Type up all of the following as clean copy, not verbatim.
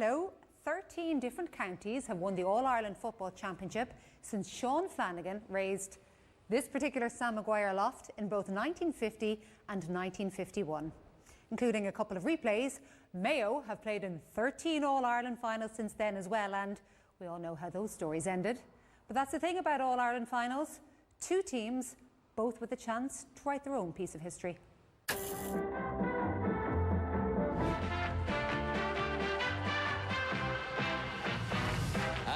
Hello. 13 different counties have won the All-Ireland Football Championship since Sean Flanagan raised this particular Sam Maguire loft in both 1950 and 1951. Including a couple of replays, Mayo have played in 13 All-Ireland finals since then as well, and we all know how those stories ended. But that's the thing about All-Ireland finals. Two teams, both with a chance to write their own piece of history.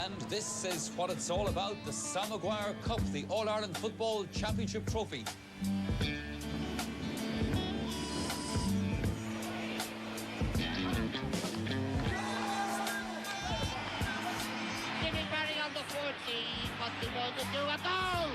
And this is what it's all about, the Sam Maguire Cup, the All-Ireland Football Championship Trophy. Jimmy Barry on the 14, must be going to do a goal!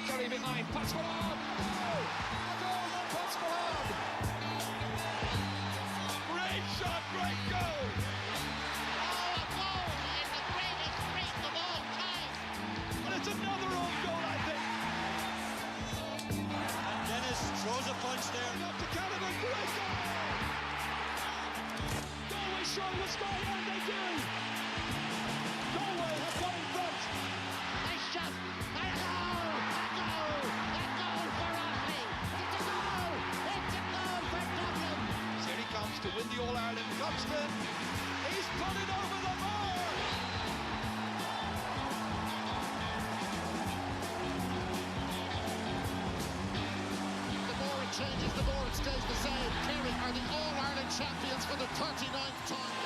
Kerry behind, pass for on! Oh! A goal from pass for on! Great shot, great goal! Oh, a goal in the greatest streak of all time! And it's another own goal, I think! And Dennis throws a punch there. Up to Canavan, great goal! Galway show the sky, and they do! Galway have got in front! Nice shot! To win the All-Ireland Cup. He's put it over the bar! The more it changes, the more it stays the same. Kerry are the All-Ireland champions for the 39th time.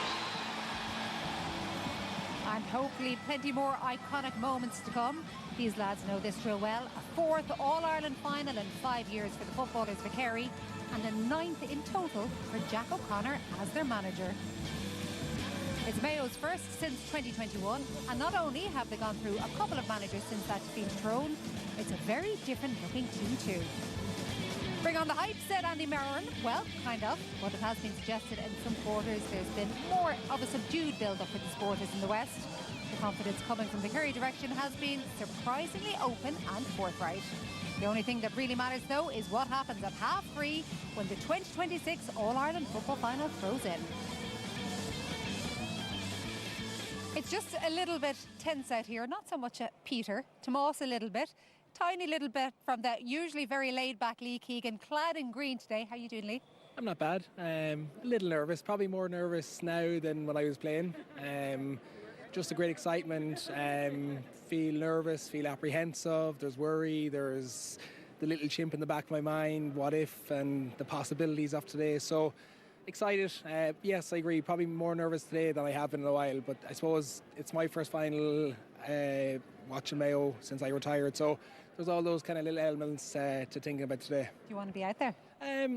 And hopefully plenty more iconic moments to come. These lads know this drill well. A fourth All-Ireland final in 5 years for the footballers for Kerry, and a ninth in total for Jack O'Connor as their manager. It's Mayo's first since 2021, and not only have they gone through a couple of managers since that defeat to Tyrone, it's a very different looking team too. Bring on the hype, said Andy Maron. Well, kind of, but it has been suggested in some quarters there's been more of a subdued build-up for the supporters in the West. The confidence coming from the Kerry direction has been surprisingly open and forthright. The only thing that really matters, though, is what happens at half-3 when the 2026 All-Ireland Football Final throws in. It's just a little bit tense out here, not so much at Peter, Tomas a little bit, tiny little bit from the usually very laid-back Lee Keegan, clad in green today. How are you doing, Lee? I'm not bad. A little nervous, probably more nervous now than when I was playing. Just a great excitement, feel nervous, feel apprehensive, there's worry, there's the little chimp in the back of my mind, what if, and the possibilities of today. So excited. Yes, I agree, probably more nervous today than I have been in a while, but I suppose it's my first final watching Mayo since I retired, so there's all those kind of little elements to thinking about today. Do you want to be out there?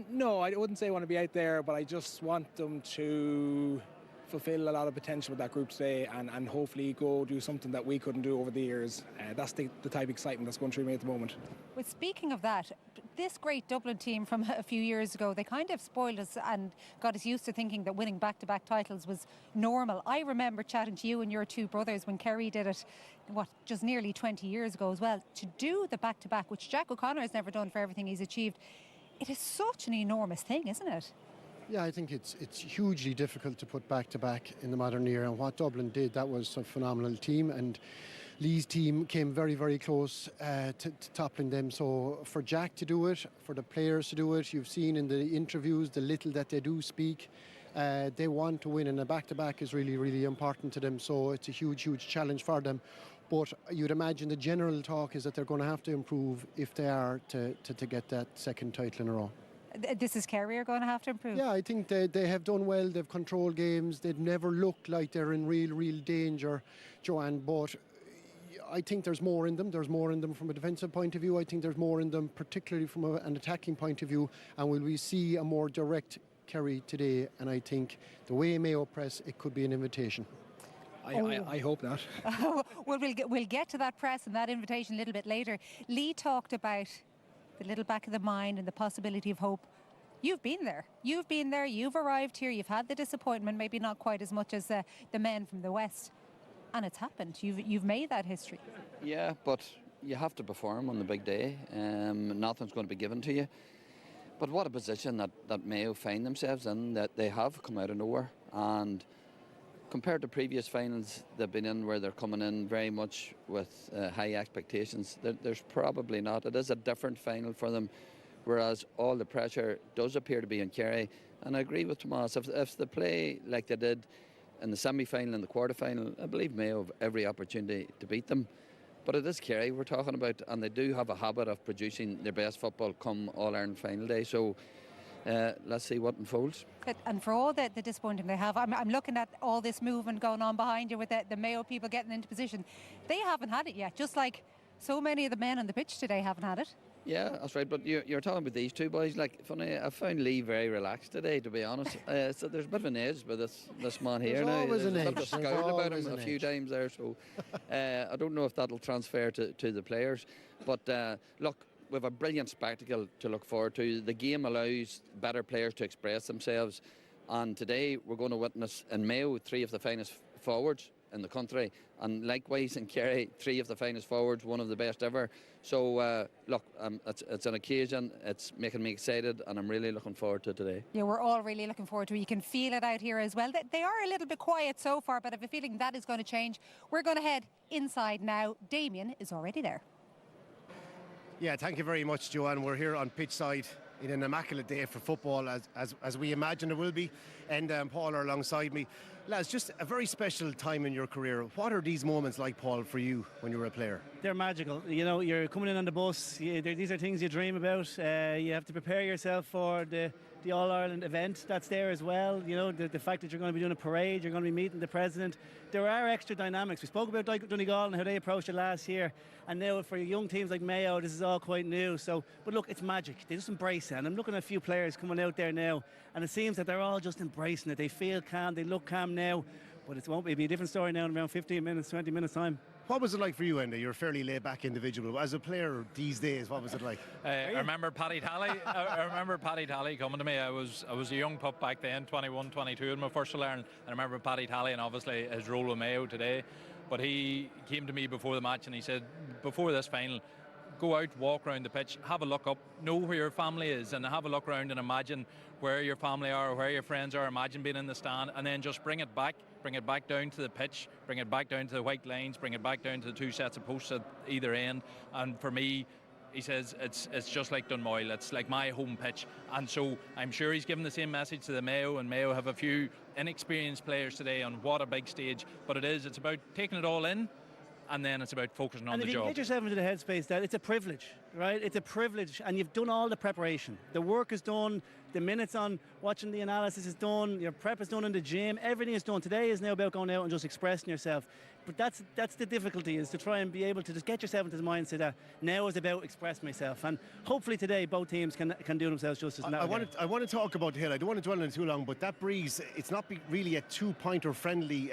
No, I wouldn't say I want to be out there, but I just want them to fulfill a lot of potential with that group today and hopefully go do something that we couldn't do over the years. That's the type of excitement that's going through me at the moment. Well, speaking of that, this great Dublin team from a few years ago, they kind of spoiled us and got us used to thinking that winning back-to-back titles was normal. I remember chatting to you and your two brothers when Kerry did it, just nearly 20 years ago as well. To do the back-to-back, which Jack O'Connor has never done for everything he's achieved, it is such an enormous thing, isn't it? Yeah, I think it's hugely difficult to put back-to-back in the modern era, and what Dublin did, that was a phenomenal team, and Lee's team came very, very close to toppling them. So for Jack to do it, for the players to do it, you've seen in the interviews the little that they do speak, they want to win, and a back-to-back is really, really important to them, so it's a huge, huge challenge for them. But you'd imagine the general talk is that they're going to have to improve if they are to get that second title in a row. This is Kerry are going to have to improve. Yeah, I think they have done well. They've controlled games. They've never looked like they're in real danger, Joanne. But I think there's more in them. There's more in them from a defensive point of view. I think there's more in them, particularly from an attacking point of view. And will we see a more direct Kerry today? And I think the way Mayo press, it could be an invitation. I hope not. Well, we'll get to that press and that invitation a little bit later. Lee talked about the little back of the mind and the possibility of hope. You've been there. You've been there. You've arrived here. You've had the disappointment, maybe not quite as much as the men from the West. And it's happened. You've made that history. Yeah, but you have to perform on the big day. Nothing's going to be given to you. But what a position that Mayo find themselves in, that they have come out of nowhere. And compared to previous finals they've been in, where they're coming in very much with high expectations, there's probably not. It is a different final for them, whereas all the pressure does appear to be on Kerry. And I agree with Tomas, if they play like they did in the semi-final and the quarter-final, I believe Mayo have every opportunity to beat them. But it is Kerry we're talking about, and they do have a habit of producing their best football come All-Ireland final day. So let's see what unfolds. And for all the disappointing they have, I'm looking at all this movement going on behind you with the Mayo people getting into position. They haven't had it yet, just like so many of the men on the pitch today haven't had it. Yeah, that's right. But you're talking about these two boys. Like, funny, I found Lee very relaxed today, to be honest. So there's a bit of an edge with this man here. There's always an edge. There's a bit of a scowl about him a few times there. So I don't know if that'll transfer to the players. But look, we have a brilliant spectacle to look forward to. The game allows better players to express themselves. And today we're going to witness in Mayo 3 of the finest forwards in the country, and likewise in Kerry 3 of the finest forwards, one of the best ever. So look, it's an occasion, it's making me excited, and I'm really looking forward to today. Yeah, we're all really looking forward to it. You can feel it out here as well. They are a little bit quiet so far, but I have a feeling that is going to change. We're going to head inside now. Damien is already there. Yeah, thank you very much, Joanne. We're here on pitch side in an immaculate day for football, as we imagine it will be. And Paul are alongside me. Lads, just a very special time in your career. What are these moments like, Paul, for you when you were a player? They're magical. You know, you're coming in on the bus. These are things you dream about. You have to prepare yourself for the All-Ireland event that's there as well. You know, the fact that you're going to be doing a parade, you're going to be meeting the president. There are extra dynamics. We spoke about Donegal and how they approached it last year. And now for young teams like Mayo, this is all quite new. So, but look, it's magic. They just embrace it. And I'm looking at a few players coming out there now, and it seems that they're all just embracing it. They feel calm, they look calm now. But it won't be. It'll be a different story now in around 15 minutes, 20 minutes time. What was it like for you, Enda? You're a fairly laid-back individual. As a player these days, what was it like? I remember Paddy Talley. I remember Paddy Talley coming to me. I was a young pup back then, 21, 22 in my first All-Ireland. And I remember Paddy Talley and obviously his role with Mayo today. But he came to me before the match and he said, before this final, go out, walk around the pitch, have a look up, know where your family is, and have a look around and imagine where your family are, where your friends are, imagine being in the stand, and then just bring it back down to the pitch, bring it back down to the white lines, bring it back down to the 2 sets of posts at either end. And for me, he says it's just like Dunmoyle, it's like my home pitch. And so I'm sure he's given the same message to the Mayo, and Mayo have a few inexperienced players today on what a big stage, but it's about taking it all in, and then it's about focusing on the job. And if you get yourself into the headspace that it's a privilege, right? It's a privilege, and you've done all the preparation. The work is done, the minutes on watching the analysis is done, your prep is done in the gym, everything is done. Today is now about going out and just expressing yourself. But that's the difficulty, is to try and be able to just get yourself into the mindset that now is about expressing myself. And hopefully today both teams can do themselves justice. I want to talk about the hill. I don't want to dwell on it too long, but that breeze, it's not really a 2-pointer friendly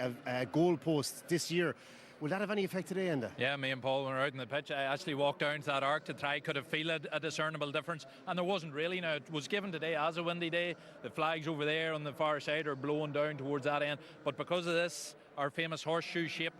goalpost this year. Will that have any effect today, Enda? Yeah, me and Paul, when we were out on the pitch, I actually walked down to that arc to try, could have feel a discernible difference, and there wasn't really. Now, it was given today as a windy day. The flags over there on the far side are blowing down towards that end, but because of this, our famous horseshoe shape,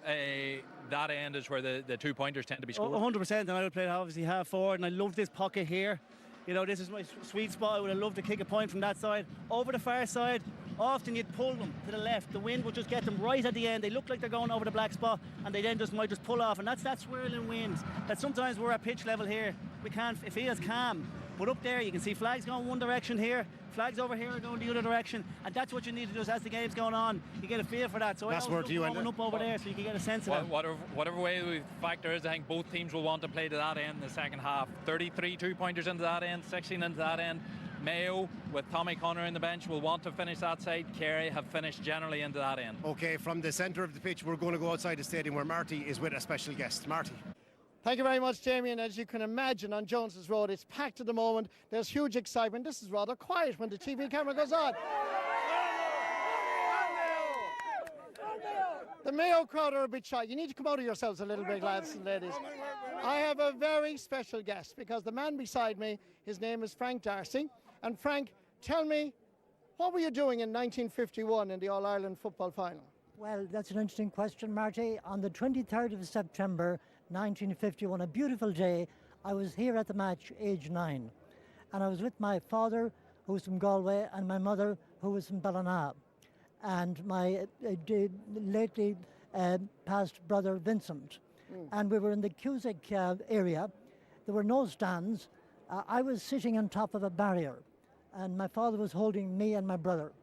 that end is where the 2-pointers tend to be scored. 100%, and I would play obviously half forward, and I love this pocket here. You know, this is my sweet spot. I would have loved to kick a point from that side. Over the far side, often you'd pull them to the left. The wind would just get them right at the end. They look like they're going over the black spot, and they then might just pull off. And that's that swirling wind that sometimes we're at pitch level here. It feels calm. But up there, you can see flags going one direction here, flags over here are going the other direction, and that's what you need to do as the game's going on. You get a feel for that. So that's where you end up over there, so you can get a sense of it. Whatever way we factor is, I think both teams will want to play to that end in the second half. 33 2-pointers into that end, 16 into that end. Mayo, with Tommy Connor in the bench, will want to finish that side. Kerry have finished generally into that end. Okay, from the centre of the pitch, we're going to go outside the stadium where Marty is with a special guest. Marty. Thank you very much, Jamie. And as you can imagine, on Jones's Road, it's packed at the moment. There's huge excitement. This is rather quiet when the TV camera goes on. The Mayo crowd are a bit shy. You need to come out of yourselves a little bit, lads and ladies. I have a very special guest because the man beside me, his name is Frank Darcy. And Frank, tell me, what were you doing in 1951 in the All-Ireland football final? Well, that's an interesting question, Marty. On the 23rd of September 1951, a beautiful day, I was here at the match, age 9. And I was with my father, who was from Galway, and my mother, who was from Ballina. And my lately passed brother Vincent. And we were in the Cusack area. There were no stands. I was sitting on top of a barrier, and my father was holding me and my brother.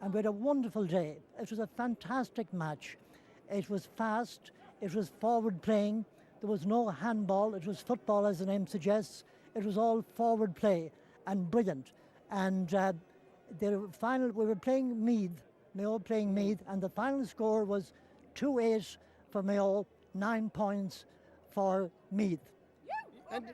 And we had a wonderful day. It was a fantastic match. It was fast. It was forward playing. There was no handball. It was football, as the name suggests. It was all forward play and brilliant. And the final, we were playing Meath. Mayo playing Meath, and the final score was 2-8 for Mayo, 9 points for Meath. And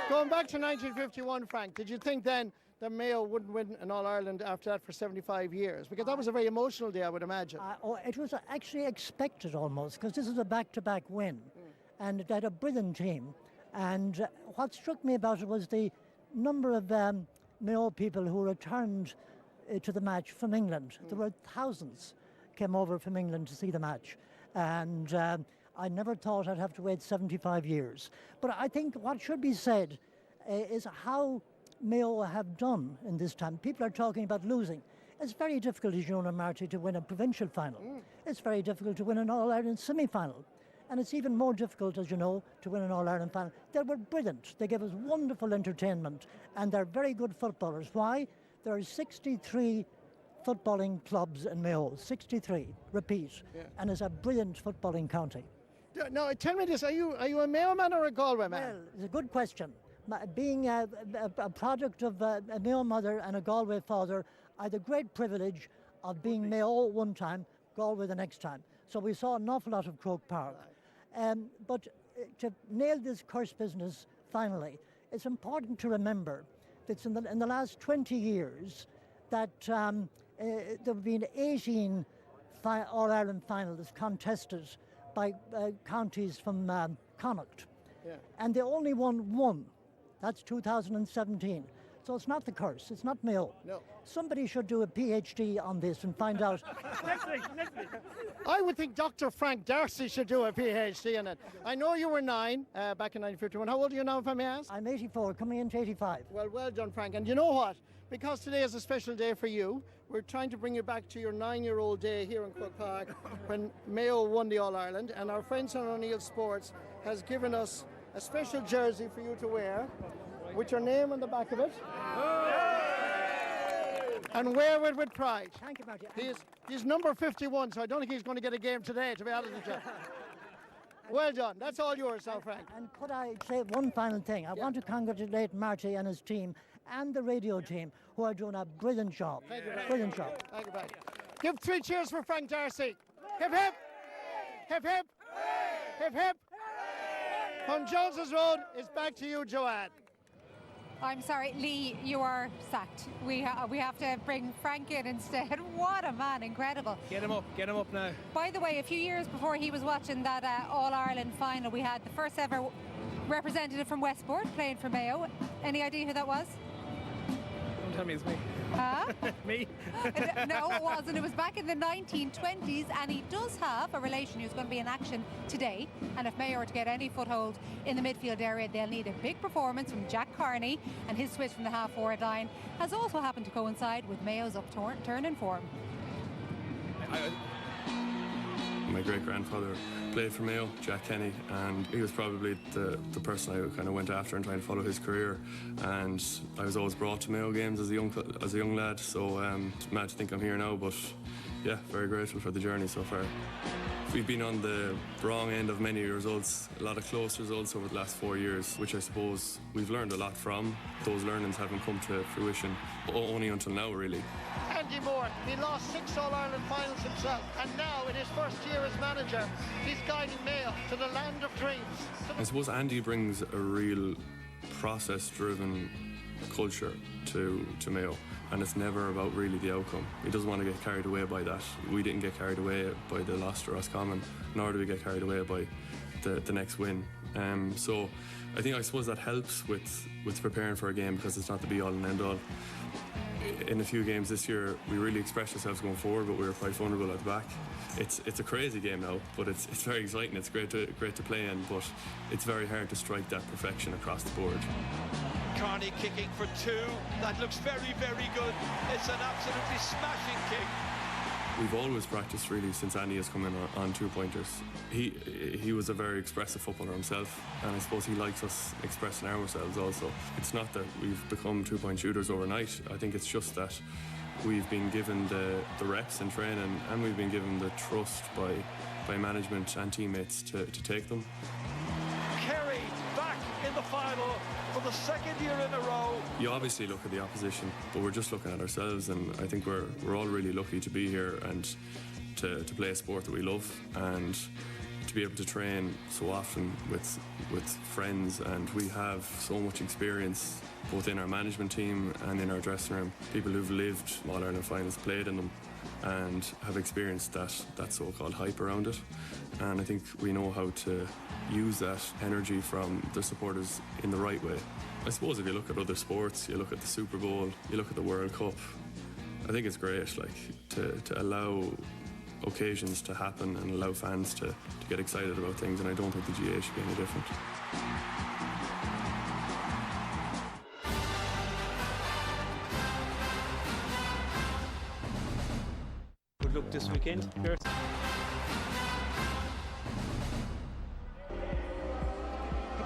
going back to 1951, Frank, did you think then that Mayo wouldn't win an All-Ireland after that for 75 years? Because that was a very emotional day, I would imagine. It was actually expected almost, because this is a back-to-back win, and it had a brilliant team. And what struck me about it was the number of Mayo people who returned to the match from England. There were thousands came over from England to see the match, and I never thought I'd have to wait 75 years. But I think what should be said is how Mayo have done in this time. People are talking about losing. It's very difficult, as you know, Marty, to win a provincial final. It's very difficult to win an All-Ireland semi-final. And it's even more difficult, as you know, to win an All-Ireland final. They were brilliant. They gave us wonderful entertainment, and they're very good footballers. Why? There are 63 footballing clubs in Mayo, 63, repeat, and it's a brilliant footballing county. Now, tell me this, are you a Mayo man or a Galway man? Well, it's a good question. Being a product of a Mayo mother and a Galway father, I had the great privilege of being Mayo one time, Galway the next time. So we saw an awful lot of Croke Park. But to nail this curse business finally, it's important to remember that in the last 20 years that there have been 18 All-Ireland finals contested by counties from Connacht. And they only won one. That's 2017. So it's not the curse, it's not Mayo. No. Somebody should do a PhD on this and find out. Next week. I would think Dr. Frank Darcy should do a PhD in it. I know you were 9 back in 1951. How old are you now, if I may ask? I'm 84, coming into 85. Well done, Frank. And you know what? Because today is a special day for you, we're trying to bring you back to your 9-year-old day here in Croke Park when Mayo won the All-Ireland. And our friends on O'Neill Sports has given us a special jersey for you to wear with your name on the back of it. And wear it with pride. Thank you, Marty. He's number 51, so I don't think he's going to get a game today, to be honest with you. Well done. That's all yours now, Frank. And could I say one final thing? I want to congratulate Marty and his team and the radio team, who are doing a brilliant job. Thank you, Frank. Brilliant job. Thank you, Frank. Give 3 cheers for Frank Darcy. Hip, hip. Hip, hip. Hip, hip. From Jones's Road, it's back to you, Joanne. I'm sorry, Lee, you are sacked. We have to bring Frank in instead. What a man, incredible. Get him up now. By the way, a few years before he was watching that All-Ireland final, we had the first ever representative from Westport playing for Mayo. Any idea who that was? Don't tell me it's me. Huh? Me? No, it wasn't. It was back in the 1920s, and he does have a relation who's going to be in action today. And if Mayo are to get any foothold in the midfield area, they'll need a big performance from Jack Carney, and his switch from the half-forward line has also happened to coincide with Mayo's upturn in form. My great-grandfather played for Mayo, Jack Kenny, and he was probably the person I kind of went after and trying to follow his career. And I was always brought to Mayo games as a young lad, so it's mad to think I'm here now, but yeah, very grateful for the journey so far. We've been on the wrong end of many results, a lot of close results over the last 4 years, which I suppose we've learned a lot from. Those learnings haven't come to fruition only until now, really. Andy Moore, he lost 6 All-Ireland finals himself, and now in his first year as manager, he's guiding Mayo to the land of dreams. I suppose Andy brings a real process-driven culture to Mayo, and it's never about really the outcome. He doesn't want to get carried away by that. We didn't get carried away by the loss to Roscommon, nor do we get carried away by the next win. So I suppose that helps with preparing for a game, because it's not the be all and end all. In a few games this year, we really expressed ourselves going forward, but we were quite vulnerable at the back. It's a crazy game now, but it's very exciting. It's great to play in, but it's very hard to strike that perfection across the board. Carney kicking for 2. That looks very, very good. It's an absolutely smashing kick. We've always practiced really since Andy has come in on 2-pointers. He was a very expressive footballer himself, and I suppose he likes us expressing ourselves also. It's not that we've become 2-point shooters overnight. I think it's just that we've been given the reps in training, and we've been given the trust by management and teammates to take them. Kerry back in the final for the second year in a row. You obviously look at the opposition, but we're just looking at ourselves, and I think we're all really lucky to be here and to play a sport that we love, and to be able to train so often with friends. And we have so much experience both in our management team and in our dressing room. People who've lived All-Ireland finals, played in them, and have experienced that so-called hype around it. And I think we know how to use that energy from the supporters in the right way. I suppose if you look at other sports, you look at the Super Bowl, you look at the World Cup, I think it's great to allow occasions to happen and allow fans to get excited about things, and I don't think the GA should be any different. Good luck this weekend. Cheers.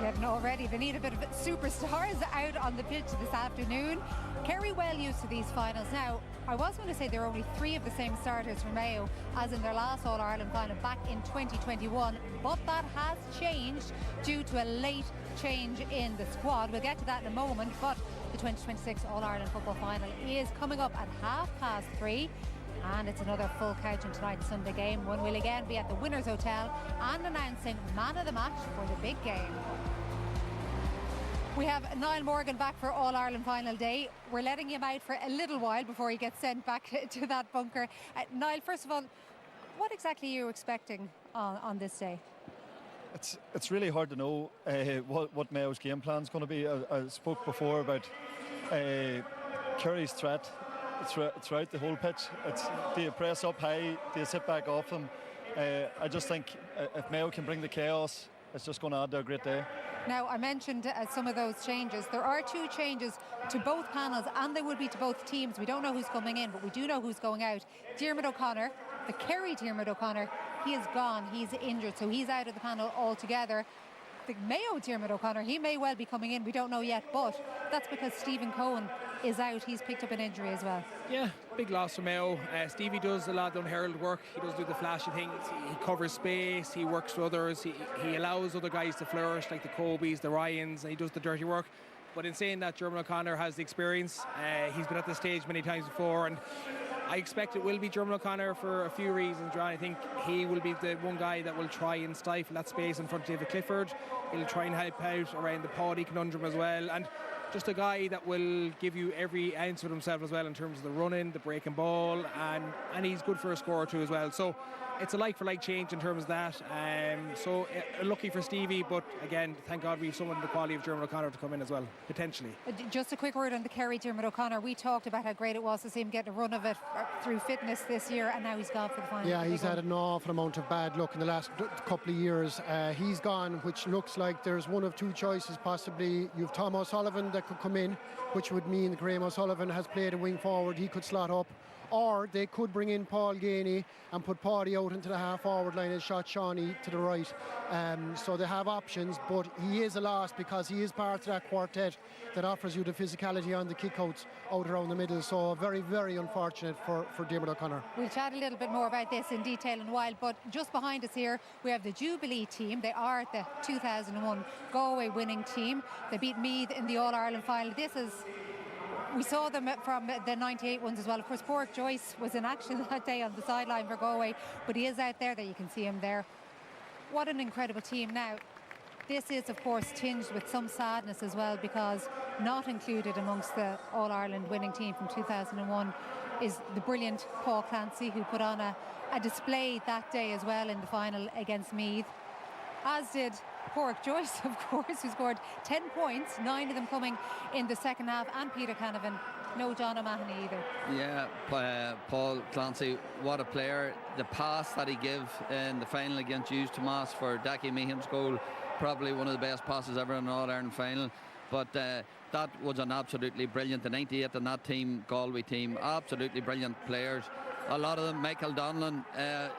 Getting already, they need a bit of superstars out on the pitch this afternoon. Kerry well used to these finals. Now, I was going to say there are only 3 of the same starters for Mayo as in their last All-Ireland final back in 2021, but that has changed due to a late change in the squad. We'll get to that in a moment, but the 2026 All-Ireland football final is coming up at 3:30. And it's another full couch in tonight's Sunday game, when we'll again be at the Winners' Hotel and announcing man of the match for the big game. We have Niall Morgan back for All-Ireland final day. We're letting him out for a little while before he gets sent back to that bunker. Niall, first of all, what exactly are you expecting on this day? It's really hard to know what Mayo's game plan is going to be. I spoke before about Kerry's threat throughout the whole pitch. Do you press up high? Do you sit back off them? I just think if Mayo can bring the chaos, it's just going to add to a great day. Now, I mentioned some of those changes. There are 2 changes to both panels, and they will be to both teams. We don't know who's coming in, but we do know who's going out. Diarmuid O'Connor, the Kerry Diarmuid O'Connor, he is gone. He's injured, so he's out of the panel altogether. The Mayo Diarmuid O'Connor, he may well be coming in. We don't know yet, but that's because Stephen Cohen is out. He's picked up an injury as well. Yeah, big loss for Mayo. Stevie does a lot of unheralded work. He does do the flashy things. He covers space. He works for others. He allows other guys to flourish, like the Cobys, the Ryans, and he does the dirty work. But in saying that, Diarmuid O'Connor has the experience. He's been at this stage many times before, and I expect it will be Diarmuid O'Connor for a few reasons, John. I think he will be the one guy that will try and stifle that space in front of David Clifford. He'll try and help out around the Paddy conundrum as well, and just a guy that will give you every ounce of himself as well in terms of the running, the breaking ball, and he's good for a score or 2 as well. So it's a like-for-like change in terms of that. So lucky for Stevie, but again, thank God we have someone in the quality of Diarmuid O'Connor to come in as well, potentially. Just a quick word on the Kerry Diarmuid O'Connor. We talked about how great it was to see him get a run of it through fitness this year, and now he's gone for the final. Yeah, he's had an awful amount of bad luck in the last couple of years. He's gone, which looks like there's one of 2 choices possibly. You've Tom O'Sullivan that could come in, which would mean Graham O'Sullivan has played a wing forward. He could slot up. Or they could bring in Paul Ganey and put Paddy out into the half-forward line and shot Shawnee to the right. So they have options, but he is a loss because he is part of that quartet that offers you the physicality on the kickouts out around the middle. So very, very unfortunate for Diarmuid O'Connor. We'll chat a little bit more about this in detail in a while, but just behind us here we have the Jubilee team. They are the 2001 Galway winning team. They beat Meath in the All-Ireland final. We saw them from the 98 ones as well. Of course, Pádraig Joyce was in action that day on the sideline for Galway, but he is out there. You can see him there. What an incredible team. Now, this is, of course, tinged with some sadness as well, because not included amongst the All-Ireland winning team from 2001 is the brilliant Paul Clancy, who put on a display that day as well in the final against Meath. As did Porrick Joyce, of course, who scored 10 points, 9 of them coming in the second half, and Peter Canavan. No John O'Mahony either. Yeah, Paul Clancy, what a player. The pass that he gave in the final against Hughes Tomas for Dackie Meehan's goal, probably one of the best passes ever in an All-Ireland final. But that was an absolutely brilliant, the 98 and that team, Galway team, absolutely brilliant players. A lot of them, Michael Donlan,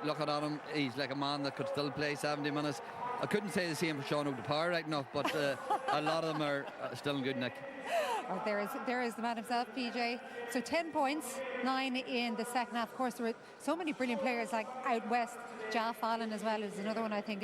looking at him, he's like a man that could still play 70 minutes. I couldn't say the same for Sean O'Depar right enough, but a lot of them are still in good nick. Oh, there is the man himself, PJ. So 10 points, 9 in the second half. Of course, there were so many brilliant players, like out west, Ja Fallon as well is another one I think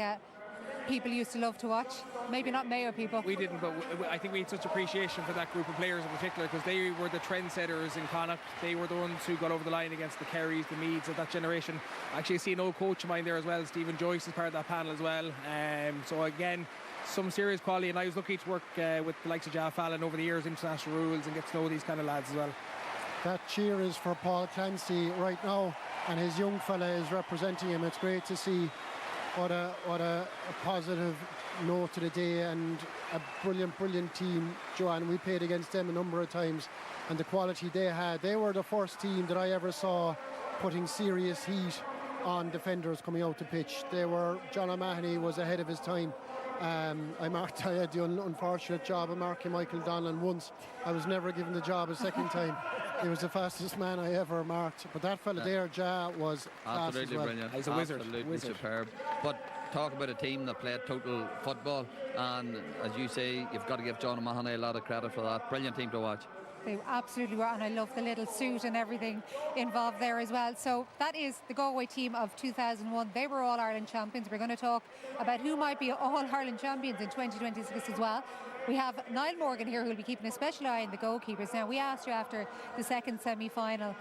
people used to love to watch. Maybe not Mayo people. We didn't, but I think we had such appreciation for that group of players in particular, because they were the trendsetters in Connacht. They were the ones who got over the line against the Kerrys, the Meads of that generation. Actually, I see an old coach of mine there as well, Stephen Joyce, is part of that panel as well. So again, some serious quality, and I was lucky to work with the likes of Ja Fallon over the years, international rules, and get to know these kind of lads as well. That cheer is for Paul Clancy right now, and his young fella is representing him. It's great to see what a positive note to the day, and a brilliant team, Joanne. We played against them a number of times, and the quality they had. They were the first team that I ever saw putting serious heat on defenders coming out the pitch. John O'Mahony was ahead of his time. I had the unfortunate job of marking Michael Donlan once. I was never given the job a second time. He was the fastest man I ever marked. But that fella there, Ja, was absolutely well. brilliant. He's a wizard. Absolutely superb. But talk about a team that played total football, and as you say, you've got to give John O'Mahony a lot of credit for that. Brilliant team to watch. They absolutely were, and I love the little suit and everything involved there as well. So that is the Galway team of 2001. They were All-Ireland champions. We're going to talk about who might be All-Ireland champions in 2026 as well. We have Niall Morgan here, who will be keeping a special eye on the goalkeepers. Now, we asked you after the second semi-final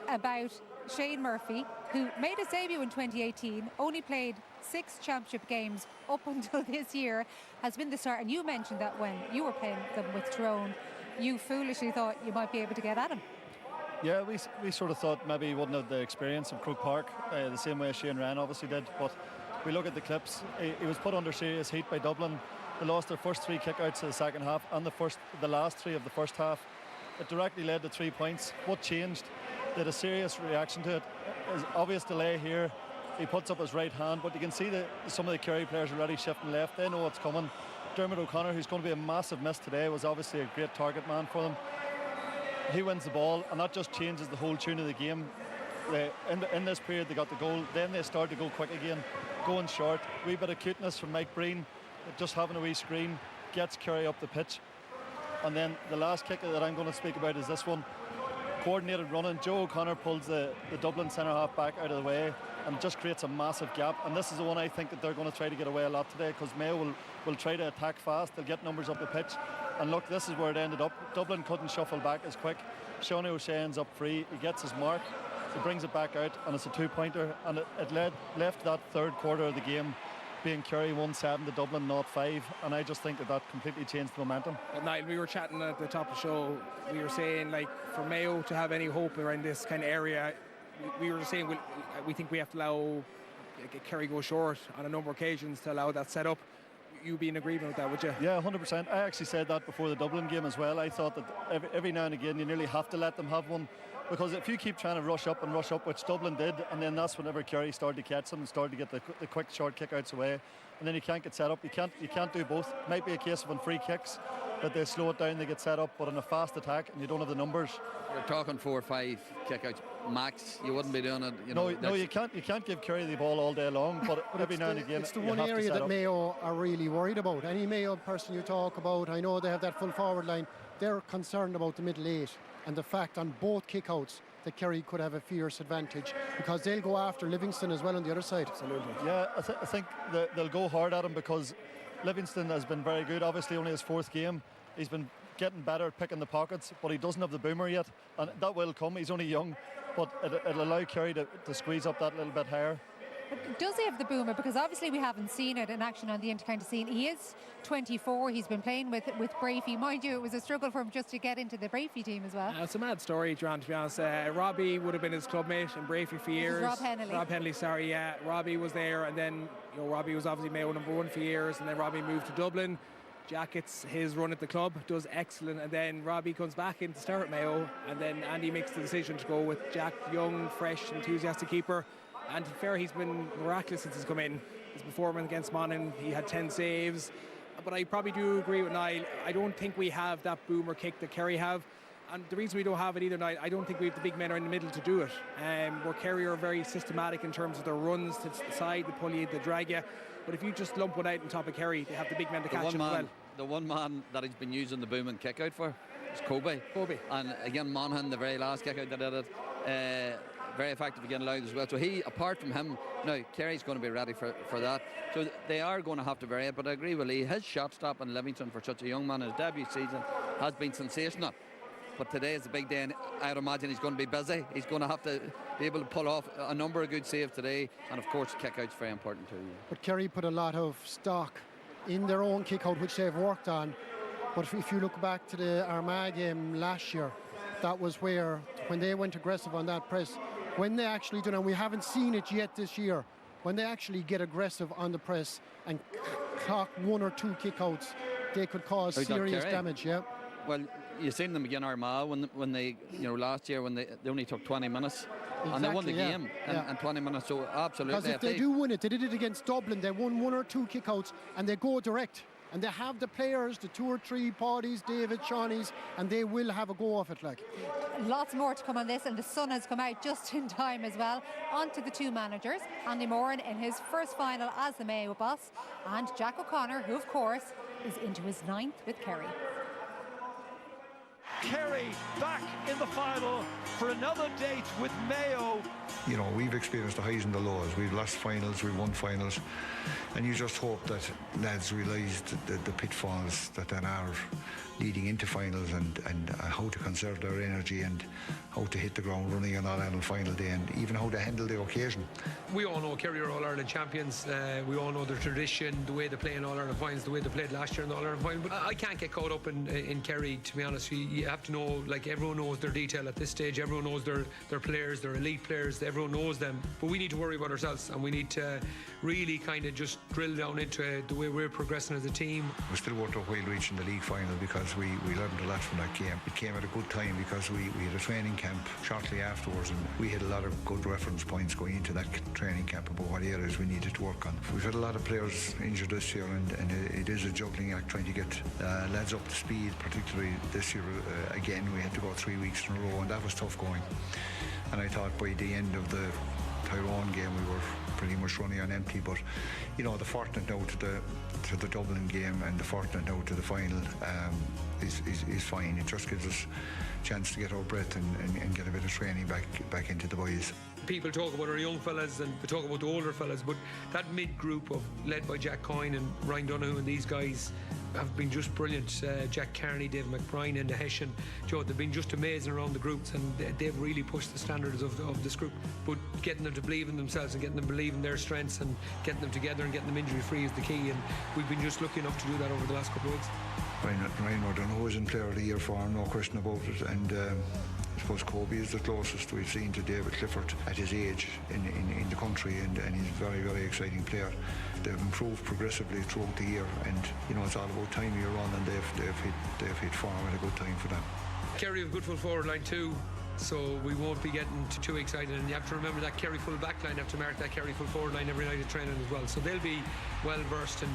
about Shane Murphy, who made his debut in 2018, only played 6 championship games up until this year, has been the star. And you mentioned that when you were playing them with Tyrone, you foolishly thought you might be able to get at him. Yeah, we sort of thought maybe he wouldn't have the experience of Croke Park, the same way Shane Ryan obviously did. But we look at the clips, he was put under serious heat by Dublin. They lost their first 3 kickouts of the second half and the last 3 of the first half. It directly led to 3 points. What changed? They had a serious reaction to it. There's obvious delay here. He puts up his right hand, but you can see that some of the Kerry players are already shifting left. They know what's coming. Dermot O'Connor, who's going to be a massive miss today, was obviously a great target man for them. He wins the ball, and that just changes the whole tune of the game. In this period, they got the goal. Then they start to go quick again, going short. Wee bit of cuteness from Mike Breen, just having a wee screen, gets Kerry up the pitch. And then the last kick that I'm going to speak about is this one. Coordinated running. Joe O'Connor pulls the Dublin centre-half back out of the way and just creates a massive gap. And this is the one I think that they're going to try to get away a lot today, because Mayo will try to attack fast. They'll get numbers up the pitch. And look, this is where it ended up. Dublin couldn't shuffle back as quick. Sean O'Shea ends up free. He gets his mark. He brings it back out, and it's a 2-pointer. And it left that third quarter of the game being Kerry 1-7 to Dublin 0-5, and I just think that completely changed the momentum. Niall, we were chatting at the top of the show, we were saying, like, for Mayo to have any hope around this kind of area, we were saying we think we have to allow Kerry go short on a number of occasions to allow that set up. You'd be in agreement with that, would you? Yeah, 100%. I actually said that before the Dublin game as well. I thought that every now and again you nearly have to let them have one, because if you keep trying to rush up, which Dublin did, and then that's whenever Kerry started to catch them and started to get the quick short kick-outs away, and then you can't get set up. You can't do both. It might be a case of on free kicks that they slow it down, they get set up, but in a fast attack and you don't have the numbers. You're talking 4 or 5 kick-outs max. You wouldn't be doing it. No, you can't give Kerry the ball all day long, but every now and again it's the one area that Mayo are really worried about. Any Mayo person you talk about, I know they have that full forward line, they're concerned about the middle 8 and the fact on both kickouts that Kerry could have a fierce advantage, because they'll go after Livingston as well on the other side. Absolutely. Yeah, I think they'll go hard at him, because Livingston has been very good. Obviously only his 4th game. He's been getting better at picking the pockets, but he doesn't have the boomer yet, and that will come. He's only young, but it'll allow Kerry to squeeze up that little bit higher. But does he have the boomer? Because obviously we haven't seen it in action on the inter-county scene. He is 24. He's been playing with Brafey. Mind you, it was a struggle for him just to get into the Brafey team as well. It's a mad story, Joanne, to be honest. Robbie would have been his clubmate in Brafey for years. Rob Hennelly. Rob Hennelly, sorry, yeah. Robbie was there, and then Robbie was obviously Mayo #1 for years, and then Robbie moved to Dublin. Jack gets his run at the club, does excellent, and then Robbie comes back in to start at Mayo, and then Andy makes the decision to go with Jack, young, fresh, enthusiastic keeper. And to be fair, he's been miraculous since he's come in. His performance against Monaghan, he had 10 saves. But I probably do agree with Niall. I don't think we have that boomer kick that Kerry have. And the reason we don't have it either, Niall, I don't think we have the big men are in the middle to do it. Where Kerry are very systematic in terms of their runs to the side, the pull you, the drag you. But if you just lump one out on top of Kerry, they have the big men to catch him as well. The one man that he's been using the boom and kick out for is Kobe. And again, Monaghan, the very last kick out that did it, very effective again, loud as well. So he, apart from him, now Kerry's going to be ready for that. So they are going to have to vary it. But I agree with Lee, his shot stop in Livingston for such a young man, his debut season has been sensational. But today is a big day, and I'd imagine he's going to be busy. He's going to have to be able to pull off a number of good saves today, and of course kick-out's very important too. But Kerry put a lot of stock in their own kick-out, which they've worked on. But if you look back to the Armagh game last year, that was where, when they went aggressive on that press, when they actually done, and we haven't seen it yet this year, when they actually get aggressive on the press and clock 1 or 2 kick-outs, they could cause serious damage. Yeah. Well, you've seen them again, Armagh, when they, last year when they only took 20 minutes. Exactly, and they won the game in 20 minutes, so absolutely. Because if they do win it, they did it against Dublin, they won 1 or 2 kickouts and they go direct. And they have the players, the 2 or 3 Paddies, David, Shawnees, and they will have a go of it. Lots more to come on this, and the sun has come out just in time as well. On to the 2 managers, Andy Moran in his first final as the Mayo boss, and Jack O'Connor, who of course is into his 9th with Kerry. Kerry back in the final for another date with Mayo. We've experienced the highs and the lows. We've lost finals, we've won finals, and you just hope that lads realise the pitfalls that are leading into finals, and how to conserve their energy, and how to hit the ground running on All-Ireland final day, and even how to handle the occasion. We all know Kerry are All-Ireland champions. We all know their tradition, the way they play in All-Ireland finals, the way they played last year in the All-Ireland final. But I can't get caught up in Kerry, to be honest. You have to know, everyone knows their detail at this stage. Everyone knows their players, their elite players. Everyone knows them. But we need to worry about ourselves, and we need to really kind of just drill down into the way we're progressing as a team. It was still worth our while reaching the league final, because we learned a lot from that game. It came at a good time, because we had a training camp shortly afterwards, and we had a lot of good reference points going into that training camp about what areas we needed to work on. We've had a lot of players injured this year, and it is a juggling act trying to get lads up to speed, particularly this year. Again, we had to go 3 weeks in a row, and that was tough going. And I thought by the end of the Tyrone game we were pretty much running on empty, but the fortnight now to the Dublin game, and the fortnight now to the final is fine. It just gives us a chance to get our breath and get a bit of training back into the boys. People talk about our young fellas and they talk about the older fellas, but that mid group led by Jack Coyne and Ryan Donoghue and these guys have been just brilliant. Jack Carney, Dave McBride and the Hessian, they've been just amazing around the groups, and they've really pushed the standards of this group. But getting them to believe in themselves and getting them to believe in their strengths and getting them together and getting them injury free is the key, and we've been just lucky enough to do that over the last couple of weeks. Ryan O'Donoghue is in player of the year for him, no question about it, and I suppose Kobe is the closest we've seen to David Clifford at his age in the country, and he's a very, very exciting player. They've improved progressively throughout the year, and it's all about time you're on, and they've hit form at a good time for them. Kerry have a good full forward line too, so we won't be getting too excited, and you have to remember that Kerry full back line have to mark that Kerry full forward line every night of training as well, so they'll be well versed. And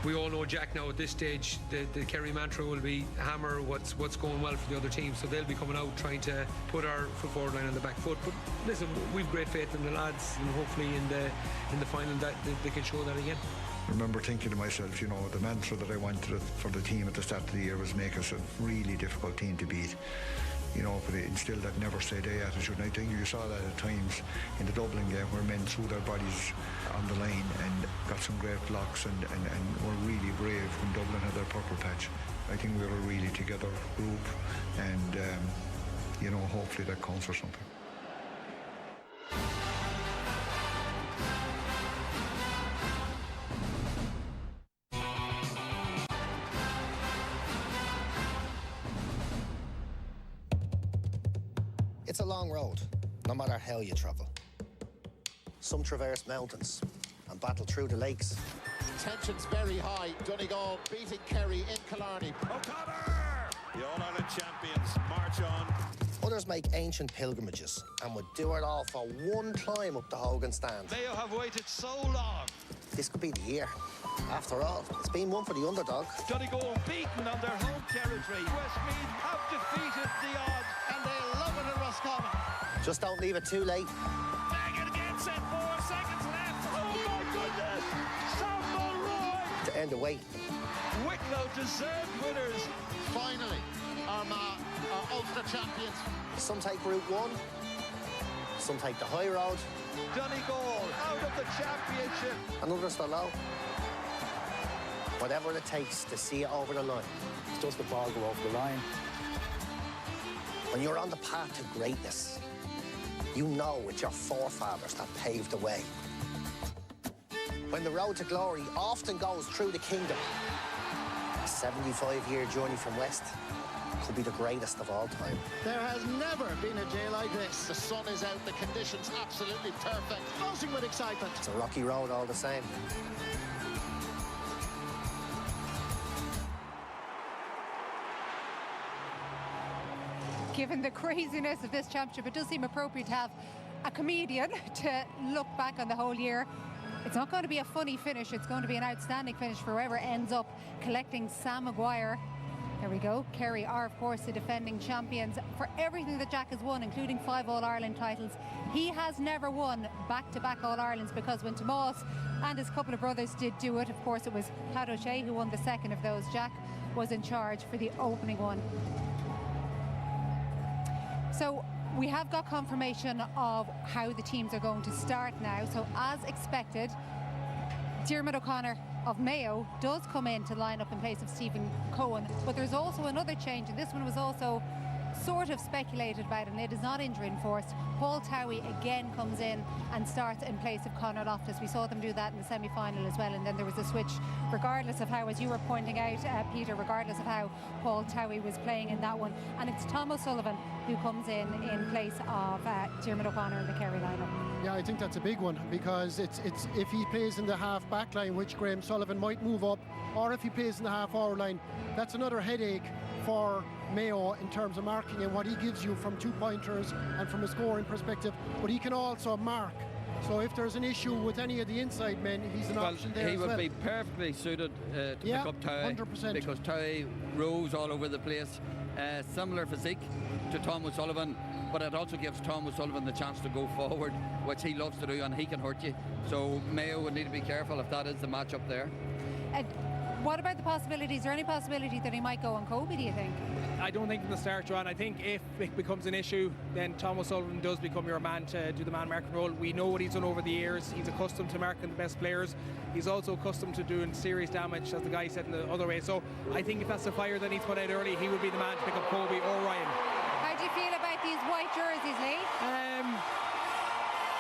we all know Jack now at this stage, the Kerry mantra will be hammer what's going well for the other team, so they'll be coming out trying to put our full forward line on the back foot. But listen, we've great faith in the lads, and hopefully in the final that they can show that again. I remember thinking to myself, the mantra that I wanted for the team at the start of the year was make us a really difficult team to beat. But it instilled that never say die attitude. And I think you saw that at times in the Dublin game, where men threw their bodies on the line and got some great blocks and were really brave when Dublin had their purple patch. I think we were a really together group, and hopefully that counts for something. It's a long road, no matter how you travel. Some traverse mountains and battle through the lakes. Tension's very high. Donegal beating Kerry in Killarney. O'Connor! The All-Ireland champions march on. Others make ancient pilgrimages and would do it all for one climb up the Hogan stand. Mayo have waited so long. This could be the year. After all, it's been one for the underdog. Donegal beaten on their home territory. Westmeath have defeated the odds. And they love it in Roscommon. Just don't leave it too late. Megan against it, 4 seconds left. Oh my goodness! Sam Mulroy! To end the wait. Wicklow deserved winners. Finally, Armagh are Ulster champions. Some take Route 1, some take the high road. Donegal out of the championship. And others the low. Whatever it takes to see it over the line. Does the ball go over the line? When you're on the path to greatness, you know it's your forefathers that paved the way. When the road to glory often goes through the kingdom, a 75-year journey from west could be the greatest of all time. There has never been a day like this. The sun is out, the conditions absolutely perfect. Buzzing with excitement. It's a rocky road all the same. Given the craziness of this championship, it does seem appropriate to have a comedian to look back on the whole year. It's not going to be a funny finish, it's going to be an outstanding finish for whoever ends up collecting Sam Maguire. There we go. Kerry are, of course, the defending champions for everything that Jack has won, including 5 All-Ireland titles. He has never won back-to-back All-Irelands because when Tomas and his couple of brothers did do it, of course, it was Pat O'Shea who won the second of those. Jack was in charge for the opening one. So we have got confirmation of how the teams are going to start now. So as expected, Diarmuid O'Connor of Mayo does come in to line up in place of Stephen Cohen, but there's also another change, and this one was also sort of speculated about, and it is not injury enforced. Paul Towie again comes in and starts in place of Conor Loftus. We saw them do that in the semi-final as well, and then there was a switch regardless of how, as you were pointing out, Peter, regardless of how Paul Towie was playing in that one. And it's Tom O'Sullivan who comes in place of Diarmuid O'Connor in the Kerry lineup. Yeah, I think that's a big one, because it's if he plays in the half back line, which Graham Sullivan might move up, or if he plays in the half forward line, that's another headache for Mayo in terms of marking and what he gives you from 2-pointers and from a scoring perspective, but he can also mark. So if there's an issue with any of the inside men, he's an option there he as would well. be perfectly suited to pick up Towie, 100%. because Towie rows all over the place. Similar physique to Tom O'Sullivan, but it also gives Tom O'Sullivan the chance to go forward, which he loves to do, and he can hurt you. So Mayo would need to be careful if that is the matchup there. What about the possibilities? Is there any possibility that he might go on Kobe, do you think? I don't think from the start, John. I think if it becomes an issue, then Tom O'Sullivan does become your man to do the man marking role. We know what he's done over the years. He's accustomed to marking the best players. He's also accustomed to doing serious damage, as the guy said in the other way. So I think if that's the fire that needs put out early, he would be the man to pick up Kobe or Ryan. How do you feel about these white jerseys, Lee?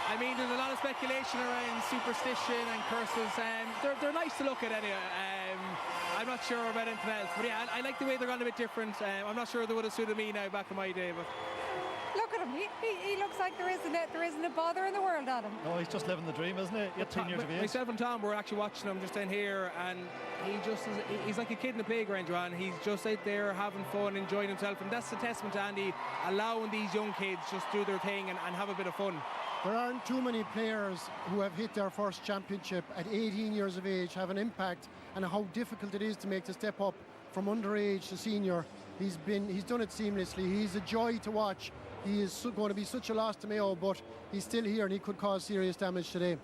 I mean, there's a lot of speculation around superstition and curses. They're nice to look at anyway. I'm not sure about anything else, but yeah, I like the way they're gone a bit different. I'm not sure they would have suited me now back in my day, but look at him. He looks like there isn't a bother in the world on him. No, he's just living the dream, isn't he? 18 years of age. Myself and Tom were actually watching him just down here, and he's like a kid in the playground, Joanne. He's just out there having fun, enjoying himself, and that's a testament to Andy, allowing these young kids just do their thing and have a bit of fun. There aren't too many players who have hit their first championship at 18 years of age, have an impact, and how difficult it is to make the step up from underage to senior. He's done it seamlessly. He's a joy to watch. He is going to be such a loss to Mayo, but he's still here and he could cause serious damage today.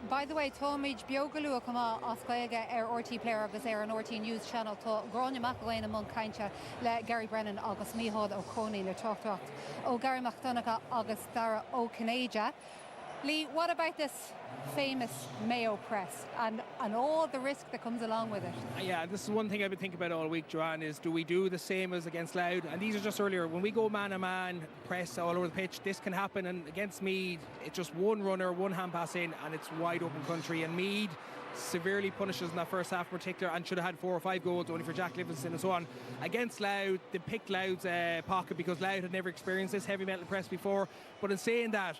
By the way, Tomij Biogalu kama Oscaega RT player agus an RT News Channel to Grania McAwain among Kaincha le Gary Brennan agus Mihod O'Coney le Tocht O Gary McDonagh agus Dara O'Caneja. Lee, what about this famous Mayo press and all the risk that comes along with it. Yeah, this is one thing I've been thinking about all week, Joanne, is do we do the same as against Louth? And these are just earlier, when we go man-to-man, press all over the pitch, this can happen, and against Meath, it's just one runner, one hand pass in, and it's wide open country, and Meath severely punishes in that first half in particular and should have had 4 or 5 goals only for Jack Livingston and so on. Against Louth, they picked Louth's pocket because Louth had never experienced this heavy metal press before. But in saying that,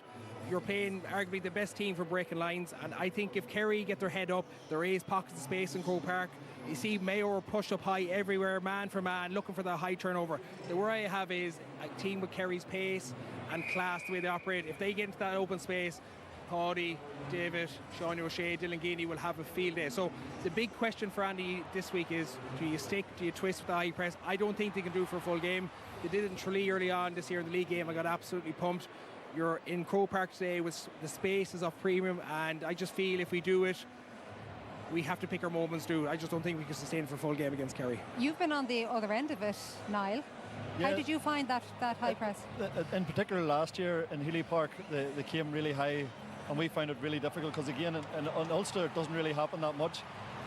you're playing arguably the best team for breaking lines, and I think if Kerry get their head up, there is pockets of space in Croke Park. You see Mayo push up high everywhere, man for man, looking for that high turnover. The worry I have is a team with Kerry's pace and class, the way they operate. If they get into that open space, Paddy, David, Sean O'Shea, Dylan Geeney will have a field day. So the big question for Andy this week is, do you stick, do you twist with the high press? I don't think they can do it for a full game. They did it in Tralee early on this year in the league game. I got absolutely pumped. You're in Croke Park today with the spaces of premium, and I just feel if we do it, we have to pick our moments too. I just don't think we can sustain it for a full game against Kerry. You've been on the other end of it, Niall. Yeah. How did you find that high press? In particular last year in Healy Park, they came really high, and we found it really difficult because again in Ulster it doesn't really happen that much,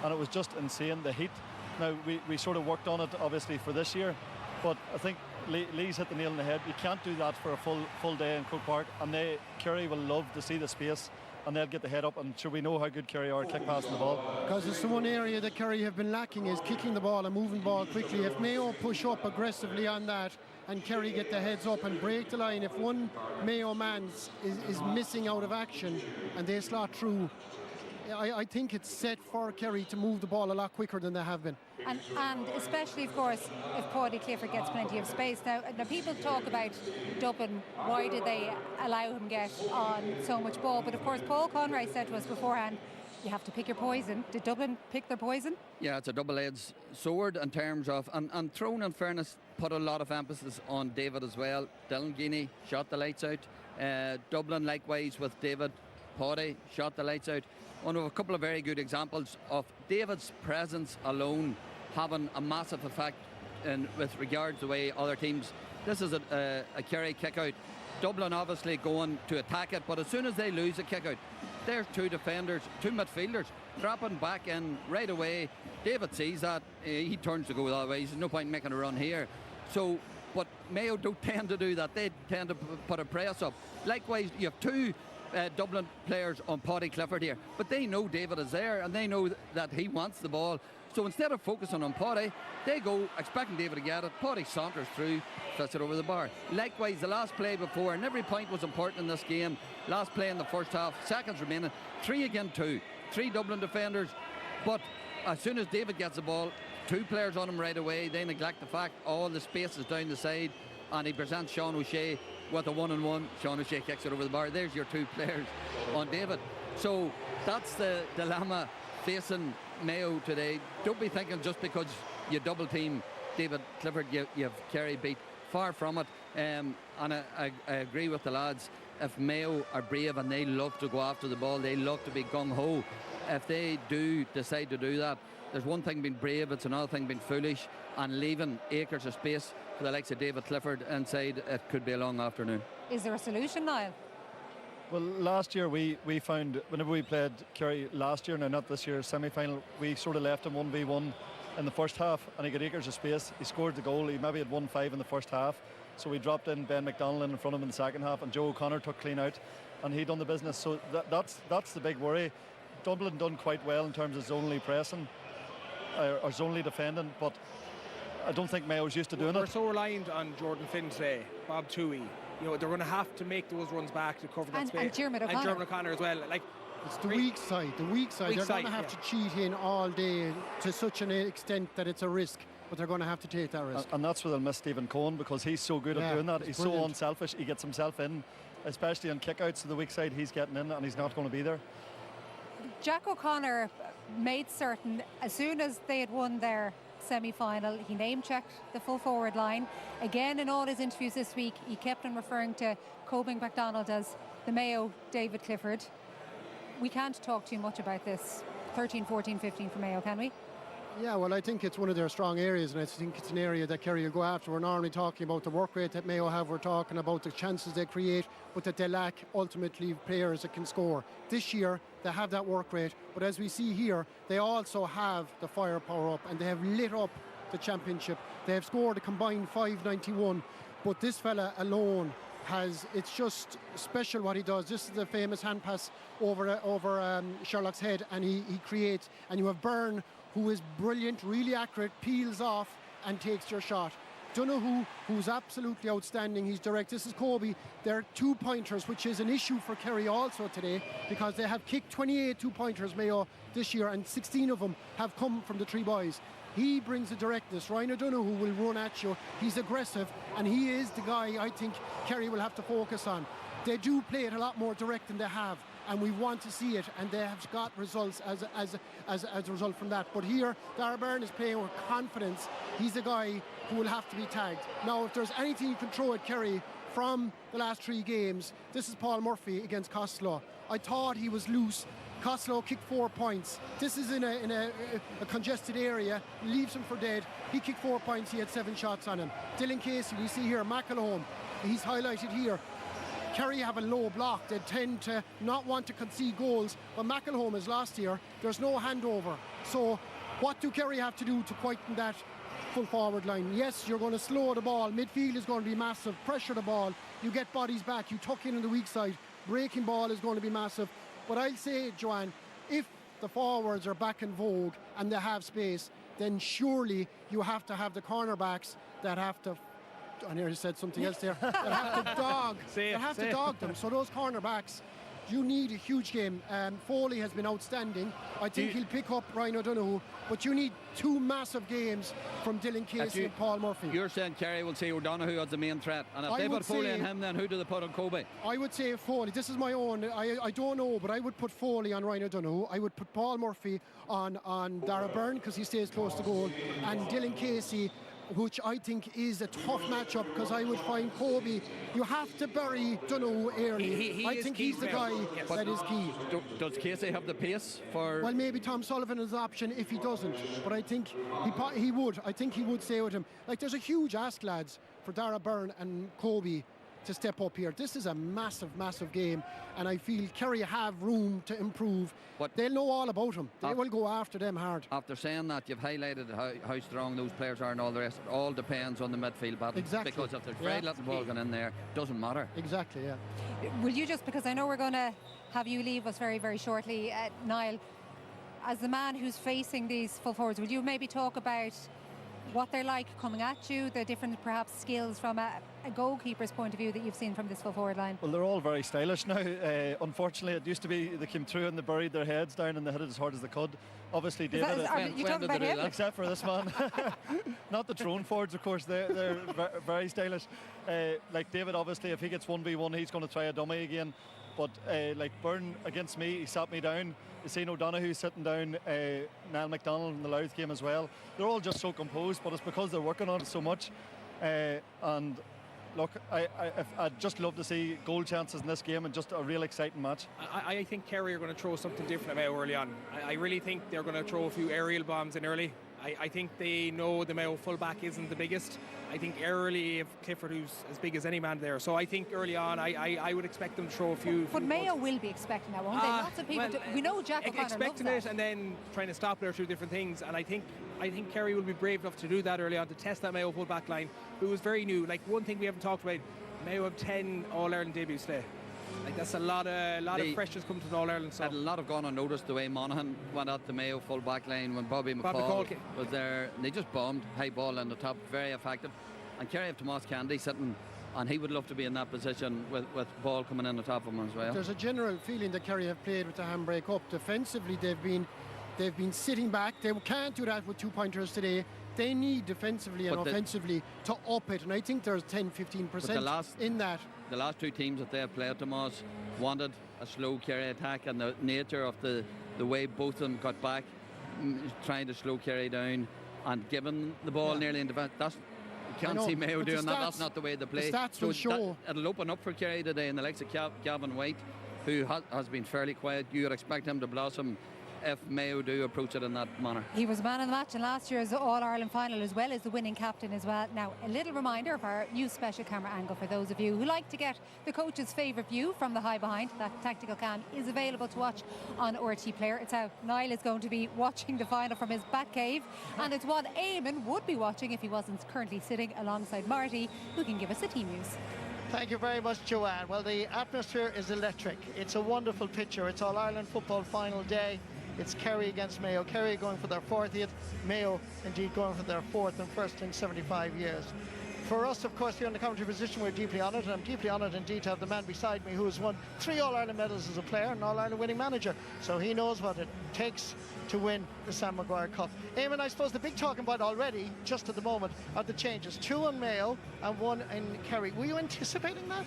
and it was just insane, the heat. Now we sort of worked on it obviously for this year, but I think Lee's hit the nail on the head. You can't do that for a full day in Croke Park, and Kerry will love to see the space, and they'll get the head up, and sure we know how good Kerry are at kick passing the ball. Because it's the one area that Kerry have been lacking is kicking the ball and moving the ball quickly. If Mayo push up aggressively on that and Kerry get the heads up and break the line, if one Mayo man is missing out of action and they slot through, I think it's set for Kerry to move the ball a lot quicker than they have been. And especially, of course, if Paddy Clifford gets plenty of space. Now people talk about Dublin, why did they allow him get on so much ball? But of course, Paul Conroy said to us beforehand, you have to pick your poison. Did Dublin pick their poison? Yeah, it's a double-edged sword in terms of, and Throne, in fairness, put a lot of emphasis on David as well. Dylan Geeney shot the lights out. Dublin, likewise, with David. Paddy shot the lights out. One of a couple of very good examples of David's presence alone having a massive effect with regards to the way other teams. This is a Kerry kick-out. Dublin obviously going to attack it, but as soon as they lose a kick-out, there's 2 defenders, 2 midfielders dropping back in right away. David sees that, he turns to go the other way. There's no point in making a run here. So, but Mayo don't tend to do that. They tend to put a press up. Likewise, you have 2 Dublin players on Paddy Clifford here, but they know David is there and they know that he wants the ball. So instead of focusing on Paddy, they go expecting David to get it. Paddy saunters through, flips it over the bar. Likewise, the last play before, and every point was important in this game. Last play in the first half, seconds remaining, 3 against 2, 3 Dublin defenders. But as soon as David gets the ball, 2 players on him right away. They neglect the fact all the space is down the side, and he presents Sean O'Shea with a 1-on-1. Sean O'Shea kicks it over the bar. There's your 2 players on David. So that's the dilemma facing Mayo today. Don't be thinking just because you double team David Clifford you've Kerry beat. Far from it. And I agree with the lads. If Mayo are brave and they love to go after the ball, they love to be gung-ho, if they do decide to do that, there's one thing being brave, it's another thing being foolish, and leaving acres of space for the likes of David Clifford inside, it could be a long afternoon. Is there a solution, Niall? Well, last year we found, whenever we played Kerry last year, now not this year, semi-final, we sort of left him 1v1 in the first half, and he got acres of space. He scored the goal. He maybe had 1-5 in the first half, so we dropped in Ben McDonald in front of him in the second half, and Joe O'Connor took clean out, and he done the business. So that's the big worry. Dublin done quite well in terms of zonally pressing or zonally defending, but I don't think Mayo's used to doing it. We're so reliant on Jordan Finn today, Bob Toohey. You know, they're going to have to make those runs back to cover that space. And Dermot O'Connor. And Dermot O'Connor as well. Like, it's the weak side. The weak side. They're going to have to cheat in all day to such an extent that it's a risk, but they're going to have to take that risk. And that's where they'll miss Stephen Cohen, because he's so good at doing that. He's brilliant. So unselfish. He gets himself in, especially on kickouts to the weak side. He's getting in and he's not going to be there. Jack O'Connor made certain, as soon as they had won their semi-final, he name-checked the full forward line. Again, in all his interviews this week, he kept on referring to Coben MacDonald as the Mayo David Clifford. We can't talk too much about this 13, 14, 15 for Mayo, can we? Yeah, well, I think it's one of their strong areas, and I think it's an area that Kerry will go after. We're normally talking about the work rate that Mayo have, we're talking about the chances they create, but that they lack ultimately players that can score. This year, they have that work rate, but as we see here, they also have the firepower up, and they have lit up the championship. They have scored a combined 591, but this fella alone it's just special what he does. This is the famous hand pass over Sherlock's head, and he creates, and you have Byrne, who is brilliant, really accurate, peels off and takes your shot. Donoghue, who's absolutely outstanding, he's direct. This is Kobe. They're 2-pointers, which is an issue for Kerry also today, because they have kicked 28 2-pointers, Mayo, this year, and 16 of them have come from the three boys. He brings the directness. Ryan O'Donoghue will run at you. He's aggressive, and he is the guy I think Kerry will have to focus on. They do play it a lot more direct than they have, and we want to see it, and they have got results as a result from that. But here, Dara Byrne is playing with confidence. He's the guy who will have to be tagged. Now, if there's anything you can throw at Kerry from the last 3 games, this is Paul Murphy against Costello. I thought he was loose. Costello kicked 4 points. This is in a congested area, leaves him for dead. He kicked 4 points, he had 7 shots on him. Dylan Casey, we see here, McElhone, he's highlighted here. Kerry have a low block. They tend to not want to concede goals, but McElhone is last year. There's no handover. So what do Kerry have to do to quieten that full forward line? Yes, you're going to slow the ball. Midfield is going to be massive. Pressure the ball. You get bodies back. You tuck in on the weak side. Breaking ball is going to be massive. But I'll say, Joanne, if the forwards are back in vogue and they have space, then surely you have to have the cornerbacks that have to, I nearly said something else there, that have to dog. They have to dog them. So those cornerbacks, you need a huge game. Foley has been outstanding. I think he'll pick up Ryan O'Donoghue, but you need 2 massive games from Dylan Casey and Paul Murphy. You're saying Kerry will see O'Donoghue as the main threat, and if they put Foley on him, then who do they put on Kobe? I would say Foley. This is my own. I don't know, but I would put Foley on Ryan O'Donoghue. I would put Paul Murphy on Dara Byrne, because he stays close to goal, and Dylan Casey, which I think is a tough matchup, because I would find Kobe, you have to bury Donoghue early. I think he's the guy that is key. Does Casey have the pace for... Well, maybe Tom Sullivan is an option if he doesn't, but I think he would. I think he would stay with him. Like, there's a huge ask, lads, for Dara Byrne and Kobe to step up here. This is a massive, massive game, and I feel Kerry have room to improve. But they'll know all about him. They will go after them hard. After saying that, you've highlighted how strong those players are and all the rest. It all depends on the midfield battle. Exactly. Because if there's very little ball going in there, it doesn't matter. Exactly, yeah. Will you just, because I know we're going to have you leave us very, very shortly, Niall, as the man who's facing these full forwards, would you maybe talk about what they're like coming at you, the different perhaps skills from a goalkeeper's point of view that you've seen from this full forward line? Well, they're all very stylish now. Unfortunately, it used to be they came through and they buried their heads down and they hit it as hard as they could. Obviously, David... you talking about him? Except for this man. Not the drone forwards, of course. They're very stylish. Like David, obviously, if he gets 1v1, he's going to try a dummy again. But like Byrne against me, he sat me down. You see O'Donoghue sitting down, Niall McDonald in the Louth game as well. They're all just so composed, but it's because they're working on it so much. And look, I'd just love to see goal chances in this game and just a real exciting match. I think Kerry are going to throw something different about early on. I really think they're going to throw a few aerial bombs in early. I think they know the Mayo fullback isn't the biggest. I think early, if Clifford, who's as big as any man there. So I think early on, I would expect them to throw a few. But Mayo will be expecting that, won't they? Lots of people. We know Jack O'Connor expecting loves it, and then trying to stop it or through different things. And I think Kerry will be brave enough to do that early on, to test that Mayo fullback line, who was very new. Like, one thing we haven't talked about, Mayo have 10 All-Ireland debuts today. Like, that's a lot of freshers come to the All-Ireland. So. Had a lot of gone unnoticed the way Monaghan went at the Mayo full back line when Bobby McCall was there. And they just bombed high ball in the top, very effective. And Kerry have Tomas Candy sitting, and he would love to be in that position with ball coming in the top of him as well. There's a general feeling that Kerry have played with the handbrake up. Defensively, they've been sitting back. They can't do that with 2-pointers today. They need defensively and offensively to up it, and I think there's 10-15% in that. The last 2 teams that they have played, Tomas, wanted a slow Kerry attack, and the nature of the way both of them got back, trying to slow Kerry down and giving the ball nearly in defence. You can't see Mayo doing that. That's not the way they play. The stats will show. It'll open up for Kerry today, and the likes of Gavin White, who has been fairly quiet. You would expect him to blossom if Mayo do approach it in that manner. He was man of the match in last year's All-Ireland final, as well as the winning captain as well. Now, a little reminder of our new special camera angle for those of you who like to get the coach's favourite view from the high behind. That tactical cam is available to watch on RT Player. It's how Niall is going to be watching the final from his back cave, and it's what Eamon would be watching if he wasn't currently sitting alongside Marty, who can give us the team news. Thank you very much, Joanne. Well, the atmosphere is electric. It's a wonderful picture. It's All-Ireland football final day. It's Kerry against Mayo. Kerry going for their 40th. Mayo, indeed, going for their 4th and first in 75 years. For us, of course, here in the commentary position, we're deeply honoured, and I'm deeply honoured indeed to have the man beside me who has won 3 All-Ireland medals as a player and an All-Ireland winning manager. So he knows what it takes to win the Sam Maguire Cup. Eamon, I suppose the big talking about already, just at the moment, are the changes. 2 in Mayo and 1 in Kerry. Were you anticipating that?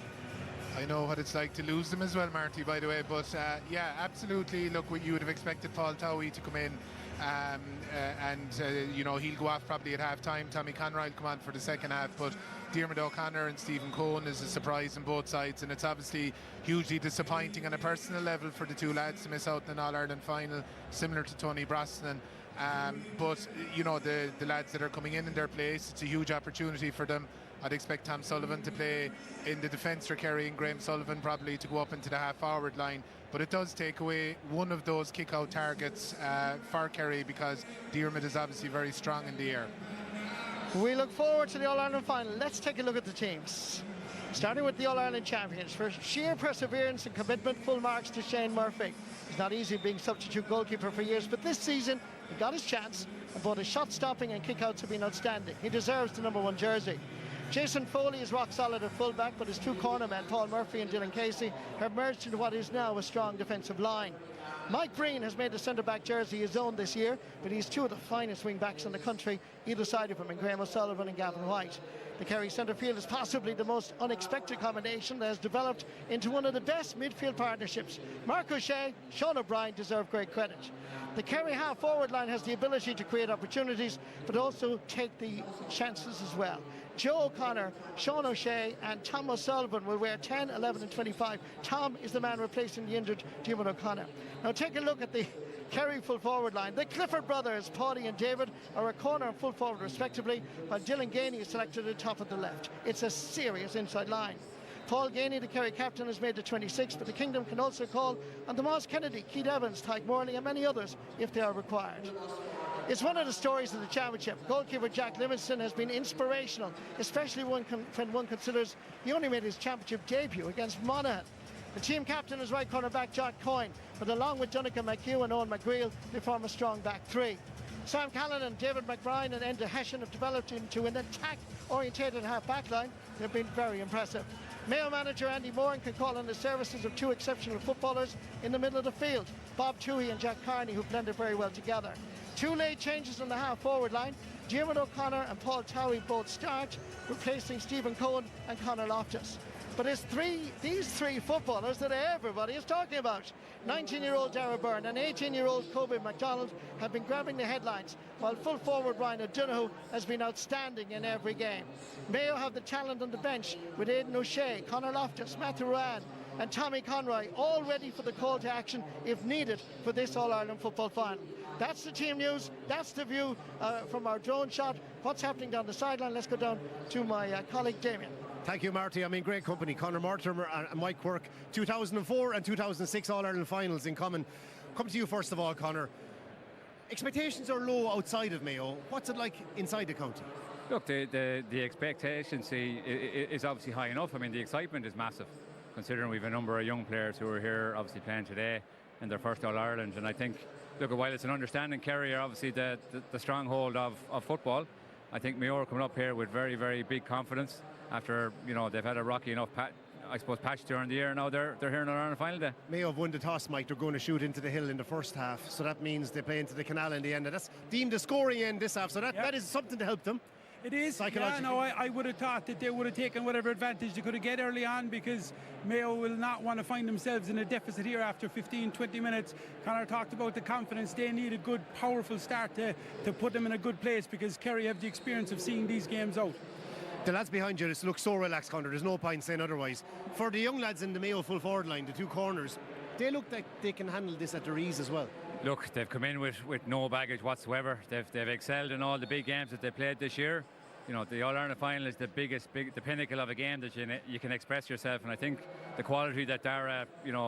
I know what it's like to lose them as well, Marty, by the way, but yeah, absolutely. Look, you would have expected Paul Towie to come in and you know, he'll go off probably at half-time. Tommy Conroy will come on for the second half, but Diarmuid O'Connor and Stephen Cohen is a surprise on both sides, and it's obviously hugely disappointing on a personal level for the 2 lads to miss out in an All-Ireland final, similar to Tony Brosnan. But, you know, the lads that are coming in their place, it's a huge opportunity for them. I'd expect Tom Sullivan to play in the defence for Kerry, and Graham Sullivan probably to go up into the half-forward line. But it does take away one of those kick-out targets for Kerry, because Diarmuid is obviously very strong in the air. We look forward to the All-Ireland final. Let's take a look at the teams. Starting with the All-Ireland champions. For sheer perseverance and commitment, full marks to Shane Murphy. It's not easy being substitute goalkeeper for years, but this season he got his chance, and both his shot stopping and kick-outs have been outstanding. He deserves the #1 jersey. Jason Foley is rock solid at fullback, but his 2 cornermen, Paul Murphy and Dylan Casey, have merged into what is now a strong defensive line. Mike Breen has made the centre-back jersey his own this year, but he's 2 of the finest wing-backs in the country, either side of him, in Graham O'Sullivan and Gavin White. The Kerry centre field is possibly the most unexpected combination that has developed into one of the best midfield partnerships. Mark O'Shea, Sean O'Brien deserve great credit. The Kerry half-forward line has the ability to create opportunities, but also take the chances as well. Joe O'Connor, Sean O'Shea and Tom O'Sullivan will wear 10, 11 and 25. Tom is the man replacing the injured Diarmuid O'Connor. Now take a look at the Kerry full forward line. The Clifford brothers, Paddy and David, are a corner and full forward respectively, while Dylan Gainey is selected at the top of the left. It's a serious inside line. Paul Gainey, the Kerry captain, has made the 26, but the Kingdom can also call on Tomas Kennedy, Keith Evans, Tyke Morley and many others if they are required. It's one of the stories of the championship. Goalkeeper Jack Livingston has been inspirational, especially when one considers he only made his championship debut against Monaghan. The team captain is right corner back Jack Coyne, but along with Donegan McHugh and Owen McGreal, they form a strong back 3. Sam Callanan, David McBride and Enda Hession have developed into an attack-orientated half-back line. They've been very impressive. Mayo manager Andy Moran can call on the services of 2 exceptional footballers in the middle of the field, Bob Toohey and Jack Carney, who blended very well together. 2 late changes on the half-forward line. Diarmuid O'Connor and Paul Towie both start, replacing Stephen Cohen and Conor Loftus. But it's these three footballers that everybody is talking about. 19-year-old Darragh Byrne and 18-year-old Kobe MacDonald have been grabbing the headlines, while full forward Ryan O'Donoghue has been outstanding in every game. Mayo have the talent on the bench with Aidan O'Shea, Conor Loftus, Matthew Ryan and Tommy Conroy, all ready for the call to action if needed for this All-Ireland football final. That's the team news. That's the view from our drone shot. What's happening down the sideline? Let's go down to my colleague Damien. Thank you, Marty. I'm in great company. Conor Mortimer and Mike Quirk, 2004 and 2006 All-Ireland finals in common. Come to you first of all, Conor. Expectations are low outside of Mayo. What's it like inside the county? Look, the expectation is obviously high enough. I mean, the excitement is massive, considering we have a number of young players who are here obviously playing today in their first All-Ireland. And I think, look, while it's an understanding, Kerry are obviously the stronghold of football. I think Mayo are coming up here with very, very big confidence after, you know, they've had a rocky enough patch during the year. Now they're here in an Ireland final day. Mayo have won the toss, Mike. They're going to shoot into the hill in the first half, so that means they play into the canal in the end. And that's deemed a scoring end this half, so that is something to help them. It is. Yeah, no, I would have thought that they would have taken whatever advantage they could have get early on, because Mayo will not want to find themselves in a deficit here after 15-20 minutes. Conor talked about the confidence. They need a good, powerful start to put them in a good place, because Kerry have the experience of seeing these games out. The lads behind you just look so relaxed, Conor. There's no point saying otherwise. For the young lads in the Mayo full forward line, the two corners, they look like they can handle this at their ease as well. Look, they've come in with no baggage whatsoever. They've excelled in all the big games that they played this year. You know, the All-Ireland final is the pinnacle of a game that you can express yourself. And I think the quality that Dara,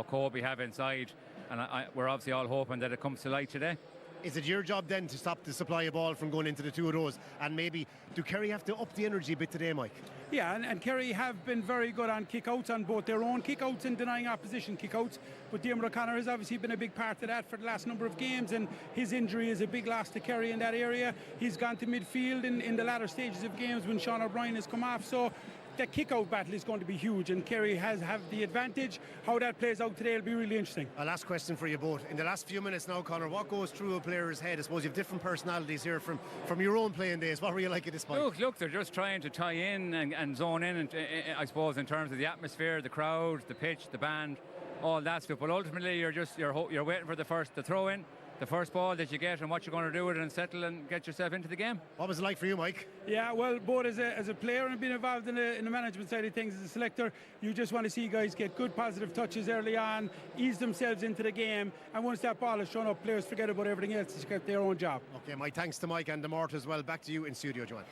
Kobe have inside, and we're obviously all hoping that it comes to light today. Is it your job then to stop the supply of ball from going into the two of those? And maybe, do Kerry have to up the energy a bit today, Mike? Yeah, and Kerry have been very good on kick-outs, on both their own kick-outs and denying opposition kick-outs. But Diarmuid O'Connor has obviously been a big part of that for the last number of games, and his injury is a big loss to Kerry in that area. He's gone to midfield in the latter stages of games when Sean O'Brien has come off. So the kick-out battle is going to be huge, and Kerry have the advantage. How that plays out today will be really interesting. A last question for you both. In the last few minutes now, Conor, what goes through a player's head? I suppose you have different personalities here from your own playing days. What were you like at this point? Look, they're just trying to tie in and zone in, and I suppose in terms of the atmosphere, the crowd, the pitch, the band, all that stuff. But ultimately, you're waiting for the throw-in, the first ball that you get, and what you're going to do with it and settle and get yourself into the game. What was it like for you, Mike? Yeah, well, both as a player and being involved in the management side of things as a selector, you just want to see guys get good positive touches early on, ease themselves into the game, and once that ball is shown up, players forget about everything else to get their own job. Okay, my thanks to Mike and the Mort as well. Back to you in studio, Joanne.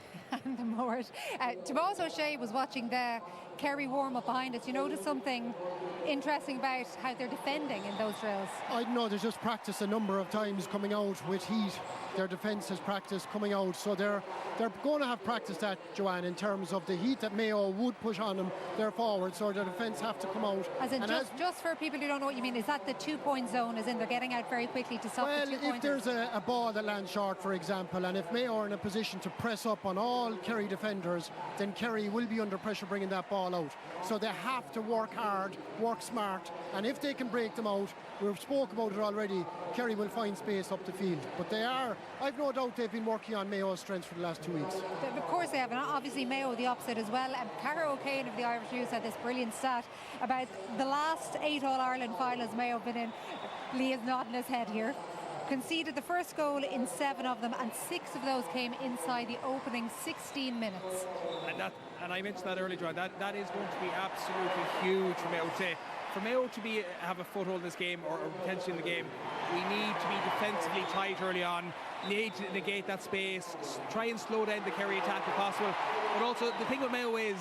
And the Mort. Tomas O'Shea was watching the Kerry warm-up behind us. You noticed something interesting about how they're defending in those drills? I don't know, there's just practice a number of times coming out with heat. Their defence has practiced coming out, so they're going to have practiced that, Joanne, in terms of the heat that Mayo would push on them. They're forward, so their defence have to come out. As in, just for people who don't know what you mean, is that the 2-point zone, as in they're getting out very quickly to stop the 2 points? Well, if there's a ball that lands short, for example, and if Mayo are in a position to press up on all Kerry defenders, then Kerry will be under pressure bringing that ball out. So they have to work hard, work smart, and if they can break them out, we've spoke about it already, Kerry will find space up the field. But I've no doubt they've been working on Mayo's strengths for the last 2 weeks. Of course they have, and obviously Mayo the opposite as well. And Cara O'Kane of the Irish News had this brilliant stat about the last 8 All-Ireland finals Mayo have been in. Lee is nodding his head here. Conceded the first goal in 7 of them, and 6 of those came inside the opening 16 minutes. And I mentioned that earlier, John. That is going to be absolutely huge for Mayo today. For Mayo to have a foothold in this game, or potentially in the game, we need to be defensively tight early on, need to negate that space, try and slow down the Kerry attack if possible. But also, the thing with Mayo is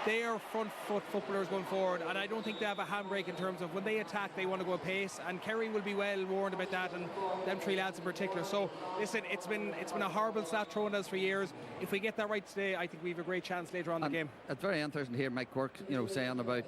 they are front foot footballers going forward, and I don't think they have a handbrake in terms of when they attack, they want to go at pace, and Kerry will be well warned about that, and them 3 lads in particular. So listen, it's been a horrible stat thrown at us for years. If we get that right today, I think we have a great chance later on in the game. It's very interesting to hear Mike Quirk, saying about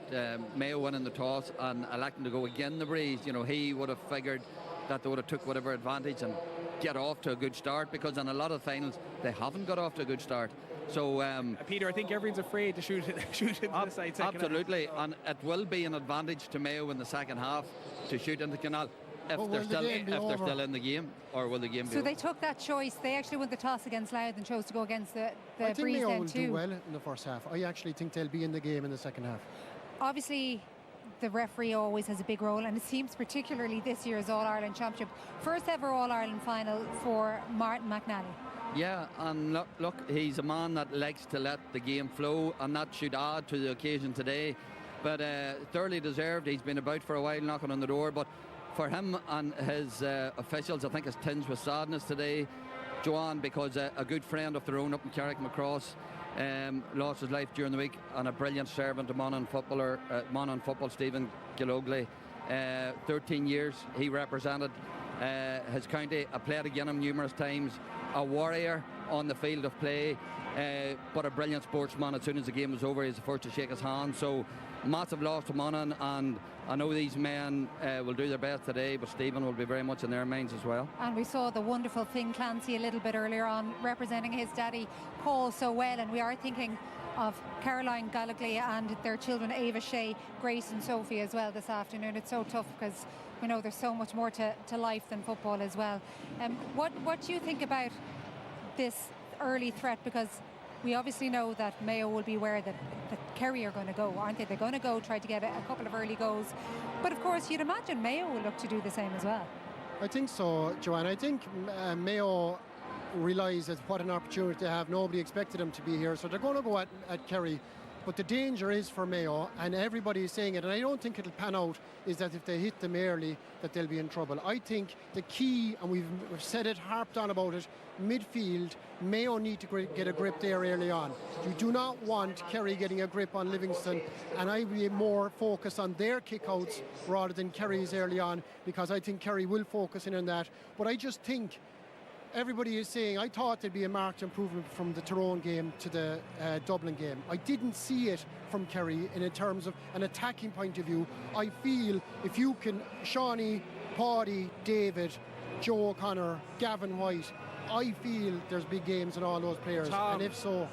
Mayo winning the toss and electing to go again the breeze. He would have figured that they would have took whatever advantage and get off to a good start, because in a lot of finals they haven't got off to a good start. So Peter, I think everyone's afraid to shoot into the side. Absolutely, and it will be an advantage to Mayo in the second half to shoot into the canal if they're still in the game, or will the game be so over? They took that choice. They actually won the toss against Louth and chose to go against the I think breeze Mayo then will too. do well in the first half. I actually think they'll be in the game in the second half. Obviously, the referee always has a big role, and it seems particularly this year's All-Ireland Championship. First ever All-Ireland final for Martin McNally. Yeah, and look, he's a man that likes to let the game flow, and that should add to the occasion today. But thoroughly deserved. He's been about for a while, knocking on the door. But for him and his officials, I think it's tinged with sadness today, Joanne, because a good friend of their own up in Carrickmacross lost his life during the week, and a brilliant servant to Monaghan football, Stephen Gillogly. 13 years he represented his county. I played against him numerous times. A warrior on the field of play, but a brilliant sportsman. As soon as the game was over, he was the first to shake his hand. So massive loss to Monaghan, and I know these men will do their best today, but Stephen will be very much in their minds as well. And we saw the wonderful Finn Clancy a little bit earlier on, representing his daddy Paul so well, and we are thinking of Caroline Gallagher and their children Ava, Shay, Grace and Sophie as well this afternoon. It's so tough because we know there's so much more to life than football as well. What do you think about this early threat? Because we obviously know that Mayo will be aware that Kerry are going to go, aren't they? They're going to go try to get a couple of early goals. But of course, you'd imagine Mayo will look to do the same as well. I think so, Joanne. I think Mayo realise that what an opportunity they have. Nobody expected them to be here, so they're going to go at Kerry But the danger is for Mayo, and everybody is saying it, and I don't think it'll pan out, is that if they hit them early, that they'll be in trouble. I think the key, and we've said it, harped on about it, midfield, Mayo need to get a grip there early on. You do not want Kerry getting a grip on Livingston, and I will be more focused on their kickouts rather than Kerry's early on, because I think Kerry will focus in on that. But I just think everybody is saying, I thought there'd be a marked improvement from the Tyrone game to the Dublin game. I didn't see it from Kerry in terms of an attacking point of view. I feel if you can, Shawnee, Paddy, David, Joe O'Connor, Gavin White, I feel there's big games in all those players. Tom, and if so,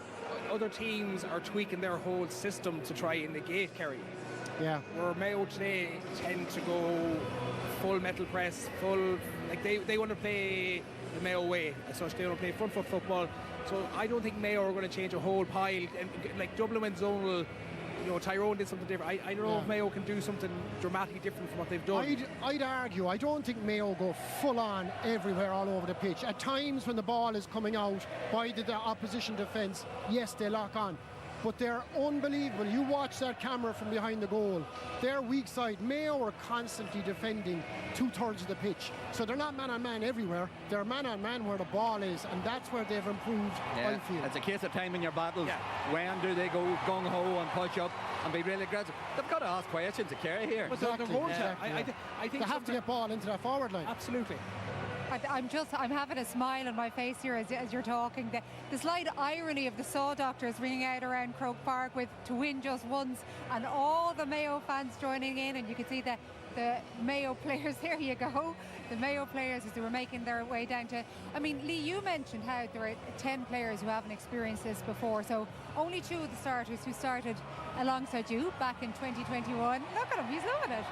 other teams are tweaking their whole system to try and negate Kerry. Yeah. Where Mayo today tend to go full metal press, full, like they want to play the Mayo way, as such. They want to play front foot football. So I don't think Mayo are going to change a whole pile. And like Dublin went zonal, Tyrone did something different. I don't know if Mayo can do something dramatically different from what they've done. I'd argue, I don't think Mayo go full on everywhere all over the pitch. At times when the ball is coming out by the opposition defence, yes, they lock on. But they're unbelievable. You watch that camera from behind the goal. Their weak side, Mayo are constantly defending 2/3 of the pitch. So they're not man-on-man everywhere. They're man-on-man where the ball is, and that's where they've improved, I feel. It's a case of timing your battles. When do they go gung-ho and push up and be really aggressive? They've got to ask questions of Kerry here. Exactly. I think they have to get ball into that forward line. Absolutely. I'm having a smile on my face here as you're talking. The slight irony of the Saw Doctors ringing out around Croke Park with to win just once, and all the Mayo fans joining in, and you can see the Mayo players, there you go, the Mayo players as they were making their way down to, I mean, Lee, you mentioned how there are 10 players who haven't experienced this before, so only 2 of the starters who started alongside you back in 2021. Look at him, he's loving it.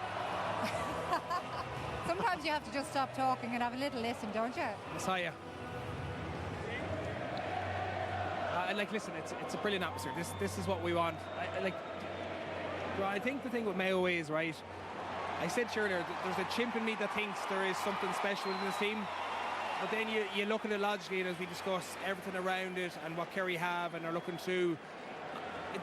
Sometimes you have to just stop talking and have a little listen, don't you? Messiah. Listen, it's a brilliant atmosphere. This is what we want. I think the thing with Mayo is, right, I said earlier, there's a chimp in me that thinks there is something special in this team. But then you look at it logically, and as we discuss everything around it and what Kerry have and are looking to,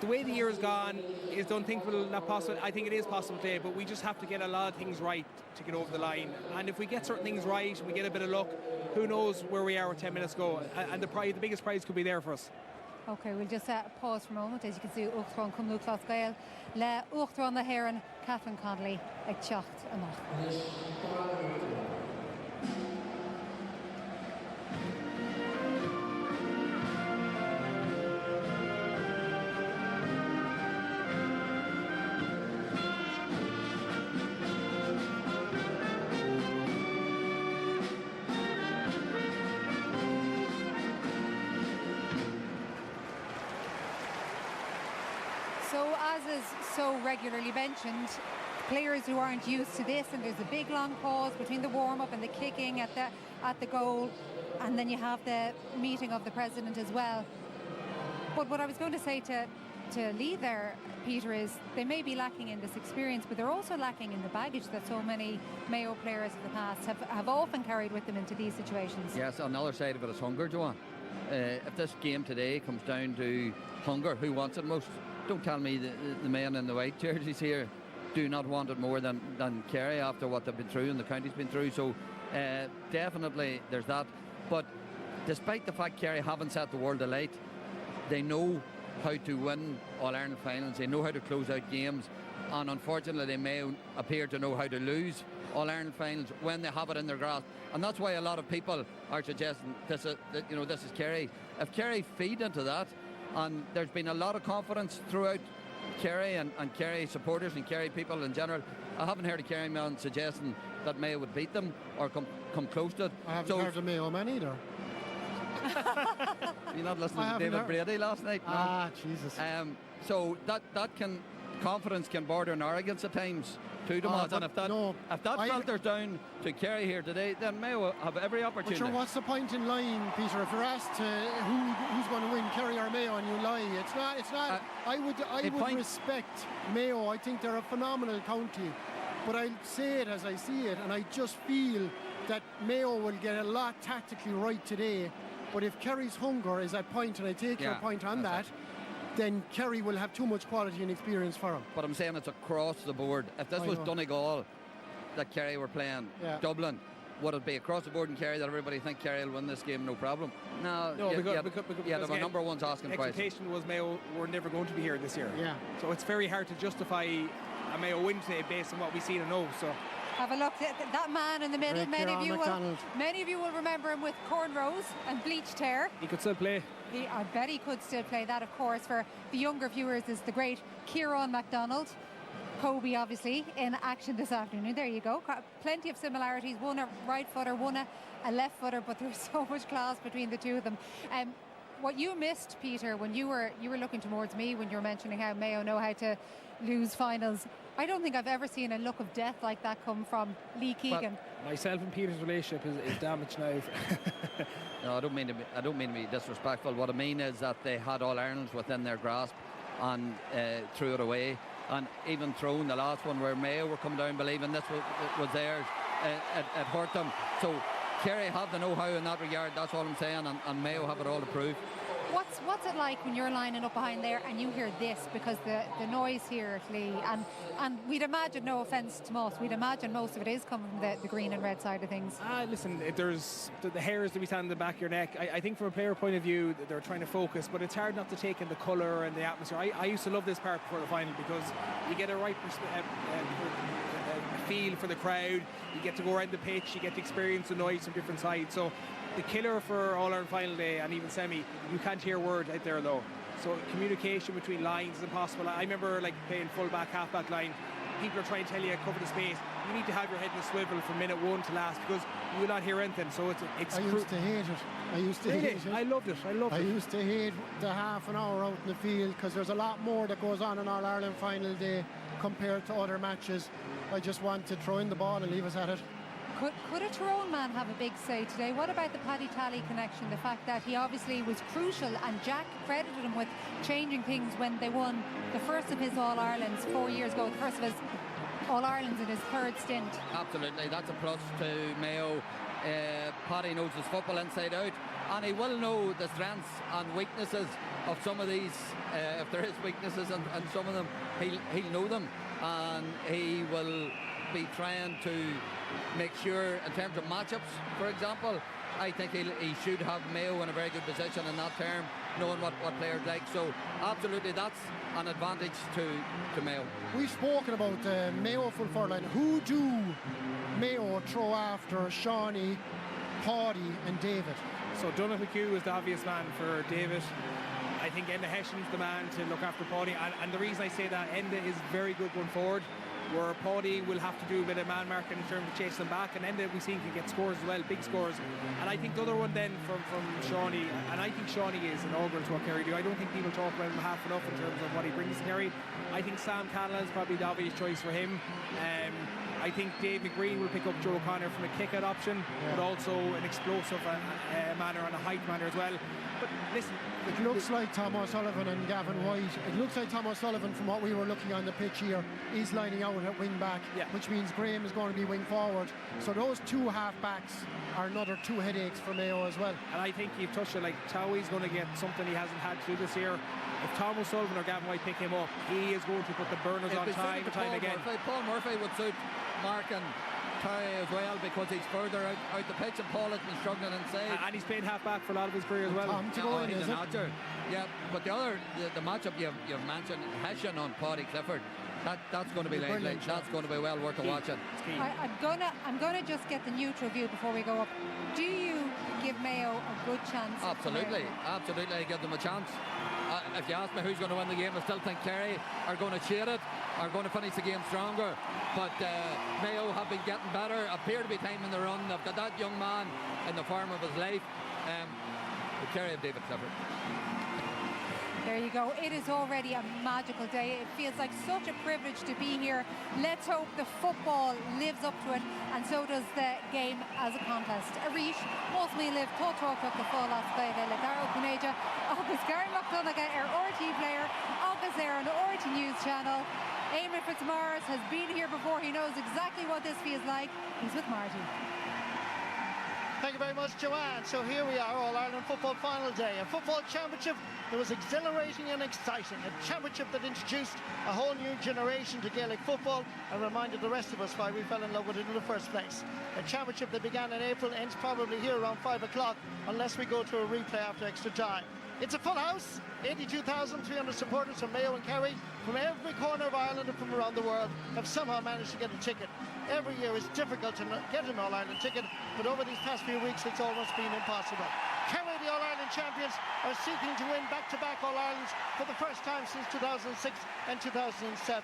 the way the year has gone is unthinkable, not possible. I think it is possible today, but we just have to get a lot of things right to get over the line. And if we get certain things right, we get a bit of luck, who knows where we are with 10 minutes ago. And the biggest prize could be there for us. Okay, we'll just pause for a moment. As you can see, Uachtaráin Cumnú Closgail, le Uachtaráin na Héireann, Kathleen Connolly, ag teacht amach. So, as is so regularly mentioned, players who aren't used to this, and there's a big long pause between the warm-up and the kicking at the goal, and then you have the meeting of the president as well. But what I was going to say to Lee there, Peter, is they may be lacking in this experience, but they're also lacking in the baggage that so many Mayo players of the past have often carried with them into these situations. Yes, on the other side of it is hunger, Joanne. If this game today comes down to hunger, who wants it most? Don't tell me the men in the white jerseys here do not want it more than Kerry after what they've been through and the county's been through. So definitely there's that. But despite the fact Kerry haven't set the world alight, they know how to win All-Ireland finals. They know how to close out games. And unfortunately, they may appear to know how to lose All-Ireland finals when they have it in their grasp. And that's why a lot of people are suggesting this is Kerry. If Kerry feed into that, and there's been a lot of confidence throughout Kerry and Kerry supporters and Kerry people in general. I haven't heard a Kerry man suggesting that Mayo would beat them or come close to it. I haven't heard a Mayo man either. You're not listening to David Brady last night? No? Ah, Jesus. So that confidence can border on arrogance at times too, Tomas. And if that filters down to Kerry here today, then Mayo have every opportunity. But sure, what's the point in lying, Peter? If you're asked who's going to win, Kerry or Mayo, and you lie, it's not. I would respect Mayo. I think they're a phenomenal county, but I say it as I see it, and I just feel that Mayo will get a lot tactically right today. But if Kerry's hunger is at point, and I take your point on that, then Kerry will have too much quality and experience for him. But I'm saying it's across the board. If this was Donegal that Kerry were playing, Dublin, would it be across the board in Kerry that everybody think Kerry will win this game, no problem? No, there were number ones asking questions. Expectation was Mayo were never going to be here this year. Yeah. So it's very hard to justify a Mayo win today based on what we've seen and know. So have a look at that man in the middle. Many of you will remember him with cornrows and bleached hair. He could still play. I bet he could still play. That, of course, for the younger viewers, is the great Kieran MacDonald. Kobe, obviously, in action this afternoon. There you go. Plenty of similarities. One a right footer, one a left footer, but there's so much class between the two of them. What you missed, Peter, when you were looking towards me when you were mentioning how Mayo know how to lose finals, I don't think I've ever seen a look of death like that come from Lee Keegan. Well, myself and Peter's relationship is damaged now. No, I don't mean to be disrespectful. What I mean is that they had All Irelands within their grasp and threw it away. And even throwing the last one where Mayo were coming down believing this was theirs, it hurt them. So Kerry have the know-how in that regard, that's all I'm saying, and Mayo have it all to prove. What's it like when you're lining up behind there and you hear this? Because the noise here, Lee, and we'd imagine, no offence to most, we'd imagine most of it is coming from the green and red side of things. Listen, there's the hairs that we stand in the back of your neck. I think from a player point of view, they're trying to focus, but it's hard not to take in the colour and the atmosphere. I used to love this part before the final because you get a right feel for the crowd, you get to go around the pitch, you get to experience the noise from different sides. So the killer for All-Ireland final day and even semi, you can't hear word out there though. So communication between lines is impossible. I remember playing full-back, half-back line. People are trying to tell you cover the space. You need to have your head in a swivel from minute 1 to last because you will not hear anything. So it's I used to hate it. I loved it. I used to hate the half an hour out in the field because there's a lot more that goes on All-Ireland final day compared to other matches. I just want to throw in the ball and leave us at it. Could a Tyrone man have a big say today? What about the Paddy Tally connection? The fact that he obviously was crucial and Jack credited him with changing things when they won the first of his All-Irelands 4 years ago, the first of his All-Irelands in his third stint. Absolutely, that's a plus to Mayo. Paddy knows his football inside out and he will know the strengths and weaknesses of some of these. If there is weaknesses and some of them, he'll know them and he will be trying to make sure in terms of matchups, for example, I think he should have Mayo in a very good position in that term, knowing what players like. So absolutely that's an advantage to Mayo. We've spoken about Mayo full forward line. Who do Mayo throw after Shawnee, Paddy and David? So Donald McHugh is the obvious man for David. I think Enda Hession's the man to look after Paddy, and the reason I say that, Enda is very good going forward, where Paddy will have to do a bit of man marking in terms of chasing them back, and Enda we seen can get scores as well, big scores. And I think the other one then from Shawnee, and I think Shawnee is inaugural to what Kerry do. I don't think people talk about him half enough in terms of what he brings to Kerry. I think Sam Callanan is probably the obvious choice for him. I think Dave McGreen will pick up Joe O'Connor from a kick-out option, but also an explosive manner and a height manner as well. But listen, it looks like Tom O'Sullivan and Gavin White. It looks like Tom O'Sullivan, from what we were looking on the pitch here, is lining out at wing back, which means Graham is going to be wing forward. So those two half backs are another two headaches for Mayo as well. And I think you've touched it, like Towie's going to get something he hasn't had to do this year. If Tom O'Sullivan or Gavin White pick him up, he is going to put the burners on time and time again. Paul Murphy would suit Mark and Kerry as well because he's further out the pitch, and Paul has been struggling inside. And he's played half back for a lot of his career as well. He's an actor. Yeah, but the matchup you've mentioned, Hessian on Paddy Clifford, that's going to be lively. That's going to be well worth watching. I'm gonna just get the neutral view before we go up. Do you give Mayo a good chance? Absolutely, I give them a chance. If you ask me who's going to win the game, I still think Kerry are going to cheat it, are going to finish the game stronger. But Mayo have been getting better, appear to be timing the run. They've got that young man in the form of his life. Kerry of David Clifford. There you go. It is already a magical day. It feels like such a privilege to be here. Let's hope the football lives up to it, and so does the game as a contest. Arish, most me live Toto the full last play the Ladaro Kuneja, August Gary McDonagh, our RT player, August there on the RT News channel. Eamon Fitzmaurice has been here before. He knows exactly what this feels like. He's with Marty. Thank you very much, Joanne. So here we are, All-Ireland Football Final Day. A football championship that was exhilarating and exciting. A championship that introduced a whole new generation to Gaelic football and reminded the rest of us why we fell in love with it in the first place. A championship that began in April, ends probably here around 5 o'clock, unless we go to a replay after extra time. It's a full house, 82,300 supporters from Mayo and Kerry, from every corner of Ireland and from around the world, have somehow managed to get a ticket. Every year it's difficult to get an All-Ireland ticket, but over these past few weeks it's almost been impossible. Kerry, the All-Ireland champions, are seeking to win back-to-back All-Irelands for the first time since 2006 and 2007.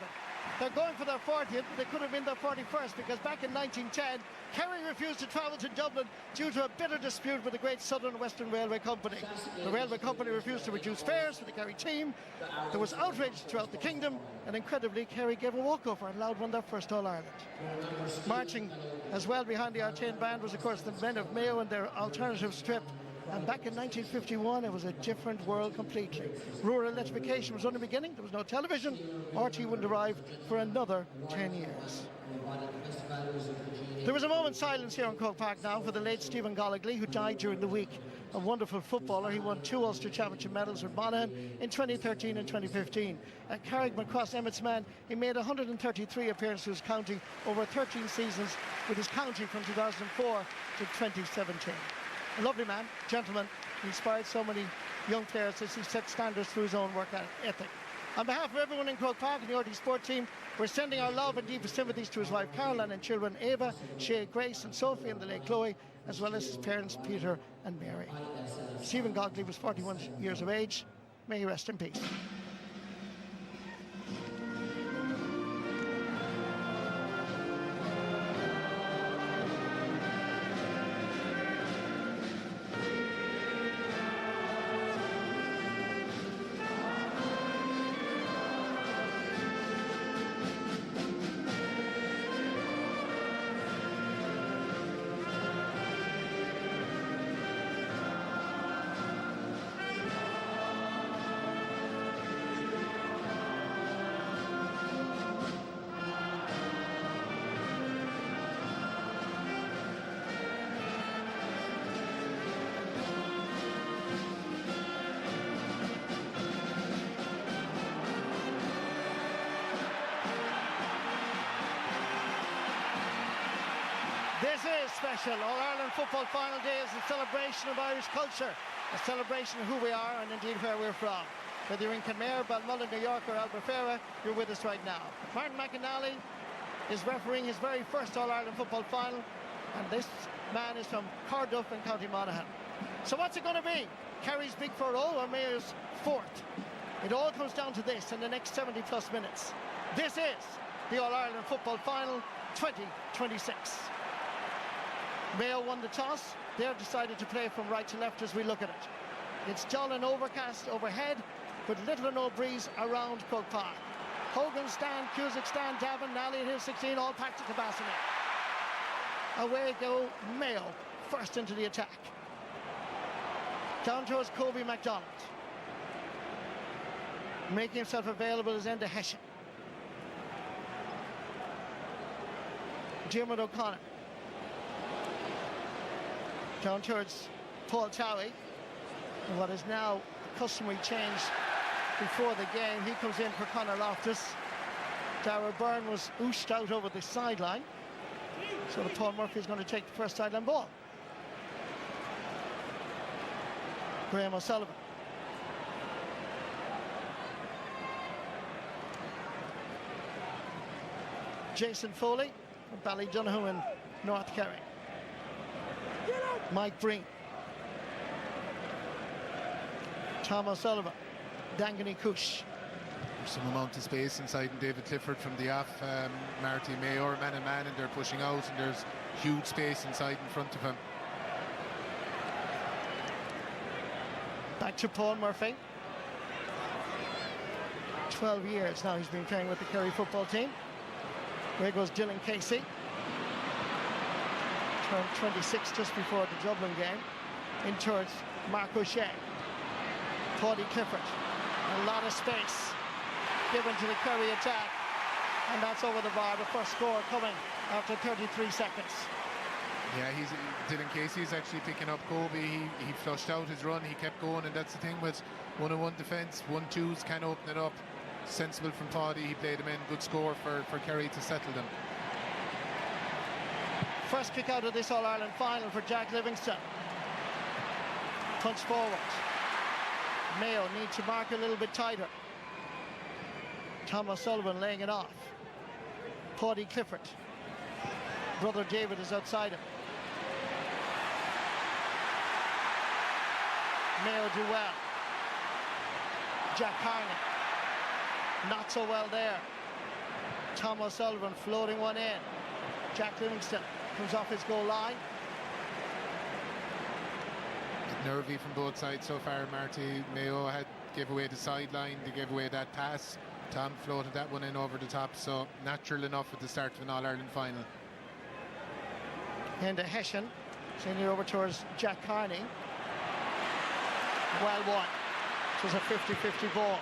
They're going for their 40th, but they could have been their 41st, because back in 1910, Kerry refused to travel to Dublin due to a bitter dispute with the Great Southern Western Railway Company. The railway company refused to reduce fares for the Kerry team. There was outrage throughout the kingdom, and incredibly, Kerry gave a walkover and allowed won their first All-Ireland. Marching as well behind the Artane band was, of course, the men of Mayo and their alternative strip. And back in 1951, it was a different world completely. Rural electrification was only beginning. There was no television. RT wouldn't arrive for another 10 years. There was a moment's silence here in Croke Park now for the late Stephen Goligly, who died during the week. A wonderful footballer. He won 2 Ulster Championship medals with Monaghan in 2013 and 2015. At Carrickmacross, Emmett's man, he made 133 appearances for his county over 13 seasons with his county from 2004 to 2017. A lovely man, gentleman, he inspired so many young players as he set standards through his own work ethic. On behalf of everyone in Croke Park and the RT Sport team, we're sending our love and deepest sympathies to his wife Caroline and children Ava, Shay, Grace and Sophie and the late Chloe, as well as his parents Peter and Mary. Stephen Gogley was 41 years of age. May he rest in peace. This is special. All-Ireland Football Final Day is a celebration of Irish culture, a celebration of who we are and indeed where we're from. Whether you're in Kenmare, Balmullen, New York or Albufeira, you're with us right now. Martin McAnally is refereeing his very first All-Ireland Football Final, and this man is from Carduff in County Monaghan. So what's it going to be? Kerry's big 4-0 or Mayo's 4th? It all comes down to this in the next 70 plus minutes. This is the All-Ireland Football Final 2026. Mayo won the toss. They've decided to play from right to left as we look at it. It's dull and overcast overhead, but little or no breeze around Croke Park. Hogan stand, Cusack stand, Davin, Nally and Hill 16 all packed to capacity. Away go Mayo, first into the attack. Down towards Kobe MacDonald. Making himself available is Enda Hession. Diarmuid O'Connor. Down towards Paul Towie. And what is now a customary change before the game. He comes in for Conor Loftus. Dara Byrne was ooshed out over the sideline. So Paul Murphy is going to take the first sideline ball. Graham O'Sullivan. Jason Foley from Ballydonoghue in North Kerry. Mike Breen. Tom O'Sullivan. Dangany Cush. There's some amount of space inside, and David Clifford from the off. Marty Mayor, man and man, and they're pushing out, and there's huge space inside in front of him. Back to Paul Murphy. 12 years now he's been playing with the Kerry football team. There goes Dylan Casey. Turned 26 just before the Dublin game. In towards Mark O'Shea. Paudie Clifford. A lot of space given to the Kerry attack. And that's over the bar. The first score coming after 33 seconds. Yeah, Dylan Casey's actually picking up Kobe. He flushed out his run, he kept going, and that's the thing with 1-on-1 defence. 1-2s can open it up. Sensible from Paddy, he played him in. Good score for Kerry to settle them. First kick out of this All-Ireland final for Jack Livingston. Punch forward. Mayo need to mark a little bit tighter. Tom O'Sullivan laying it off. Paddy Clifford. Brother David is outside him. Mayo do well. Jack Carney. Not so well there. Tom O'Sullivan floating one in. Jack Livingston comes off his goal line. Nervy from both sides so far, Marty. Mayo gave away the sideline, they gave away that pass. Tom floated that one in over the top, so natural enough at the start of an All-Ireland final. Into Hessian, sending it over towards Jack Carney. Well won. It was a 50-50 ball.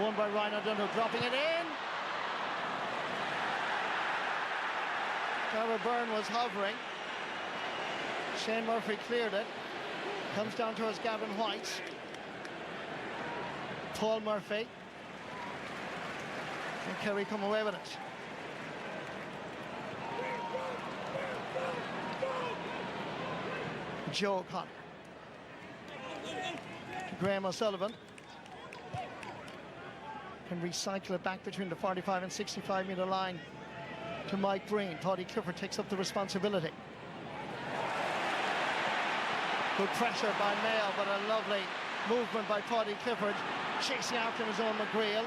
Won by Ryan O'Donoghue, dropping it in. Trevor Byrne was hovering. Shane Murphy cleared it. Comes down towards Gavin White. Paul Murphy. And Kerry come away with it. Joe O'Connor. Graham O'Sullivan. Can recycle it back between the 45 and 65 metre line to Mike Breen. Paddy Clifford takes up the responsibility. Good pressure by Mayo, but a lovely movement by Paddy Clifford, chasing after his own McGreal.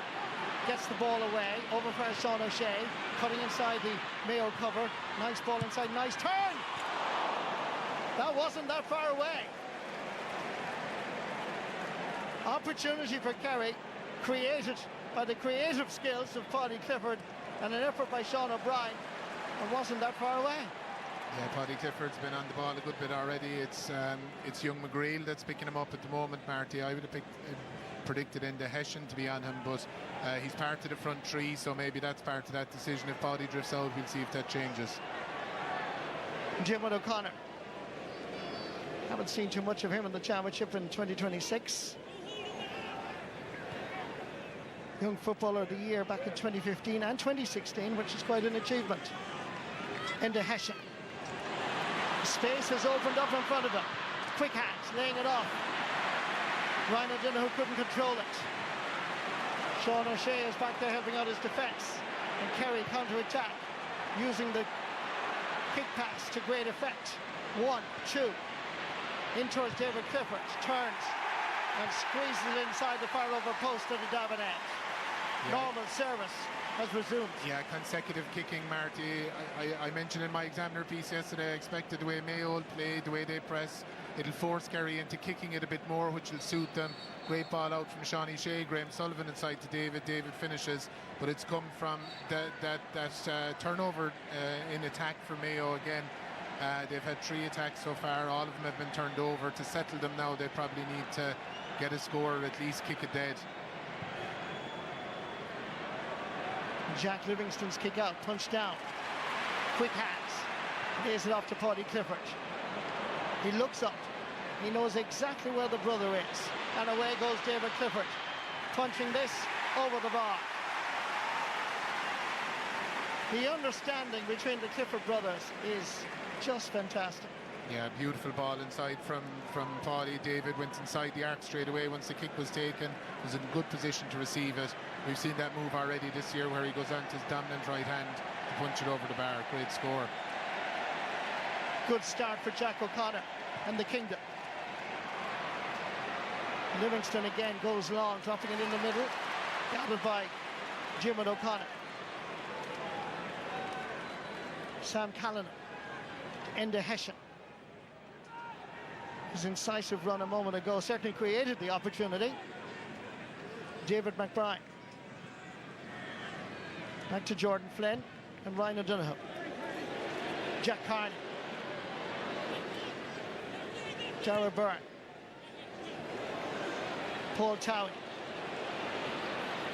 Gets the ball away, over for Sean O'Shea, cutting inside the Mayo cover. Nice ball inside, nice turn! That wasn't that far away. Opportunity for Kerry, created by the creative skills of Paddy Clifford and an effort by Sean O'Brien. It wasn't that far away. Yeah, Paddy Clifford's been on the ball a good bit already. It's young McGreal that's picking him up at the moment, Marty. I would have predicted Enda Hessian to be on him, but he's part of the front three, so maybe that's part of that decision. If Paddy drifts out, we'll see if that changes. Jim O'Connor. Haven't seen too much of him in the championship in 2026. Young Footballer of the Year back in 2015 and 2016, which is quite an achievement. Enda Hessian. Space has opened up in front of him. Quick hands, laying it off. Ryan O'Donoghue couldn't control it. Sean O'Shea is back there helping out his defence. And Kerry counter-attack, using the kick pass to great effect. 1, 2. In towards David Clifford. Turns and squeezes it inside the far over post to the Davin end. Yeah. Normal service has resumed. Yeah, consecutive kicking, Marty. I mentioned in my Examiner piece yesterday, I expected the way Mayo will play, the way they press, it'll force Kerry into kicking it a bit more, which will suit them. Great ball out from Shawnee Shea. Graham Sullivan inside to David. David finishes, but it's come from that turnover in attack for Mayo again. They've had 3 attacks so far. All of them have been turned over. To settle them now, they probably need to get a score or at least kick it dead. Jack Livingston's kick out, punch down. Quick hands. Lays it off to Paddy Clifford. He looks up. He knows exactly where the brother is. And away goes David Clifford. Punching this over the bar. The understanding between the Clifford brothers is just fantastic. Yeah, beautiful ball inside from Paddy. David went inside the arc straight away once the kick was taken. Was in good position to receive it. We've seen that move already this year where he goes on to his dominant right hand to punch it over the bar. Great score. Good start for Jack O'Connor and the Kingdom. Livingston again goes long, dropping it in the middle. Gathered by Jim O'Connor. Sam Callanan to Enda Hessian. His incisive run a moment ago certainly created the opportunity. David McBride. Back to Jordan Flynn and Ryan O'Donoghue. Jack Carney. Trevor Byrne. Paul Towie.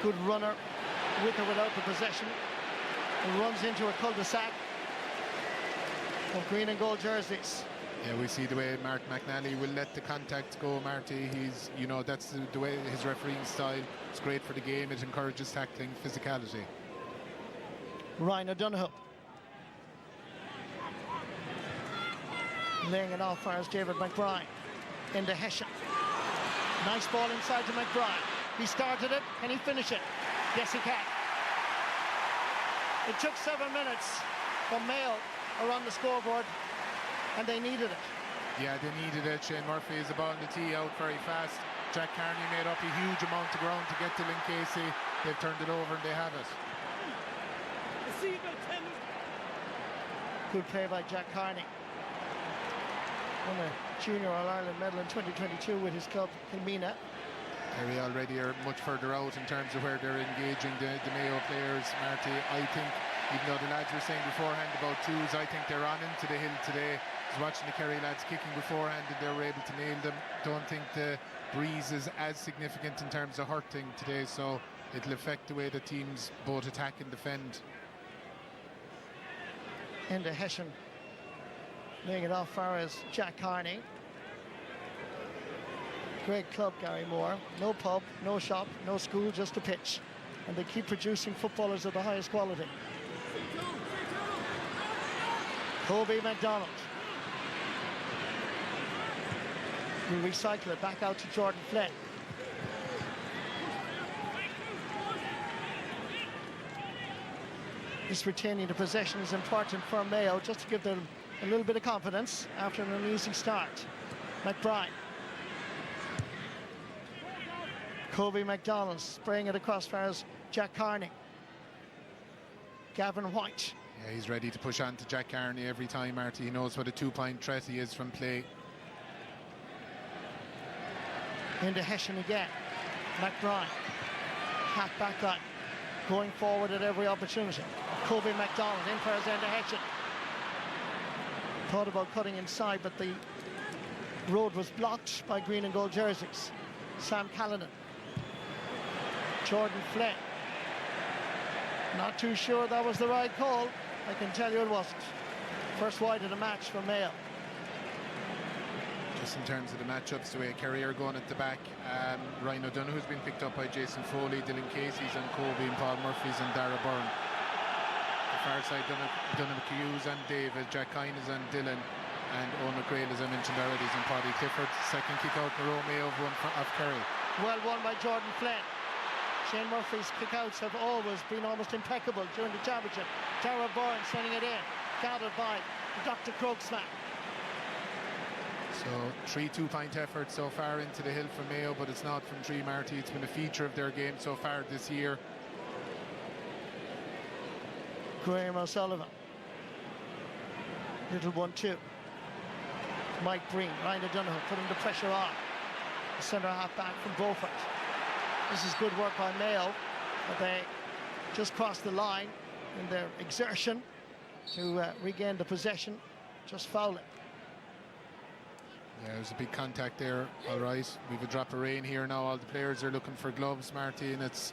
Good runner with or without the possession. He runs into a cul-de-sac. of green and gold jerseys. Yeah, we see the way Martin McNally will let the contact go, Marty. He's, you know, that's the way his refereeing style. It's great for the game. It encourages tackling, physicality. Ryan O'Donoghue. Laying it off as David McBride into Hessian. Nice ball inside to McBride. He started it. Can he finish it? Yes, he can. It took 7 minutes from Mayo around the scoreboard, and they needed it. Yeah, they needed it. Shane Murphy is the ball in the tee out very fast. Jack Carney made up a huge amount of ground to get to Lynn Casey. They've turned it over and they have it. Good play by Jack Carney. Won a Junior All-Ireland medal in 2022 with his club, Kilmina. Kerry already are much further out in terms of where they're engaging the Mayo players, Marty. I think, even though the lads were saying beforehand about twos, I think they're on into the hill today. I was watching the Kerry lads kicking beforehand and they were able to nail them. Don't think the breeze is as significant in terms of hurting today, so it'll affect the way the teams both attack and defend. Into Hessian. Laying it off far as Jack Carney. Great club, Gary Moore. No pub, no shop, no school, just a pitch. And they keep producing footballers of the highest quality. Kobe McDonald. We recycle it back out to Jordan Flynn. This retaining the possession is important for Mayo, just to give them a little bit of confidence after an uneasy start. McBride. Kobe McDonald spraying it across far as Jack Carney. Gavin White. Yeah, he's ready to push on to Jack Carney every time, Marty. He knows what a two-point threat he is from play. Into Hessian again. McBride. Half back line. Going forward at every opportunity. Kobe McDonald in for his end to Hessian. Thought about cutting inside, but the road was blocked by green and gold jerseys. Sam Callanan. Jordan Flynn. Not too sure that was the right call. I can tell you it wasn't. First wide of the match for Mayo. Just in terms of the matchups, the way Kerry are going at the back, Ryan O'Donoghue's been picked up by Jason Foley, Dylan Casey's and Kobe and Paul Murphy's and Dara Byrne. The far side, Donald Hughes and David, Jack Hines and Dylan, and Owen McGrail, as I mentioned already, is in Paddy Clifford. Second kick out in a row, Mayo have won off Kerry. Well won by Jordan Flynn. Shane Murphy's kickouts have always been almost impeccable during the championship. Dara Byrne sending it in, gathered by Dr. Croke's man. So 3 two-point efforts so far into the hill from Mayo, but it's not from 3, Marty. It's been a feature of their game so far this year. Graham O'Sullivan. Little 1-2. Mike Breen, Ryan O'Donoghue putting the pressure on. The centre half back from Beaufort. This is good work by Mayo, but they just crossed the line in their exertion to regain the possession, just fouling. Yeah, there's a big contact there. All right, we've a drop of rain here now. All the players are looking for gloves, Marty, and it's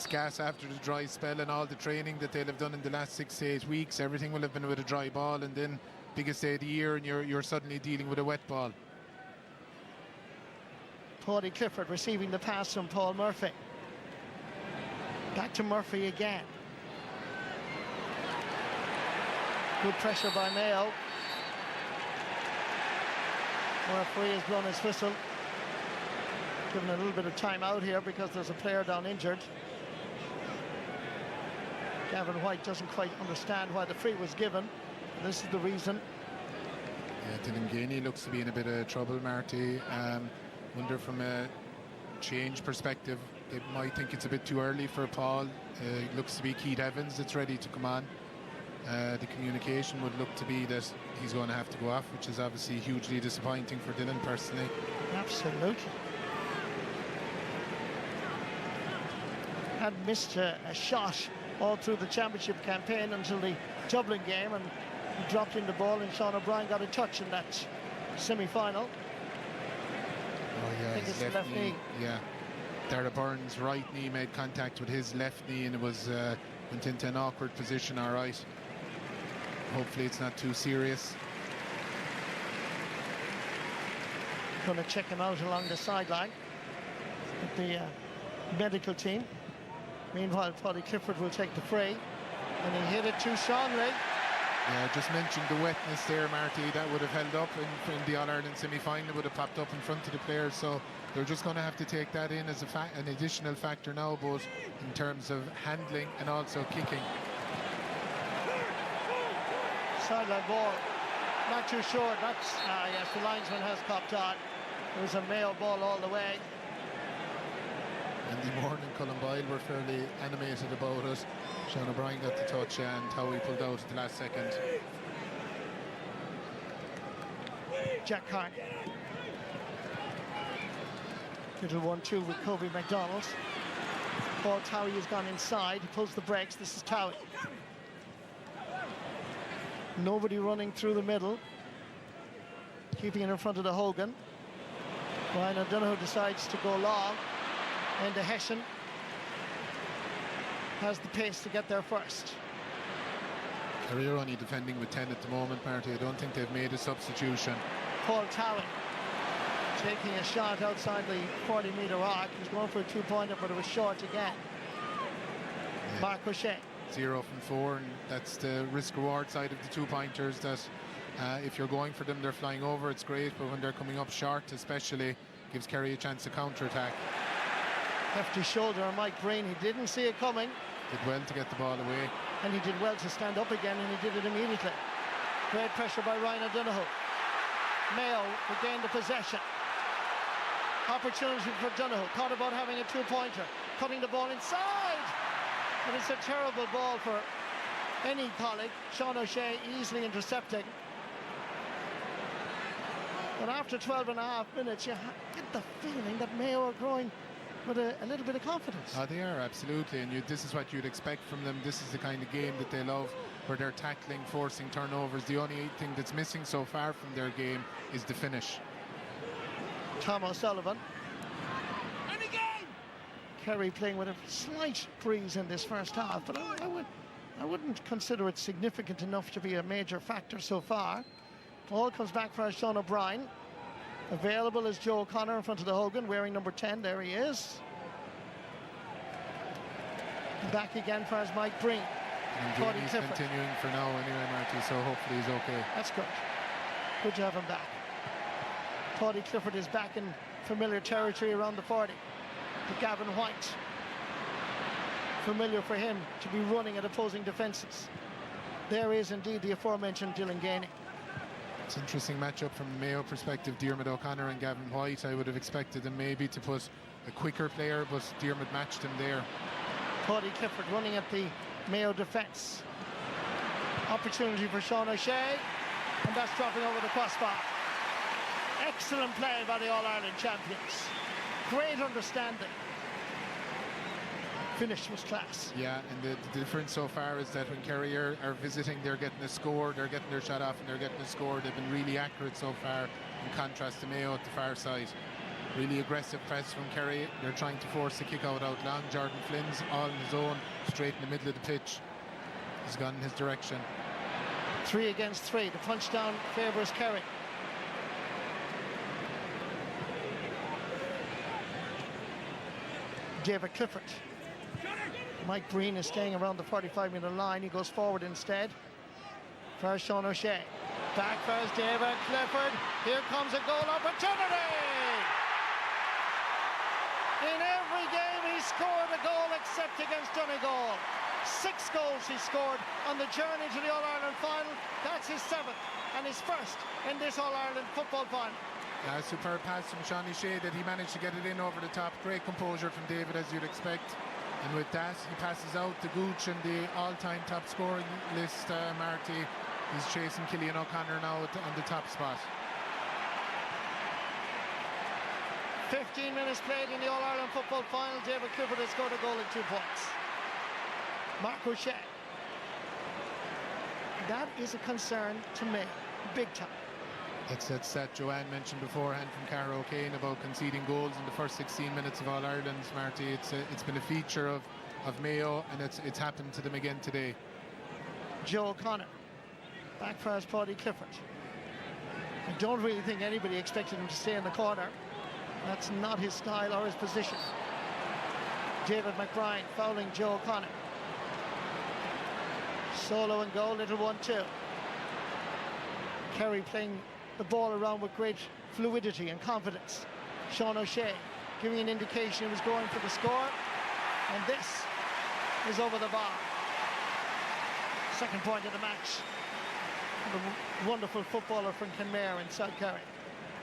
gas after the dry spell and all the training that they'll have done in the last 6 to 8 weeks. Everything will have been with a dry ball, and then biggest day of the year, and you're suddenly dealing with a wet ball. Paddy Clifford receiving the pass from Paul Murphy. Back to Murphy again. Good pressure by Mayo. Referee has blown his whistle. Given a little bit of time out here because there's a player down injured. Gavin White doesn't quite understand why the free was given. This is the reason. Yeah, Dylan Gainey looks to be in a bit of trouble, Marty. Wonder from a change perspective, they might think it's a bit too early for Paul. It looks to be Keith Evans that's ready to come on. The communication would look to be that he's going to have to go off, which is obviously hugely disappointing for Dylan personally. Absolutely. Had missed a shot all through the championship campaign until the Dublin game, and he dropped in the ball, and Sean O'Brien got a touch in that semi-final. Oh yeah, I think his it's the left knee. Yeah, Dara Byrne's right knee made contact with his left knee, and it was went into an awkward position. All right. hopefully it's not too serious. Going to check him out along the sideline with the medical team. Meanwhile, Paddy Clifford will take the fray, and he hit it too strongly. Yeah, just mentioned the wetness there, Marty. That would have held up in the All-Ireland semi-final. It would have popped up in front of the players, so they're just going to have to take that in as an additional factor now, both in terms of handling and also kicking. Sideline ball, not too short. That's yes, the linesman has copped on. It was a Mayo ball all the way. Andy Moore and Colin Boyle were fairly animated about it. Sean O'Brien got the touch and how he pulled out at the last second. Jack Carney. Little 1-2 with Kobe McDonald. Paul Towie has gone inside. He pulls the brakes. This is Towie. Nobody running through the middle. Keeping it in front of the Hogan. Ryan O'Donoghue decides to go long. And the Hessian has the pace to get there first. Kerry are only defending with 10 at the moment, Marty. I don't think they've made a substitution. Paul Towie taking a shot outside the 40-metre arc. He was going for a two-pointer, but it was short again. Yeah. Mark O'Shea. 0 from 4, and that's the risk-reward side of the two-pointers, that if you're going for them, they're flying over. It's great, but when they're coming up short, especially, gives Kerry a chance to counter-attack. Hefty shoulder on Mike Breen. He didn't see it coming. Did well to get the ball away. And he did well to stand up again, and he did it immediately. Great pressure by Ryan O'Donoghue. Mayo regained the possession. Opportunity for O'Donoghue. Thought about having a two-pointer. Cutting the ball inside. And it's a terrible ball for any colleague. Sean O'Shea easily intercepting. But after 12.5 minutes, you get the feeling that Mayo are growing with a little bit of confidence. They are, absolutely, and this is what you'd expect from them. This is the kind of game that they love, where they're tackling, forcing turnovers. The only thing that's missing so far from their game is the finish. Tom O'Sullivan. Kerry playing with a slight breeze in this first half, but I wouldn't consider it significant enough to be a major factor so far. Ball comes back for Sean O'Brien. Available is Joe O'Connor in front of the Hogan, wearing number 10. There he is. Back again for Mike Breen. And he's continuing for now anyway, Marty, so hopefully he's okay. That's good. Good to have him back. Paddy Clifford is back in familiar territory around the 40. To Gavin White. Familiar for him to be running at opposing defences. There is indeed the aforementioned Dylan Gainey. It's an interesting matchup from a Mayo perspective. Diarmuid O'Connor and Gavin White. I would have expected them maybe to put a quicker player, but Diarmuid matched him there. Paddy Clifford running at the Mayo defence. Opportunity for Sean O'Shea, and that's dropping over the crossbar. Excellent play by the All-Ireland champions. Great understanding. Finish was class. Yeah, and the difference so far is that when Kerry are visiting, they're getting a score, they're getting their shot off, and they're getting a score. They've been really accurate so far, in contrast to Mayo at the far side. Really aggressive press from Kerry. They're trying to force the kick out long. Jordan Flynn's all on his own, straight in the middle of the pitch. He's gone in his direction. 3 against 3. The punch down favours Kerry. David Clifford. Mike Breen is staying around the 45-metre line. He goes forward instead. First Sean O'Shea. Back first David Clifford. Here comes a goal opportunity. In every game he scored a goal except against Donegal. 6 goals he scored on the journey to the All-Ireland final. That's his 7th and his first in this All-Ireland football final. Superb pass from Sean O'Shea that he managed to get it in over the top. Great composure from David, as you'd expect. And with that, he passes out to Gooch and the all-time top scoring list, Marty. He's chasing Cillian O'Connor now on the top spot. 15 minutes played in the All-Ireland football final. David Clifford has scored a goal in 2 points. Mark O'Shea. That is a concern to me, big time. That's that Joanne mentioned beforehand from Cara O'Kane about conceding goals in the first 16 minutes of All-Ireland, Marty. It's been a feature of Mayo, and it's happened to them again today. Joe O'Connor. Backfires Paddy Clifford. I don't really think anybody expected him to stay in the corner. That's not his style or his position. David McBride fouling Joe O'Connor. Solo and goal, little 1-2. Kerry playing the ball around with great fluidity and confidence. Sean O'Shea giving an indication he was going for the score, and this is over the bar. Second point of the match. The wonderful footballer from Kenmare in South Kerry.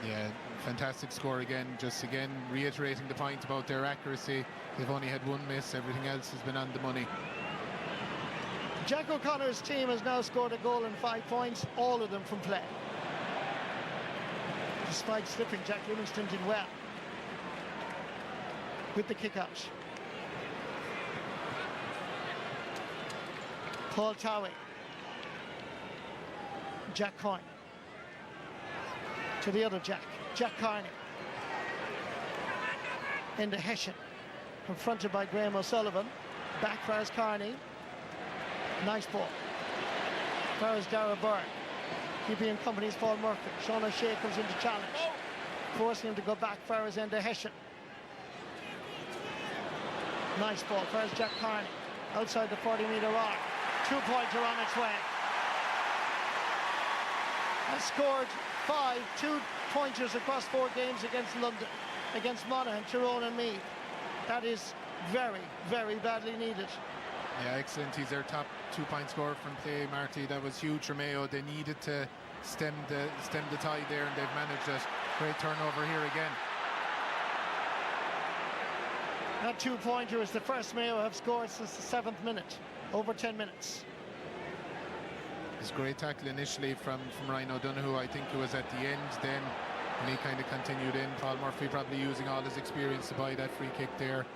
Yeah, fantastic score again. Just again reiterating the point about their accuracy. They've only had one miss, everything else has been on the money. Jack O'Connor's team has now scored a goal and 5 points, all of them from play. Despite slipping, Jack Livingston did well with the kick out. Paul Towie. Jack Coyne. To the other Jack. Jack Carney. Into Hessian. Confronted by Graham O'Sullivan. Backfires Carney. Nice ball. Fires Dara Byrne. Keeping him company is Paul Murphy. Sean O'Shea comes into challenge. Forcing him to go back. Fires into Hessian. Nice ball. Fires Jack Carney. Outside the 40-metre arc. 2-pointer on its way. Has scored 5 2-pointers across 4 games against London, against Monaghan, Tyrone and Meath. That is very, very badly needed. Yeah, excellent. He's their top 2-point scorer from play, Marty. That was huge for Mayo. They needed to stem the tide there, and they've managed it. Great turnover here again. That 2-pointer is the first Mayo have scored since the 7th minute, over 10 minutes. It was a great tackle initially from Ryan O'Donoghue. I think it was at the end then, and he kind of continued in. Paul Murphy probably using all his experience to buy that free kick there.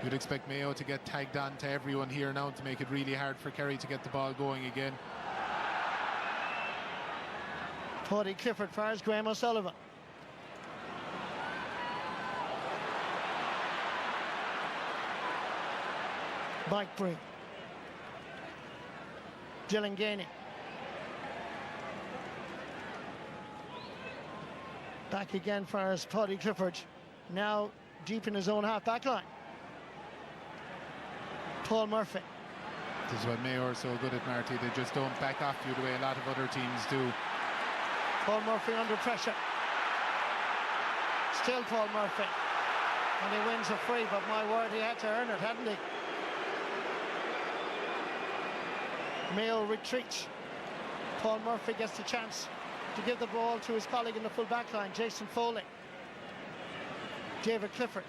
You'd expect Mayo to get tagged on to everyone here now to make it really hard for Kerry to get the ball going again. Paddy Clifford fires Graham O'Sullivan. Mike Breen. Dylan Gainey. Back again for Paddy Clifford. Now deep in his own half-back line. Paul Murphy. This is what Mayo are so good at, Marty. They just don't back off you the way a lot of other teams do. Paul Murphy under pressure. Still Paul Murphy. And he wins a free, but my word, he had to earn it, hadn't he? Mayo retreat. Paul Murphy gets the chance to give the ball to his colleague in the full back line, Jason Foley. David Clifford.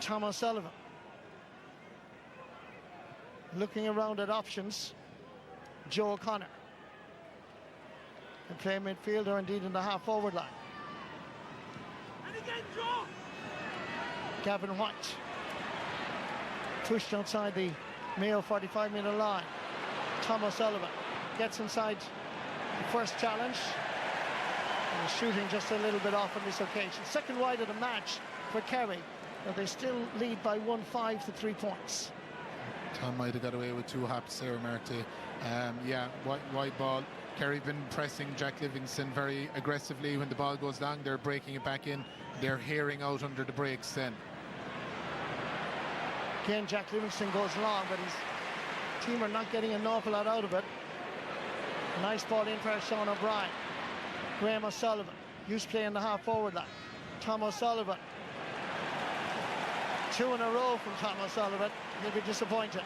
Tom O'Sullivan. Looking around at options, Joe O'Connor. Can play midfield or indeed in the half-forward line. And again, Joe. Gavin White. Pushed outside the Mayo 45-metre line. Tom O'Sullivan gets inside the first challenge. And is shooting just a little bit off on this occasion. Second wide of the match for Kerry. But they still lead by 1-5 to 3 points. Tom might have got away with 2 hops there, Marty. Yeah, wide ball. Kerry been pressing Jack Livingston very aggressively. When the ball goes long, they're breaking it back in. They're hearing out under the breaks then. Again, Jack Livingston goes long, but his team are not getting an awful lot out of it. Nice ball in for Sean O'Brien. Graham O'Sullivan, used to play in the half-forward line. Tom O'Sullivan. 2 in a row from Tom O'Sullivan. He'll be disappointed.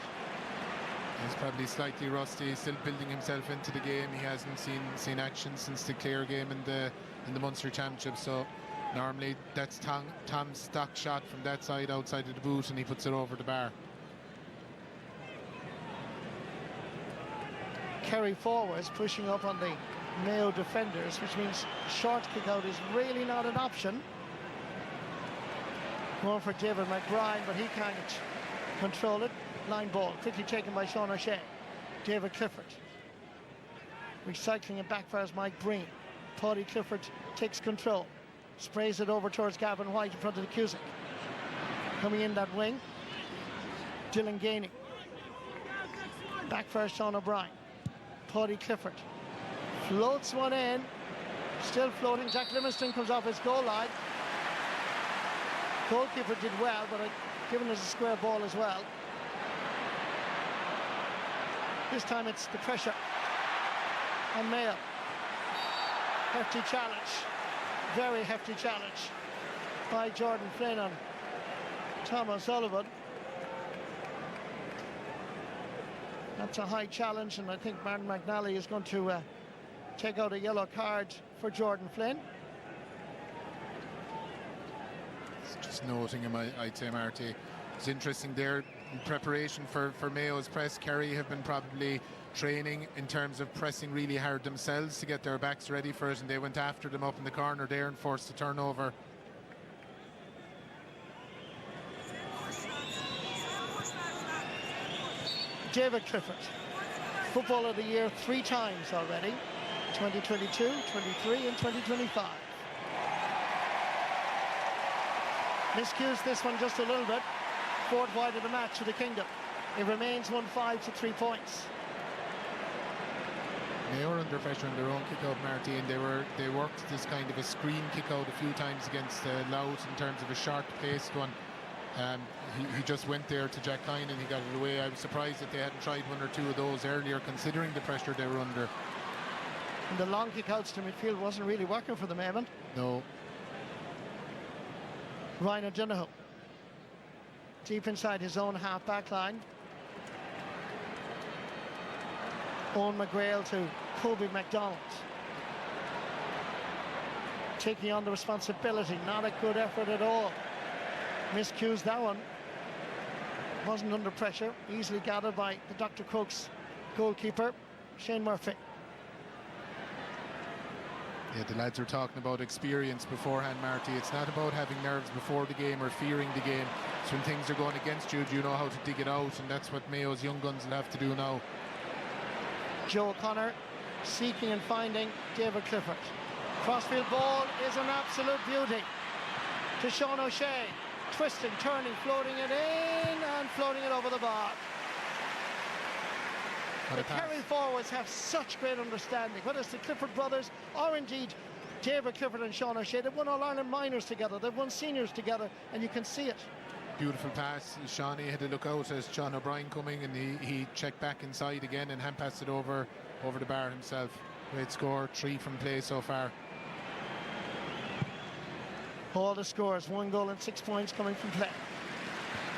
He's probably slightly rusty, still building himself into the game. He hasn't seen action since the Clare game in the Munster Championship, so normally that's Tom's stock shot from that side, outside of the boot, and he puts it over the bar. Kerry forwards pushing up on the Mayo defenders, which means short kick out is really not an option. Going for David McBride, but he can't control it. Line ball, quickly taken by Sean O'Shea. David Clifford. Recycling it backfires Mike Breen. Paddy Clifford takes control. Sprays it over towards Gavin White in front of the Cusick. Coming in that wing, Dylan Gainey. Back first, Sean O'Brien. Paddy Clifford floats one in. Still floating. Jack Livingston comes off his goal line. Goalkeeper did well, but given us a square ball as well. This time it's the pressure on Mayo. Hefty challenge. Very hefty challenge by Jordan Flynn on Tom O'Sullivan. That's a high challenge, and I think Martin McNally is going to take out a yellow card for Jordan Flynn. Just noting him, I'd say, Marty. It's interesting there in preparation for Mayo's press. Kerry have been probably training in terms of pressing really hard themselves to get their backs ready for it, and they went after them up in the corner there and forced a turnover. David Clifford, Footballer of the Year 3 times already, 2022, 23 and 2025. Miscues this one just a little bit. Fourth wide of the match for the Kingdom. It remains 1-5 to 3 points. They were under pressure on their own kick-out, Marty, and they worked this kind of a screen kick-out a few times against Louth in terms of a short-paced one. He just went there to Jack Kine and he got it away. I was surprised that they hadn't tried 1 or 2 of those earlier, considering the pressure they were under. And the long kick-outs to midfield wasn't really working for them, Eamon. No. Ryan O'Donoghue, deep inside his own half-back line. Owen McGrail to Kobe MacDonald. Taking on the responsibility, not a good effort at all. Miscues that one. Wasn't under pressure, easily gathered by the Dr. Croke's goalkeeper, Shane Murphy. Yeah, the lads were talking about experience beforehand, Marty. It's not about having nerves before the game or fearing the game. It's when things are going against you, you know how to dig it out, and that's what Mayo's young guns will have to do now. Joe O'Connor seeking and finding David Clifford. Crossfield ball is an absolute beauty to Sean O'Shea. Twisting, turning, floating it in and floating it over the bar. The Kerry forwards have such great understanding, whether it's the Clifford brothers or indeed David Clifford and Sean O'Shea. They've won All-Ireland minors together, they've won seniors together, and you can see it. Beautiful pass. Shawnee had to look out as Sean O'Brien coming, and he checked back inside again and hand passed it over the bar himself. Great score, 3 from play so far. All the scores, 1 goal and 6 points coming from play.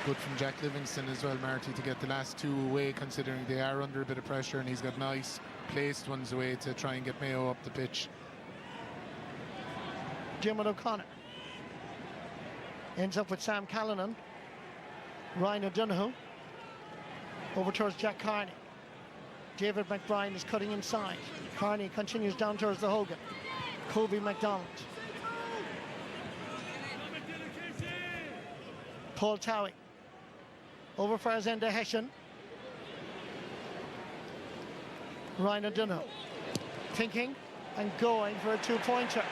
Good from Jack Livingston as well, Marty, to get the last 2 away, considering they are under a bit of pressure, and he's got nice placed ones away to try and get Mayo up the pitch. Jim O'Connor ends up with Sam Callanan. Ryan O'Donoghue over towards Jack Carney. David McBride is cutting inside. Carney continues down towards the Hogan. Kobe MacDonald. Paul Towie over for Azenda Hessian. Ryan O'Donoghue thinking and going for a 2-pointer.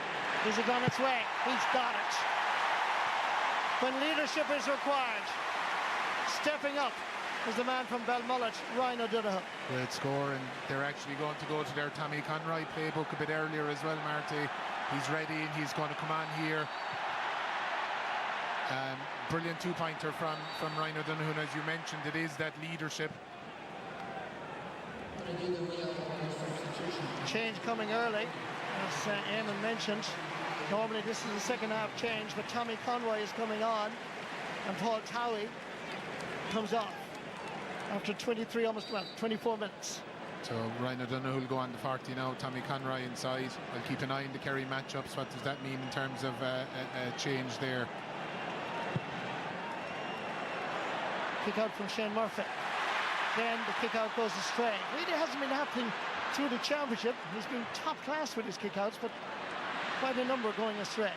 Is it on its way? He's got it. When leadership is required, stepping up is the man from Belmullet, Ryan O'Donoghue. Great score, and they're actually going to go to their Tommy Conroy playbook a bit earlier as well, Marty. He's ready and he's going to come on here. Brilliant 2-pointer from Ryan O'Donoghue, and as you mentioned, it is that leadership. Change coming early, as Eamon mentioned. Normally this is the second half change, but Tommy Conroy is coming on, and Paul Towie comes off after 24 minutes. So Ryan O'Donoghue will go on the 40 now. Tommy Conroy inside. I'll keep an eye on the Kerry matchups. What does that mean in terms of a change there? Kick out from Shane Murphy. Then the kick out goes astray. Really hasn't been happening through the championship. He's been top class with his kick outs, but quite a number going astray.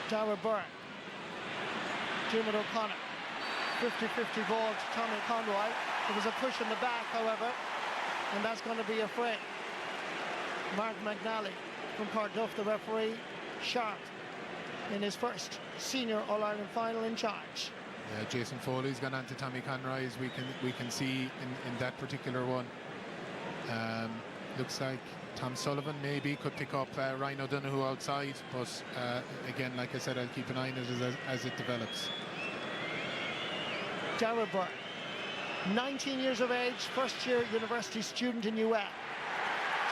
Dara Byrne. Jimmy O'Connor. 50-50 ball to Tommy Conroy. There was a push in the back, however, and that's going to be a fray. Mark McNally from Cardiff, the referee, sharp in his first senior All-Ireland final in charge. Jason Foley's gone on to Tommy Conroy, as we can see in that particular one. Looks like Tom Sullivan maybe could pick up Ryan O'Donoghue outside, but again, like I said, I'll keep an eye on it as it develops. Darragh Byrne, 19 years of age, first-year university student in UL.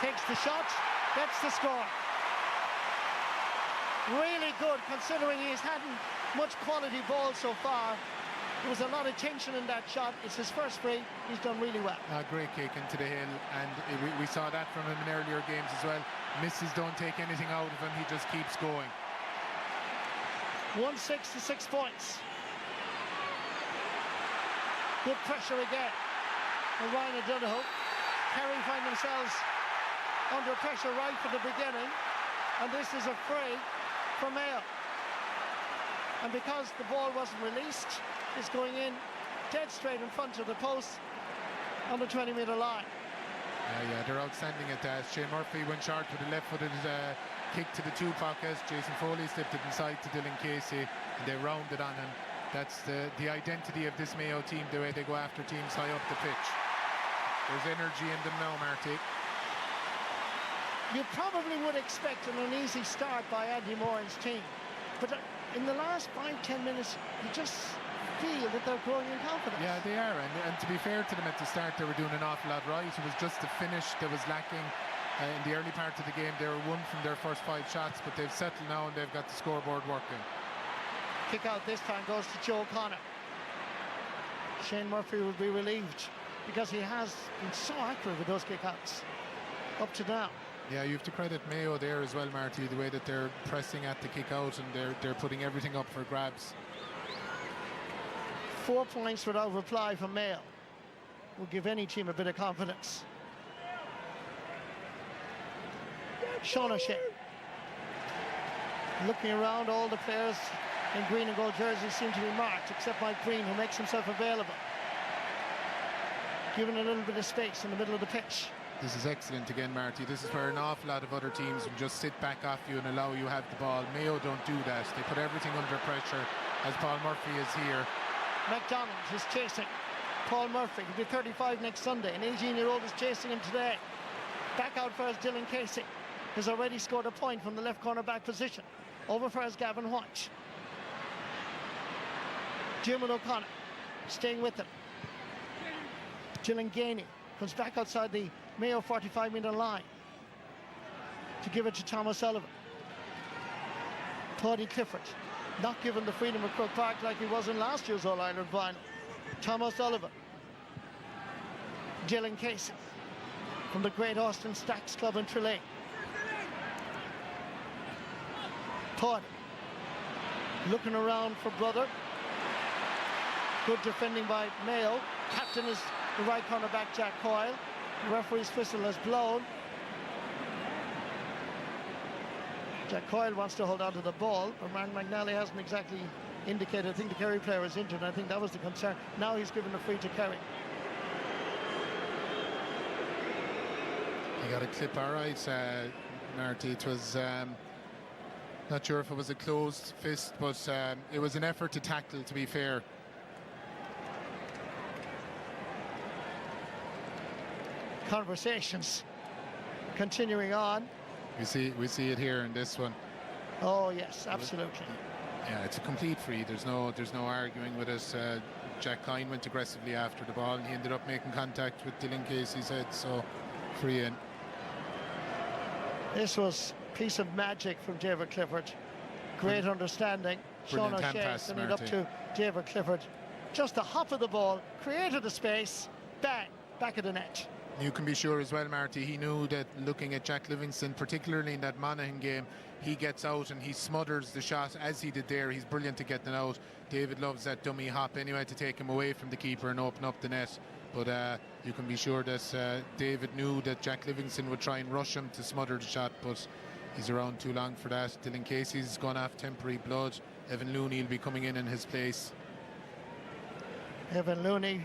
Takes the shot, gets the score. Really good, considering he's hadn't much quality ball so far. There was a lot of tension in that shot. It's his first free. He's done really well. Great kick into the hill, and we saw that from him in earlier games as well. Misses don't take anything out of him. He just keeps going. 1-6 to 6 points. Good pressure again. And Ryan O'Donoghue. Kerry find themselves under pressure right from the beginning. And this is a free for Mayo. And because the ball wasn't released, it's going in dead straight in front of the post on the 20-metre line. Yeah, they're outstanding at that. Shane Murphy went short with a left-footed kick to the two pockets. Jason Foley slipped it inside to Dylan Casey, and they rounded on him. That's the identity of this Mayo team, the way they go after teams high up the pitch. There's energy in them now, Marty. You probably would expect an uneasy start by Andy Moran's team, but in the last 5-10 minutes, you just feel that they're growing in confidence. Yeah, they are, and to be fair to them, at the start they were doing an awful lot right. It was just the finish that was lacking. In the early part of the game, they were 1 from their first 5 shots, but they've settled now and they've got the scoreboard working. Kick out this time goes to Joe O'Connor. Shane Murphy will be relieved because he has been so accurate with those kick-outs up to now. Yeah, you have to credit Mayo there as well, Marty, the way that they're pressing at the kick-out and they're putting everything up for grabs. 4 points without reply from Mayo will give any team a bit of confidence. Sean O'Shea. Looking around, all the players in green and gold jerseys seem to be marked, except Mike Green, who makes himself available. Given a little bit of space in the middle of the pitch. This is excellent again, Marty. This is where an awful lot of other teams will just sit back off you and allow you to have the ball. Mayo don't do that. They put everything under pressure, as Paul Murphy is here. McDonald is chasing Paul Murphy. He'll be 35 next Sunday. An 18-year-old is chasing him today. Back out for us, Dylan Casey has already scored a point from the left corner back position. Over for us, Gavin White. Jim O'Connor staying with him. Gillen Gainey comes back outside the Mayo 45-metre line to give it to Thomas Sullivan. Claudia Clifford not given the freedom of Croke Park like he was in last year's All-Ireland final. Thomas Sullivan. Dylan Casey from the Great Austin Stacks Club in Tralee. Todd looking around for brother. Good defending by Mayo. Captain is the right cornerback, Jack Coyle. The referee's whistle has blown. Jack Coyle wants to hold on to the ball, but Martin McNally hasn't exactly indicated. I think the Kerry player is injured, and I think that was the concern. Now he's given the free to Kerry. He got a clip all right, Marty. It was not sure if it was a closed fist, but it was an effort to tackle, to be fair. Conversations continuing on. We see it here in this one. Oh yes, absolutely. Yeah, it's a complete free. There's no arguing with us. Jack Kine went aggressively after the ball, and he ended up making contact with Dylan Casey's head, so free in. This was a piece of magic from David Clifford. Great understanding. Sean O'Shea sending it up to David Clifford. Just the hop of the ball, created a space, bang, back of the net. You can be sure as well, Marty, he knew that looking at Jack Livingston, particularly in that Monaghan game, he gets out and he smothers the shot as he did there. He's brilliant at getting out. David loves that dummy hop anyway to take him away from the keeper and open up the net. But you can be sure that David knew that Jack Livingston would try and rush him to smother the shot, but he's around too long for that. Dylan Casey's gone off temporary blood. Evan Looney will be coming in his place. Evan Looney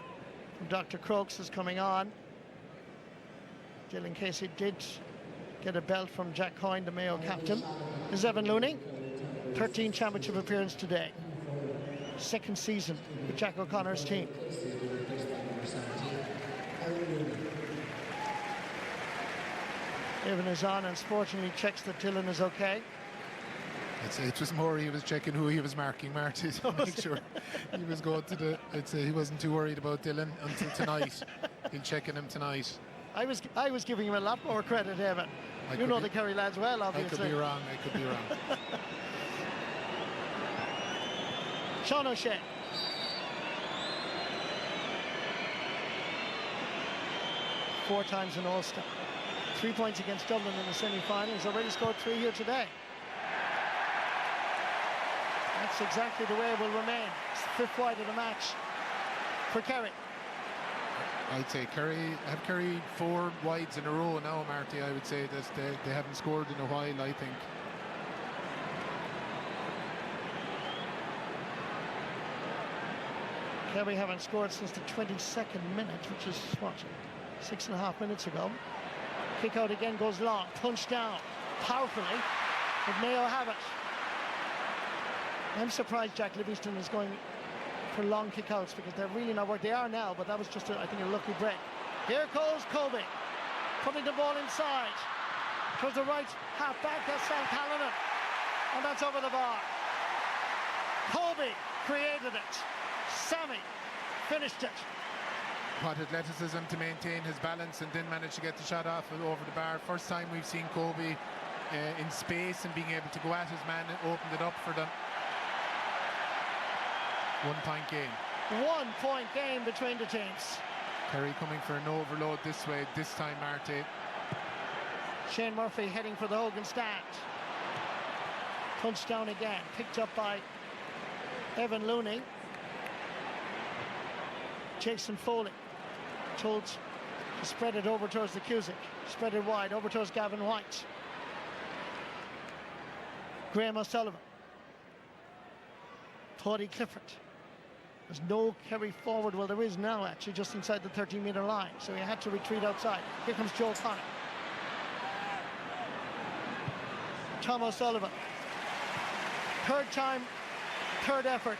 from Dr. Croke's is coming on. Dylan Casey did get a belt from Jack Coyne, the Mayo captain. This is Evan Looney, 13 championship appearance today. second season with Jack O'Connor's team. Evan is on and sportingly checks that Dylan is okay. It was more he was checking who he was marking, Marty, to make sure he was going to the... I'd say he wasn't too worried about Dylan until tonight. He'll check in him tonight. I was giving him a lot more credit, Evan. You know the Kerry lads well, obviously. I could be wrong. Sean O'Shea. Four times an All-Star. 3 points against Dublin in the semi-final. He's already scored 3 here today. That's exactly the way it will remain. It's the 5th wide of the match for Kerry. I'd say Kerry 4 wides in a row now, Marty. I would say that they haven't scored in a while, I think. Kerry haven't scored since the 22nd minute, which is, what, 6.5 minutes ago. Kick out again, goes long, punched down powerfully, but Mayo have it. I'm surprised Jack Livingston is going for long kick-outs because they're really not where they are now, but that was just, I think, a lucky break. Here goes Colby, putting the ball inside. Towards the right half-back, that's Sam Callanan, and that's over the bar. Colby created it. Sammy finished it. What athleticism to maintain his balance and didn't manage to get the shot off over the bar. First time we've seen Colby in space and being able to go at his man and opened it up for them. 1 point game. 1 point game between the teams. Kerry coming for an overload this way, this time, Marty. Shane Murphy heading for the Hogan stand. Punched down again, picked up by Evan Looney. Jason Foley told to spread it over towards the Cusick. Spread it wide over towards Gavin White. Graham O'Sullivan. Paddy Clifford. There's no Kerry forward. Well, there is now, actually, just inside the 13-metre line. So he had to retreat outside. Here comes Joe Connor. Tom O'Sullivan. Third time, third effort.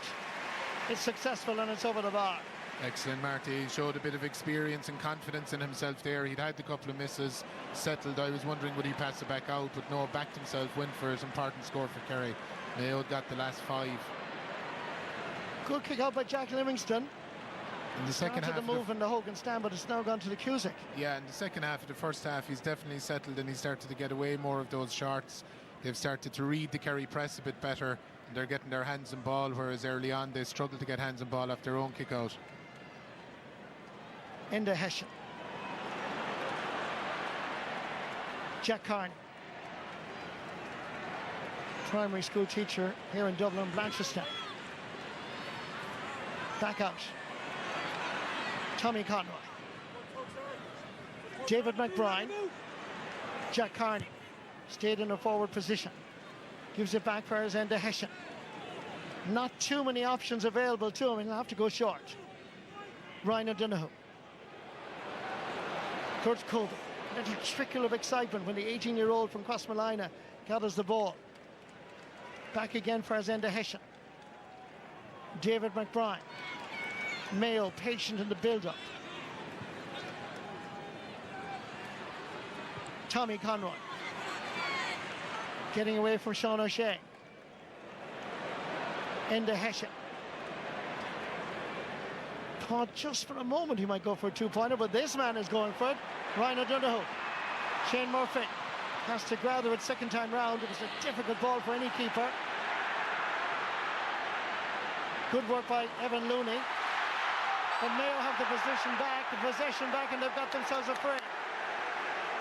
It's successful and it's over the bar. Excellent, Marty. He showed a bit of experience and confidence in himself there. He'd had a couple of misses, settled. I was wondering would he pass it back out, but no, backed himself, went for it. Important score for Kerry. Mayo got the last 5. Good kick out by Jack Livingston. In the second half, the move in the Hogan stand, but it's now gone to the Cusick. Yeah, in the second half of the first half, he's definitely settled and he started to get away more of those shots. They've started to read the Kerry press a bit better. And they're getting their hands on ball, whereas early on they struggled to get hands on ball off their own kick out. Enda Hessian. Jack Carney. Primary school teacher here in Dublin, Blanchardstown. Back out. Tommy Conroy. David McBride. Jack Carney. Stayed in a forward position. Gives it back for Enda Hessian. Not too many options available to him. He'll have to go short. Ryan O'Donoghue. Towards Colby. A little trickle of excitement when the 18-year-old from Crossmolina gathers the ball. Back again for Enda Hessian. David McBride. Mayo patient in the build-up. Tommy Conroy. Getting away from Sean O'Shea. Enda Hessian. Thought just for a moment he might go for a 2-pointer, but this man is going for it. Ryan O'Donoghue. Shane Murphy has to gather it second time round. It was a difficult ball for any keeper. Good work by Evan Looney. But Mayo have the possession back, and they've got themselves a free.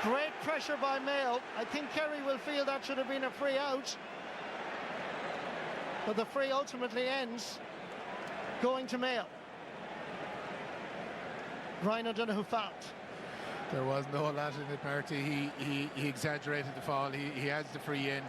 Great pressure by Mayo. I think Kerry will feel that should have been a free out. But the free ultimately ends going to Mayo. Ryan O'Donoghue fouled. There was no lot in it, Marty. He exaggerated the foul. He has the free in.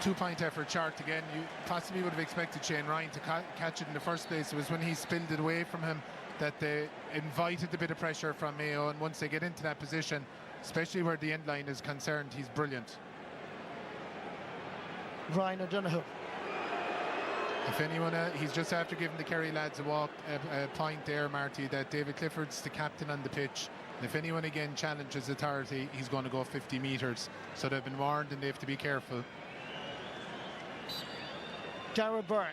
2-point effort chart again. You possibly would have expected Shane Ryan to catch it in the first place. It was when he spilled it away from him that they invited a bit of pressure from Mayo, and once they get into that position, especially where the end line is concerned, he's brilliant. Ryan O'Donoghue. If anyone, he's just after giving the Kerry lads a point there, Marty, that David Clifford's the captain on the pitch. And if anyone again challenges authority, he's going to go 50 metres. So they've been warned and they have to be careful. Darragh Byrne.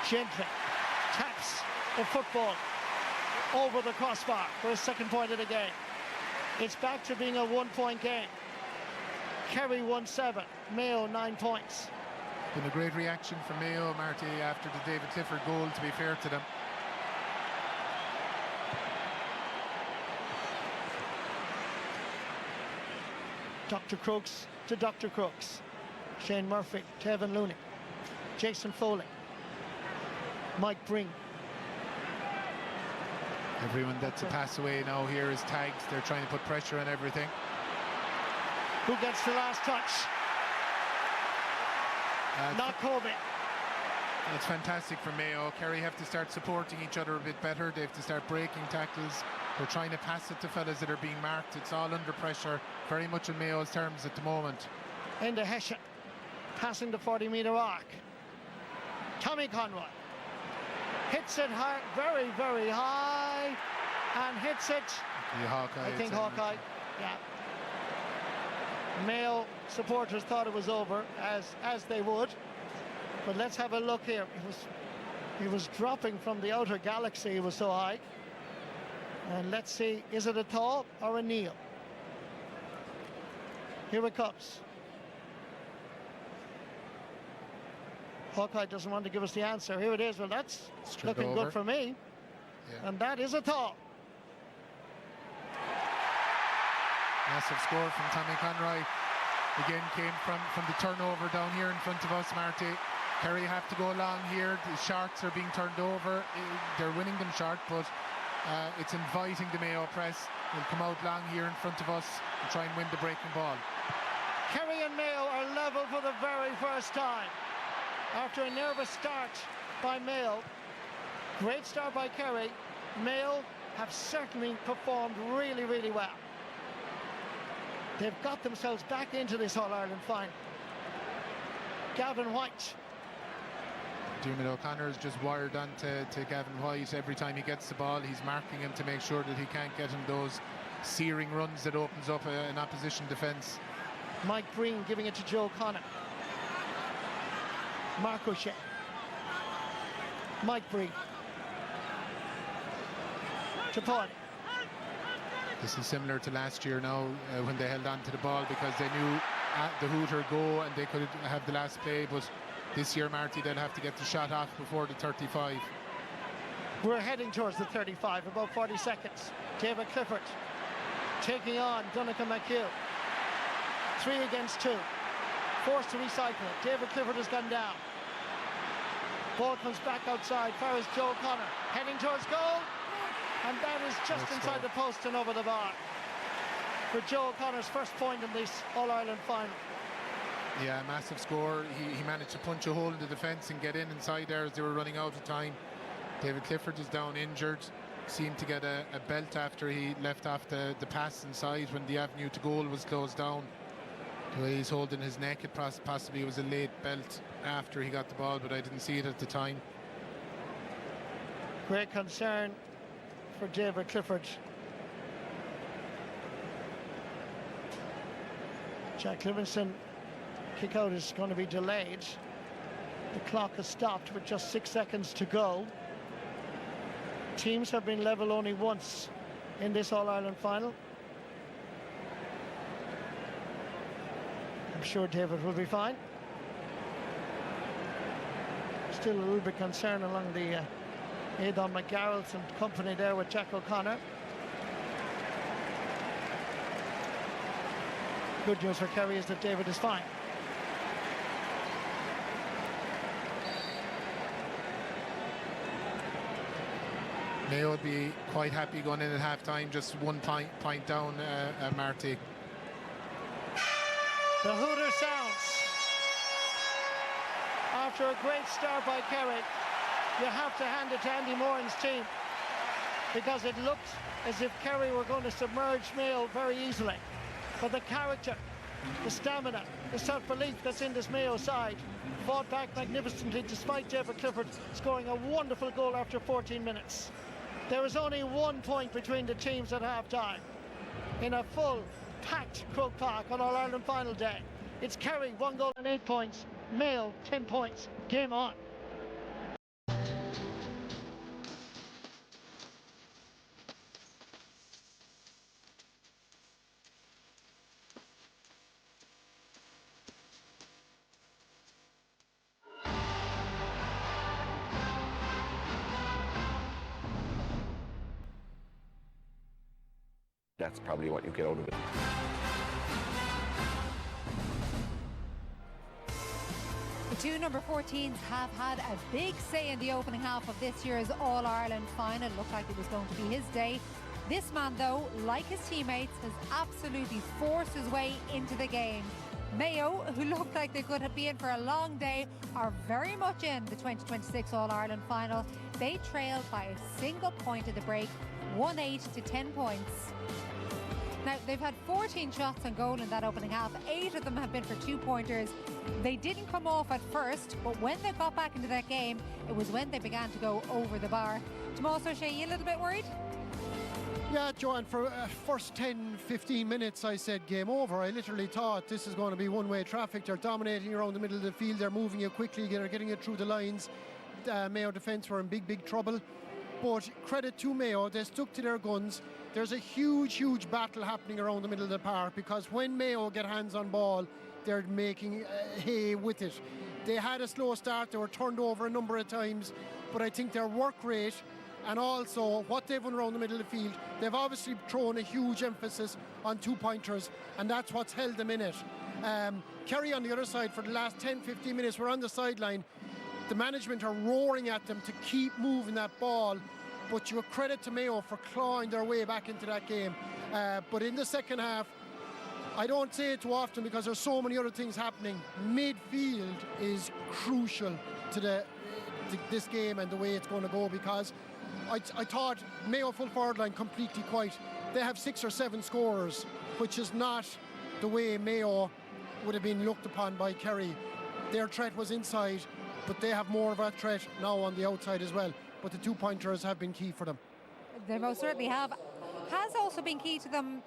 Gently taps the football over the crossbar for his second point of the game. It's back to being a 1-point game. Kerry 1-7, Mayo 9 points. Been a great reaction from Mayo, Marty, after the David Clifford goal, to be fair to them. Dr. Crooks to Dr. Crooks. Shane Murphy to Evan Looney. Jason Foley. Mike Bring. Everyone that's a pass away now here is tagged. They're trying to put pressure on everything. Who gets the last touch? Not Colby. It's fantastic for Mayo. Kerry have to start supporting each other a bit better. They have to start breaking tackles. They're trying to pass it to fellas that are being marked. It's all under pressure, very much in Mayo's terms at the moment. Enda Hession passing the 40-metre arc. Tommy Conroy hits it high, very, very high, and hits it. Hawkeye, I think Hawkeye, yeah. Mayo supporters thought it was over, as they would. But let's have a look here. He was dropping from the outer galaxy. He was so high. And let's see, is it a thaw or a kneel? Here it comes. Hawkeye doesn't want to give us the answer. Here it is. Well, that's looking good for me. Yeah. And that is a thaw. Massive score from Tommy Conroy. Again, came from the turnover down here in front of us, Marty. Kerry have to go along here. The sharks are being turned over. They're winning them short, but it's inviting the Mayo press. They'll come out long here in front of us and try and win the breaking ball. Kerry and Mayo are level for the very first time. After a nervous start by Mayo, great start by Kerry, Mayo have certainly performed really, really well. They've got themselves back into this All-Ireland final. Gavin White. Dermot O'Connor is just wired on to Gavin White. Every time he gets the ball, he's marking him to make sure that he can't get him those searing runs that opens up an opposition defence. Mike Breen giving it to Joe Connor. Mark O'Shea. Mike Breen. To Paul. This is similar to last year now when they held on to the ball because they knew the hooter go and they could have the last play, but this year, Marty, they'll have to get the shot off before the 35. We're heading towards the 35, about 40 seconds. David Clifford taking on Donegan McHugh. 3 against 2. Forced to recycle it. David Clifford has gone down. Ball comes back outside. Far as Joe Connor heading towards goal. And that is just inside the post and over the bar for Joe O'Connor's first point in this All-Ireland final. Yeah, massive score. He managed to punch a hole in the defence and get inside there as they were running out of time. David Clifford is down injured. Seemed to get a belt after he left off the pass inside when the avenue to goal was closed down. The way he's holding his neck, it possibly was a late belt after he got the ball, but I didn't see it at the time. Great concern for David Clifford. Jack Livingston kick out is going to be delayed. The clock has stopped with just 6 seconds to go. Teams have been level only once in this All-Ireland final. I'm sure David will be fine. Still a little bit concerned along the Aidan McGarrett and company there with Jack O'Connor. Good news for Kerry is that David is fine. Mayo would be quite happy going in at half-time, just 1 point down, Marty. The hooter sounds. After a great start by Kerry, you have to hand it to Andy Moran's team because it looked as if Kerry were going to submerge Mayo very easily. But the character the stamina, the self-belief that's in this Mayo side. Fought back magnificently despite David Clifford scoring a wonderful goal after 14 minutes. There is only 1 point between the teams at half-time. In a full, packed Croke Park on All-Ireland final day. It's Kerry, 1 goal and 8 points. Mayo, 10 points. Game on. That's probably what you get out of it. The two number 14s have had a big say in the opening half of this year's All-Ireland final. It looked like it was going to be his day. This man, though, like his teammates, has absolutely forced his way into the game. Mayo, who looked like they could be in for a long day, are very much in the 2026 All-Ireland final. They trailed by a single point at the break, 1-8 to 10 points. Now, they've had 14 shots on goal in that opening half. 8 of them have been for 2-pointers. They didn't come off at first, but when they got back into that game, it was when they began to go over the bar. Tomas O'Shea, you a little bit worried? Yeah, Joanne, for first 10-15 minutes I said game over. I literally thought this is going to be one-way traffic. They're dominating around the middle of the field. They're moving it quickly. They're getting it through the lines. Mayo defence were in big trouble. But credit to Mayo, they stuck to their guns. There's a huge battle happening around the middle of the park because when Mayo get hands on ball, they're making hay with it. They had a slow start. They were turned over a number of times. But I think their work rate and also what they've done around the middle of the field, they've obviously thrown a huge emphasis on 2-pointers, and that's what's held them in it. Kerry on the other side for the last 10-15 minutes were on the sideline. The management are roaring at them to keep moving that ball, but you credit to Mayo for clawing their way back into that game. But in the second half, I don't say it too often because there's so many other things happening. Midfield is crucial to this game and the way it's going to go, because I thought Mayo full forward line completely quiet. They have 6 or 7 scorers, which is not the way Mayo would have been looked upon by Kerry. Their threat was inside, but they have more of a threat now on the outside as well. But the 2-pointers have been key for them. They most certainly have. Has also been key to them.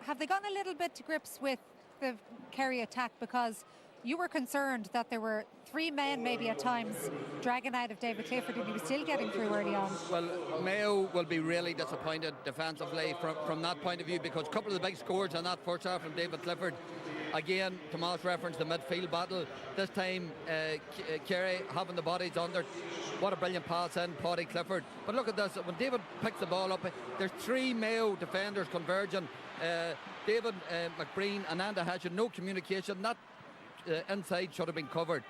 Have they gotten a little bit to grips with the Kerry attack? Because you were concerned that there were 3 men maybe at times dragging out of David Clifford, and he was still getting through early on. Well, Mayo will be really disappointed defensively from that point of view, because a couple of the big scores on that first half from David Clifford. Again, Tomas referenced the midfield battle. This time, Kerry having the bodies under. What a brilliant pass in, Paddy Clifford. But look at this, when David picks the ball up, there's 3 Mayo defenders converging. David McBreen and Anda Hatchet, no communication. That inside should have been covered.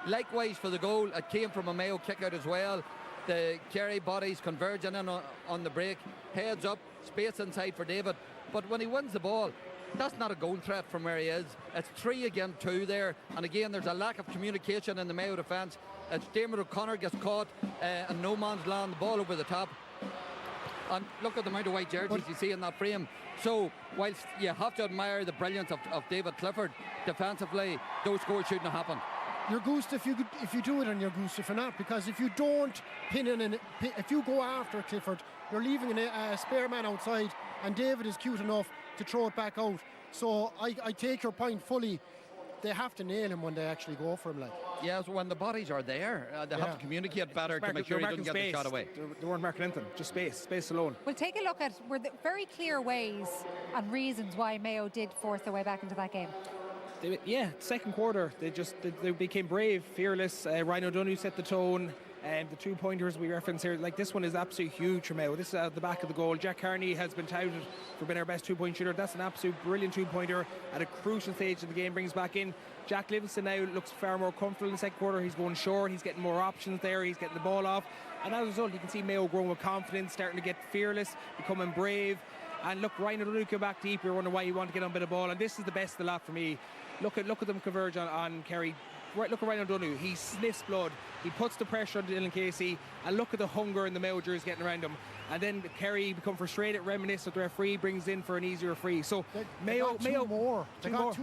Likewise for the goal, it came from a Mayo kick out as well. The Kerry bodies converging in on the break. Heads up, space inside for David. But when he wins the ball, that's not a goal threat from where he is. It's 3 against 2 there. And again, there's a lack of communication in the Mayo defence. It's Dermot O'Connor gets caught and no man's land, the ball over the top. And look at the amount of white jerseys you see in that frame. So, whilst you have to admire the brilliance of David Clifford, defensively, those scores shouldn't have happened. You're goosed if you do it, and you're goosed if you're not, because if you don't pin in, if you go after Clifford, you're leaving a spare man outside, and David is cute enough to throw it back out. So I take your point fully. They have to nail him when they actually go for him. Like, yes, when the bodies are there, they have to communicate better to make sure he doesn't get the shot away. They weren't marking anything, just space alone. We'll take a look at were the very clear ways and reasons why Mayo did force their way back into that game. Second quarter, they became brave, fearless. Ryan O'Donoghue set the tone. The 2-pointers we reference here, like this one is absolutely huge for Mayo. This is at the back of the goal. Jack Carney has been touted for being our best 2-point shooter. That's an absolute brilliant 2-pointer at a crucial stage of the game. Brings back in Jack Livingston now, looks far more comfortable in the second quarter. He's going short, he's getting more options there, he's getting the ball off, and as a result you can see Mayo growing with confidence, starting to get fearless, becoming brave. And look, Ryan O'Donoghue came back deep. You're wondering why he wanted to get on a bit of ball, and this is the best of the lot for me. Look at them converge on Kerry. look at Ryan O'Donoghue. He sniffs blood. He puts the pressure on Dylan Casey, and look at the hunger in the Mayo jerseys getting around him. And then Kerry become frustrated, reminisce of the referee, brings in for an easier free. So They got two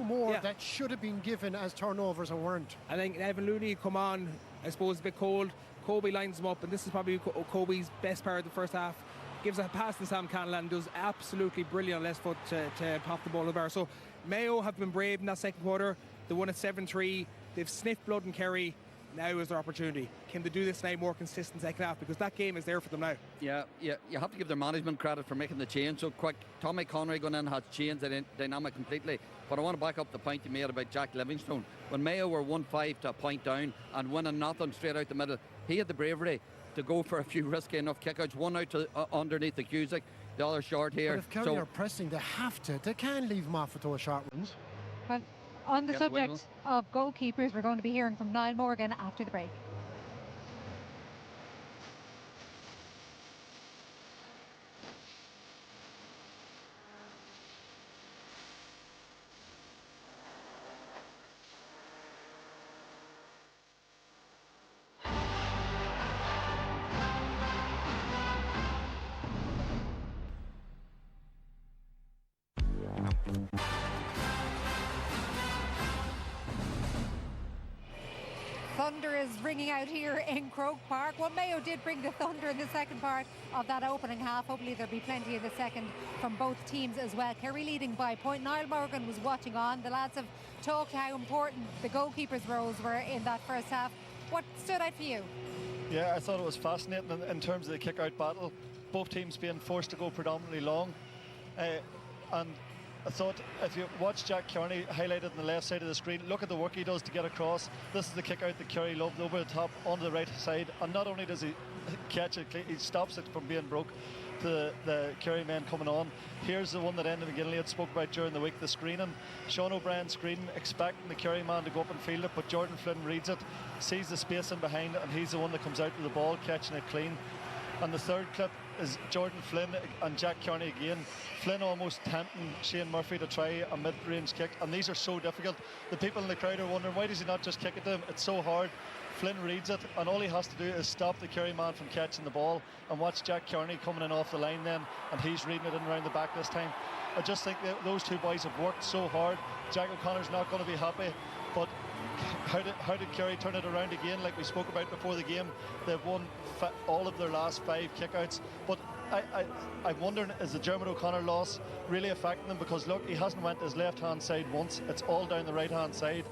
more that should have been given as turnovers and weren't. I think Evan Looney come on, I suppose, a bit cold. Kobe lines him up, and this is probably Kobe's best part of the first half. Gives a pass to Sam Canavan, does absolutely brilliant on left foot to pop the ball to the bar. So Mayo have been brave in that second quarter. They won at 7-3. They've sniffed blood in Kerry. Now is their opportunity. Can they do this now more consistent second half? Because that game is there for them now. Yeah, you have to give their management credit for making the change so quick. Tommy Connery going in has changed the dynamic completely. But I want to back up the point you made about Jack Livingstone. When Mayo were 1-5 to a point down and winning nothing straight out the middle, he had the bravery to go for a few risky enough kickouts. One out to underneath the Cusick, the other short here. But if Kerry are pressing, they have to. They can't leave them off with those short ones. Well, on the subject of goalkeepers, we're going to be hearing from Niall Morgan after the break. Thunder is ringing out here in Croke Park. Well, Mayo did bring the thunder in the second part of that opening half. Hopefully there'll be plenty in the second from both teams as well. Kerry leading by a point. Niall Morgan was watching on. The lads have talked how important the goalkeepers' roles were in that first half. What stood out for you? Yeah, I thought it was fascinating in terms of the kick-out battle. Both teams being forced to go predominantly long. And I thought if you watch Jack Kearney highlighted on the left side of the screen, look at the work he does to get across. This is the kick out that Kerry loved, over the top onto the right side, and not only does he catch it, he stops it from being broke to the Kerry men coming on. Here's the one that Enda McGinley had spoke about during the week, the screening. Sean O'Brien screening, expecting the Kerry man to go up and field it, but Jordan Flynn reads it, sees the space in behind, and he's the one that comes out with the ball, catching it clean. And the third clip is Jordan Flynn and Jack Kearney again. Flynn almost tempting Shane Murphy to try a mid-range kick, and these are so difficult. The people in the crowd are wondering, why does he not just kick it to him? It's so hard. Flynn reads it, and all he has to do is stop the Kerry man from catching the ball, and watch Jack Kearney coming in off the line then, and he's reading it in around the back this time. I just think that those two boys have worked so hard. Jack O'Connor's not going to be happy, but how did Kerry turn it around again? Like we spoke about before the game, they've won all of their last 5 kickouts. But I'm wondering, is the Dermot O'Connor loss really affecting them? Because look, he hasn't went his left-hand side once. It's all down the right-hand side.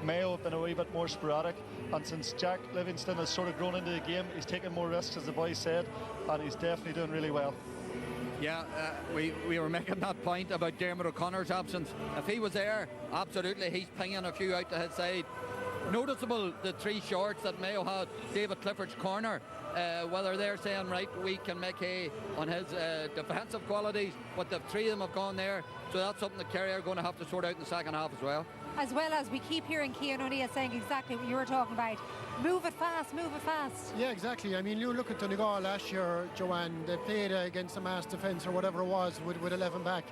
Mayo have been a wee bit more sporadic, and since Jack Livingstone has sort of grown into the game, he's taking more risks, as the boys said, and he's definitely doing really well. Yeah, we were making that point about Dermot O'Connor's absence. If he was there, absolutely, he's pinging a few out to his side. Noticeable the 3 shorts that Mayo had. David Clifford's corner, whether they're saying, right, we can make hay on his defensive qualities, but the 3 of them have gone there, so that's something that Kerry are going to have to sort out in the second half as well. As well as we keep hearing Cian O'Neill saying exactly what you were talking about. Move it fast, move it fast. Yeah, exactly. I mean, you look at Donegal last year, Joanne, they played against a mass defence or whatever it was with 11 back.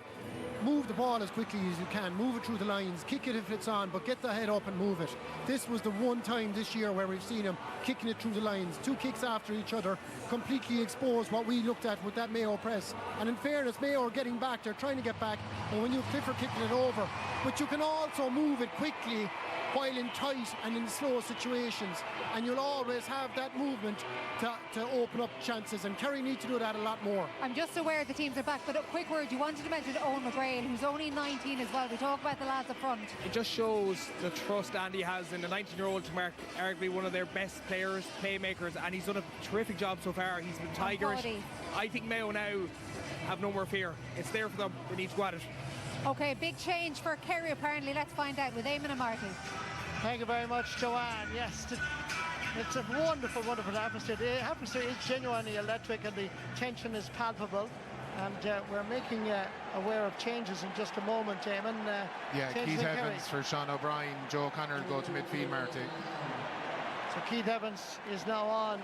Move the ball as quickly as you can, move it through the lines, kick it if it's on, but get the head up and move it. This was the one time this year where we've seen him kicking it through the lines, 2 kicks after each other, completely exposed what we looked at with that Mayo press. And in fairness, Mayo are getting back, they're trying to get back, and when you Clifford kicking it over, but you can also move it quickly while in tight and in slow situations, and you'll always have that movement to open up chances, and Kerry need to do that a lot more. I'm just aware the teams are back, but a quick word, you wanted to mention Owen McGrail, who's only 19 as well. We talk about the lads up front. It just shows the trust Andy has in the 19-year-old to mark arguably one of their best players, playmakers, and he's done a terrific job so far. He's been tigerish. I think Mayo now have no more fear. It's there for them. They need to go at it. Okay, big change for Kerry apparently. Let's find out with Eamon and Marty. Thank you very much, Joanne. Yes, it's a wonderful, wonderful atmosphere. The atmosphere is genuinely electric and the tension is palpable. And we're making aware of changes in just a moment, Eamon. Yeah, Keith Evans for Sean O'Brien. Joe O'Connor will go to midfield, Marty. So Keith Evans is now on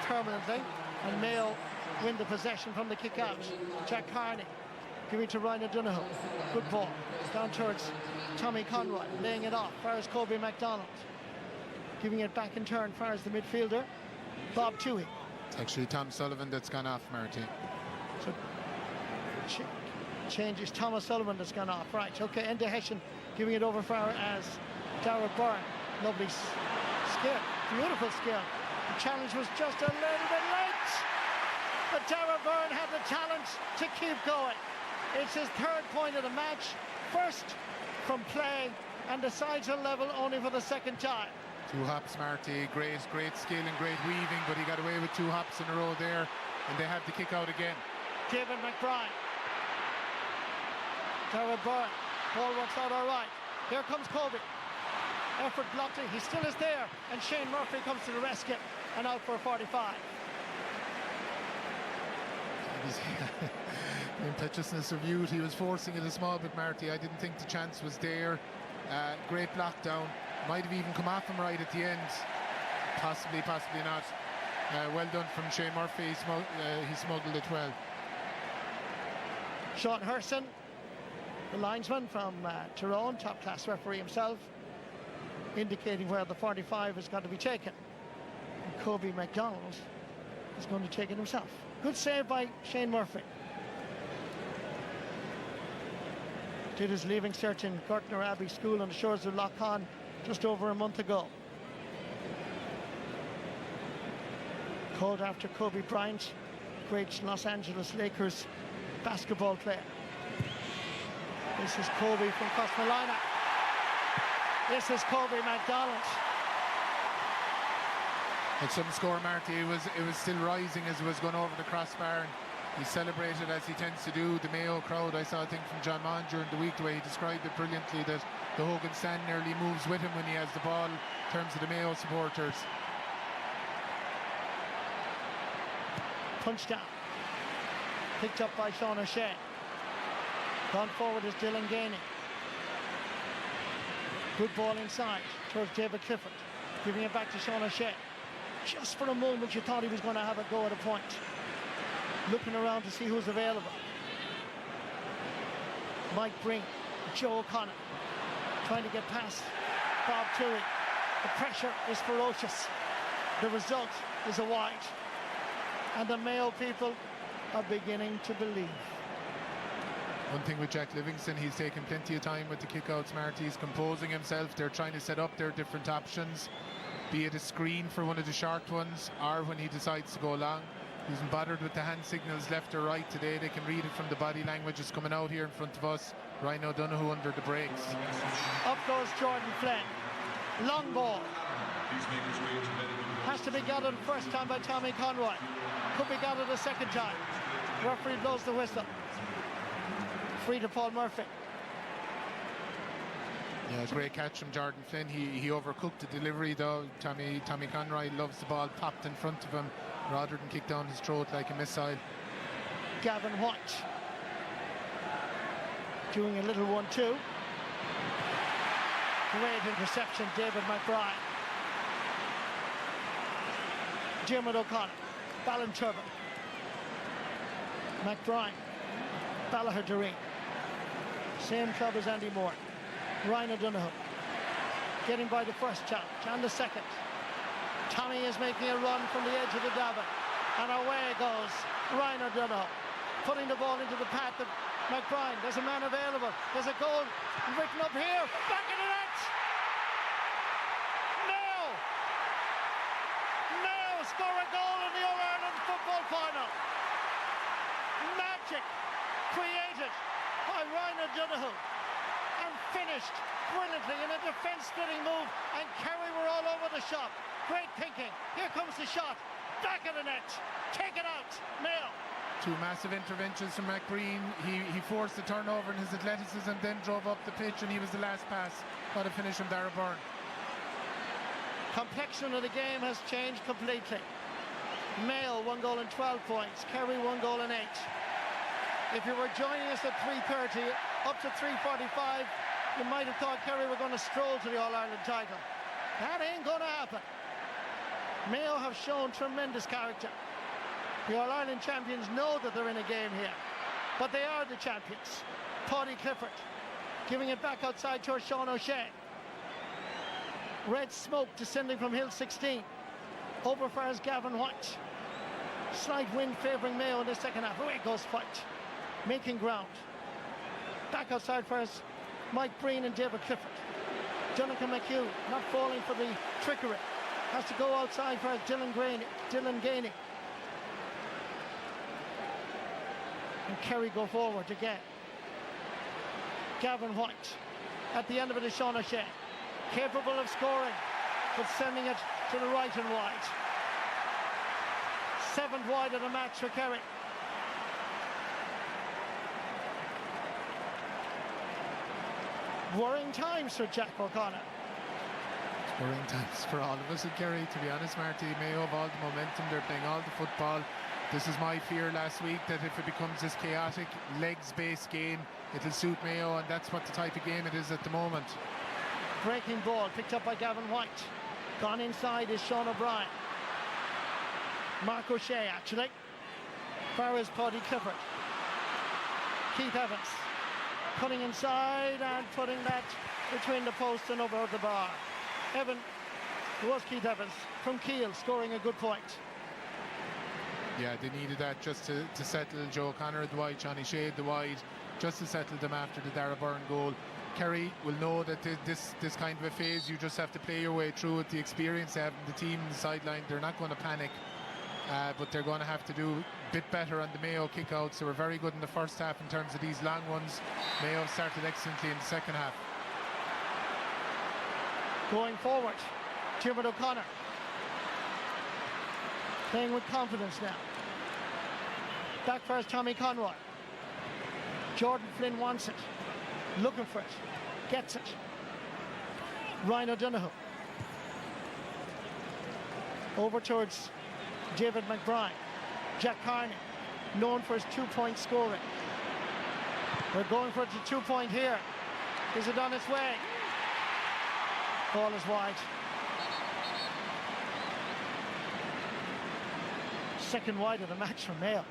permanently, and Mayo win the possession from the kick out. Jack Kearney giving to Ryan O'Donoghue. Good ball. Down towards Tommy Conroy, laying it off. Where's Kobe MacDonald? giving it back in turn far as the midfielder, Bob Toohey. It's actually Tom Sullivan that's gone off, Marty. So changes Thomas Sullivan that's gone off. Right, okay, Enda Hessian giving it over far as Dara Byrne. Lovely skill, beautiful skill. The challenge was just a little bit late, but Dara Byrne had the talent to keep going. It's his third point of the match, first from play, and the sides are level only for the second time. 2 hops, Marty. Great skill and great weaving, but he got away with 2 hops in a row there, and they have the kick out again. David McBride. Dara Byrne. Ball works out all right. Here comes Kobe. Effort blocked it. He still is there, and Shane Murphy comes to the rescue and out for 45. The impetuousness of youth, he was forcing it a small bit, Marty. I didn't think the chance was there. Great block down. Might have even come off him right at the end. Possibly not. Well done from Shane Murphy. He smuggled it well. Sean Herson, the linesman from Tyrone, top-class referee himself, indicating where the 45 has got to be taken. And Kobe McDonald is going to take it himself. Good save by Shane Murphy. Did his leaving cert in Gertner Abbey School on the shores of Lough Conn just over a month ago. Called after Kobe Bryant, great Los Angeles Lakers basketball player. This is Kobe from Cosmolina. This is Kobe McDonald. At some score, Marty, it was still rising as it was going over the crossbar. And he celebrated as he tends to do. The Mayo crowd, I saw a thing from John Mann during the week the way he described it brilliantly, that the Hogan stand nearly moves with him when he has the ball in terms of the Mayo supporters. Punch down. Picked up by Sean O'Shea. Gone forward is Dylan Gainey. Good ball inside towards David Clifford. Giving it back to Sean O'Shea. Just for a moment you thought he was going to have a go at a point. Looking around to see who's available. Mike Breen, Joe O'Connor, trying to get past Bob Toohey. The pressure is ferocious. The result is a wide. And the Mayo people are beginning to believe. One thing with Jack Livingston, he's taking plenty of time with the kickouts, Marty. He's composing himself. They're trying to set up their different options, be it a screen for one of the short ones, or when he decides to go long. He isn't bothered with the hand signals left or right today. They can read it from the body language that's coming out here in front of us. Ryan O'Donoghue under the brakes. Up goes Jordan Flynn. Long ball. Has to be gathered first time by Tommy Conroy. Could be gathered a second time. Referee blows the whistle. Free to Paul Murphy. Yeah, great catch from Jordan Flynn. He overcooked the delivery though. Tommy Conroy loves the ball popped in front of him rather than kick down his throat like a missile. Gavin White doing a little 1-2. Great interception, David McBride. Diarmuid O'Connor, Ballinturban, McBride, Ballagher Doreen. Same club as Andy Moore. Ryan O'Donoghue getting by the first challenge and the second. Tommy is making a run from the edge of the Davin, and away goes Ryan O'Donoghue, putting the ball into the path of McBride. There's a man available. There's a goal written up here. Back in the net. Mayo score a goal in the All-Ireland football final. Magic created by Ryan O'Donoghue and finished brilliantly in a defence-splitting move, and Kerry were all over the shop. Great thinking. Here comes the shot. Back of the net. Take it out. Mayo. Two massive interventions from McBreen. He forced the turnover in his athleticism, then drove up the pitch, and he was the last pass. Got a finish from Dara Byrne. Complexion of the game has changed completely. Mayo 1 goal and 12 points. Kerry 1 goal and 8. If you were joining us at 3:30 up to 3:45, you might have thought Kerry were going to stroll to the All-Ireland title. That ain't going to happen. Mayo have shown tremendous character. The All-Ireland champions know that they're in a game here, but they are the champions. Paddy Clifford giving it back outside towards Sean O'Shea. Red smoke descending from Hill 16. Over fires Gavin White. Slight wind favouring Mayo in the second half. Away goes White. Making ground. Back outside fires Mike Breen and David Clifford. Jonathan McHugh not falling for the trickery. Has to go outside for Dylan Gainey. And Kerry go forward again. Gavin White. At the end of it is Sean O'Shea. Capable of scoring, but sending it to the right and wide. 7th wide of the match for Kerry. Worrying times for Jack O'Connor. Worrying times for all of us at Kerry, to be honest, Marty. Mayo have all the momentum, they're playing all the football. This is my fear last week, that if it becomes this chaotic, legs-based game, it'll suit Mayo, and that's what the type of game it is at the moment. Breaking ball picked up by Gavin White. Gone inside is Sean O'Brien. Mark O'Shea actually. Farrell's Paddy Clifford. Keith Evans cutting inside and putting that between the post and over the bar. Evan, it was Keith Evans from Kiel scoring a good point. Yeah, they needed that just to settle Joe O'Connor at the wide, Johnny Shade the wide, just to settle them after the Dara Byrne goal. Kerry will know that this kind of a phase, you just have to play your way through it. The experience they have in the team on the sideline, they're not going to panic, but they're going to have to do a bit better on the Mayo kickouts. They were very good in the first half in terms of these long ones. Mayo started excellently in the second half. Going forward, Diarmuid O'Connor playing with confidence now. Back first, Tommy Conroy. Jordan Flynn wants it, looking for it, gets it. Ryan O'Donoghue. Over towards David McBride. Jack Carney, known for his 2-point scoring. We're going for the 2-point here. Is it on its way? Ball is wide. Second wide of the match for Mayo.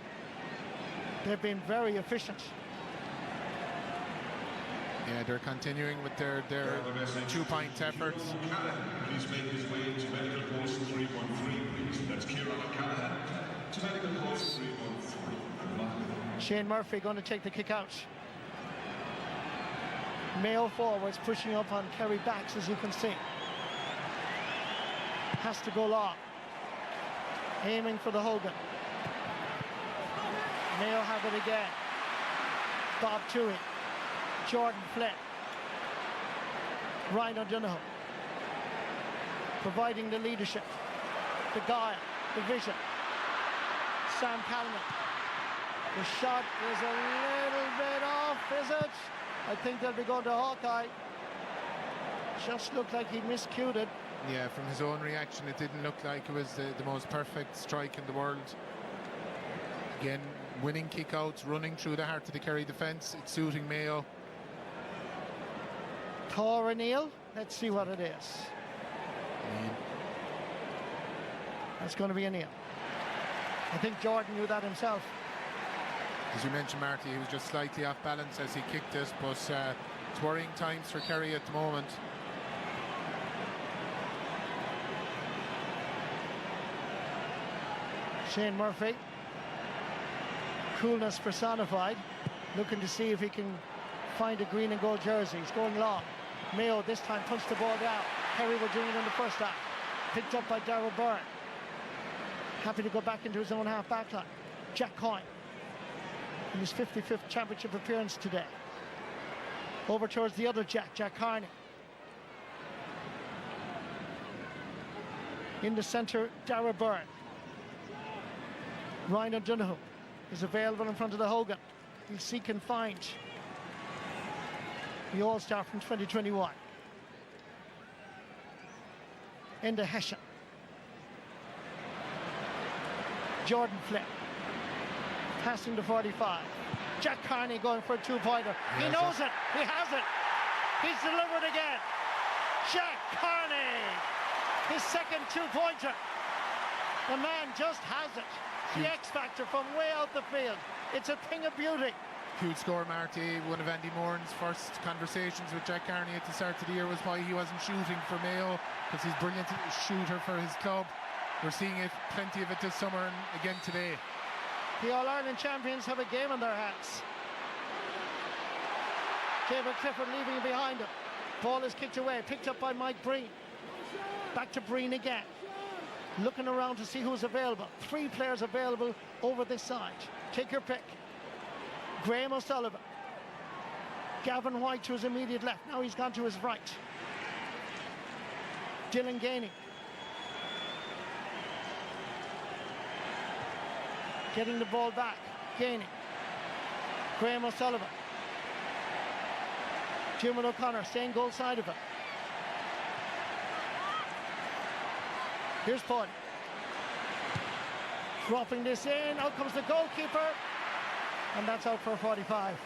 They've been very efficient. Yeah, they're continuing with their 2-point efforts. Please make his way to medical post 313, please. That's Kieran O'Callaghan to medical post 313. Shane Murphy going to take the kick out. Mayo forwards pushing up on Kerry backs, as you can see. Has to go long. Aiming for the Hogan. Mayo have it again. Bob Toohey. Jordan Flynn. Ryan O'Donoghue. Providing the leadership, the guile, the vision. Sam Calman. The shot is a little bit off, is it? I think they'll be going to Hawkeye. Just looked like he miscued it. Yeah, from his own reaction, it didn't look like it was the most perfect strike in the world. Again, winning kickouts, running through the heart of the Kerry defence. It's suiting Mayo. Thor O'Neill, let's see what it is. That's going to be a kneel. I think Jordan knew that himself. As you mentioned, Marty, he was just slightly off balance as he kicked it, but it's worrying times for Kerry at the moment. Shane Murphy, coolness personified, looking to see if he can find a green and gold jersey. He's going long. Mayo this time punched the ball down. Kerry were doing it in the first half. Picked up by Darrell Byrne. Happy to go back into his own half back line. Jack Coyne in his 55th championship appearance today. Over towards the other Jack Carney. In the centre, Darrell Byrne. Ryan O'Donoghue is available in front of the Hogan. He'll seek and find the All-Star from 2021. Enda Hessian. Jordan Flynn. Passing to 45. Jack Carney going for a 2-pointer. He knows it. He has it. He's delivered again. Jack Carney. His second 2-pointer. The man just has it. The X-factor from way out the field. It's a thing of beauty. Huge score, Marty. One of Andy Moran's first conversations with Jack Carney at the start of the year was why he wasn't shooting for Mayo, because he's a brilliant shooter for his club. We're seeing it, plenty of it this summer and again today. The All-Ireland champions have a game on their hands. David Clifford leaving it behind him. Ball is kicked away, picked up by Mike Breen. Back to Breen again. Looking around to see who's available. 3 players available over this side. Take your pick. Graham O'Sullivan. Gavin White to his immediate left. Now he's gone to his right. Dylan Gainey. Getting the ball back. Gainey. Graham O'Sullivan. Jimmy O'Connor staying goal side of it. Here's Paul. Dropping this in. Out comes the goalkeeper. And that's out for 45.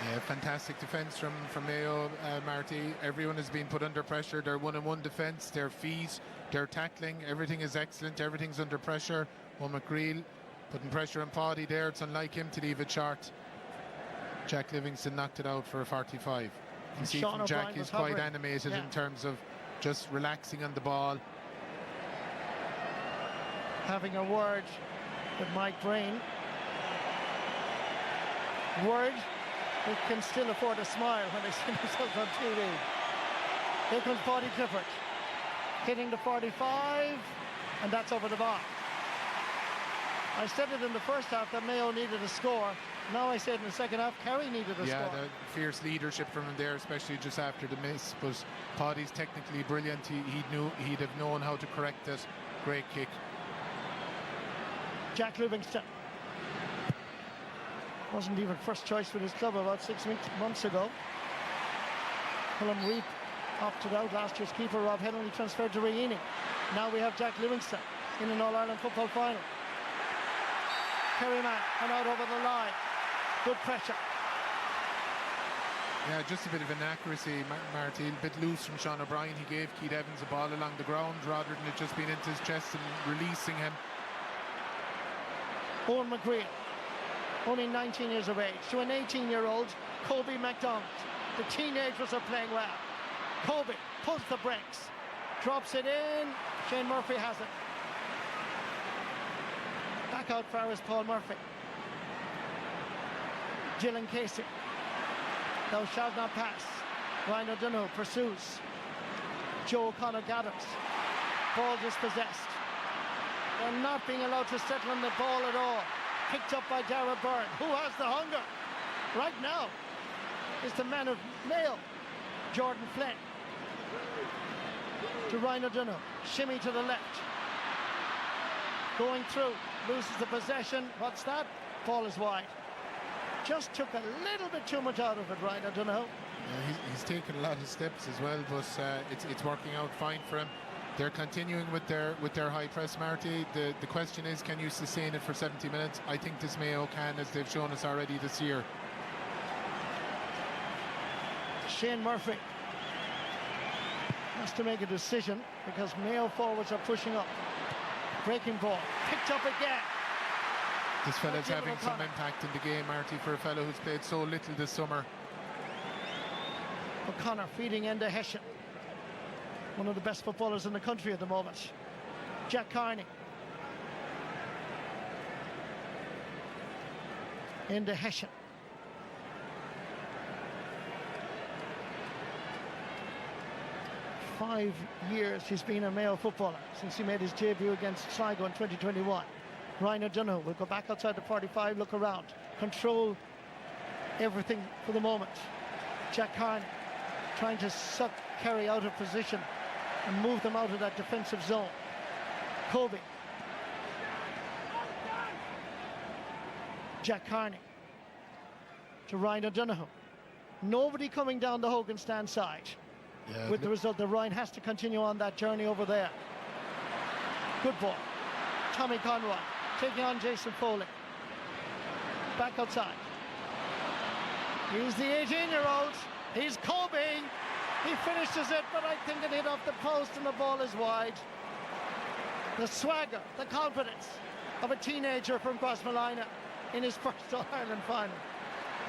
Yeah, fantastic defence from Mayo, Marty. Everyone has been put under pressure. Their one-on-one defence, their feet, their tackling, everything is excellent. Everything's under pressure. Well, McGreel putting pressure on Paddy there. It's unlike him to leave it short. Jack Livingston knocked it out for a 45. You can see from Jack he's quite animated in terms of just relaxing on the ball. Having a word with Mike Breen. Word who can still afford a smile when they see themselves on TV. Here comes Paddy Clifford. Hitting the 45, and that's over the bar. I said it in the first half that Mayo needed a score. Now I said in the second half, Kerry needed a score. Yeah, the fierce leadership from him there, especially just after the miss. But Paddy's technically brilliant. He'd have known how to correct it. Great kick. Jack Livingston. Wasn't even first choice with his club about 6 months ago. Fulham Reap opted out. Last year's keeper Rob Henley transferred to Reini. Now we have Jack Livingston in an All-Ireland football final. Kerry man and out over the line. Good pressure. Yeah, just a bit of inaccuracy, Marty. A bit loose from Sean O'Brien. He gave Keith Evans a ball along the ground rather than it just being into his chest and releasing him. Owen McGreel, only 19 years of age, to an 18-year-old Kobe McDonald. The teenagers are playing well. Kobe pulls the brakes, drops it in. Shane Murphy has it. Back out far is Paul Murphy. Gillen Casey. Thou shalt not pass. Ryan O'Donoghue pursues. Joe O'Connor gathers. Ball dispossessed. They're not being allowed to settle on the ball at all. Picked up by Dara Byrne, who has the hunger. Right now is the man of Mayo, Jordan Flynn. To Ryan O'Donoghue. Shimmy to the left. Going through. Loses the possession. What's that? Ball is wide. Just took a little bit too much out of it, Ryan O'Donoghue. Yeah, he's taken a lot of steps as well, but it's working out fine for him. They're continuing with their high press, Marty. The question is, can you sustain it for 70 minutes? I think this Mayo can, as they've shown us already this year. Shane Murphy has to make a decision because Mayo forwards are pushing up. Breaking ball, picked up again. This fella's having some impact in the game, Marty, for a fellow who's played so little this summer. O'Connor feeding Enda Hessian. One of the best footballers in the country at the moment. Jack Carney. Enda Hessian. Five years he's been a Mayo footballer since he made his debut against Sligo in 2021. Ryan O'Donoghue will go back outside the 45, look around, control everything for the moment. Jack Carney trying to suck Kerry out of position and move them out of that defensive zone. Kobe. Jack Carney to Ryan O'Donoghue. Nobody coming down the Hogan stand side. Yeah, with the result that Ryan has to continue on that journey over there. Good ball. Tommy Conroy taking on Jason Foley. Back outside. He's the 18-year-old. He's Kobe. He finishes it, but I think it hit off the post and the ball is wide. The swagger, the confidence of a teenager from Crossmalina in his first All-Ireland final.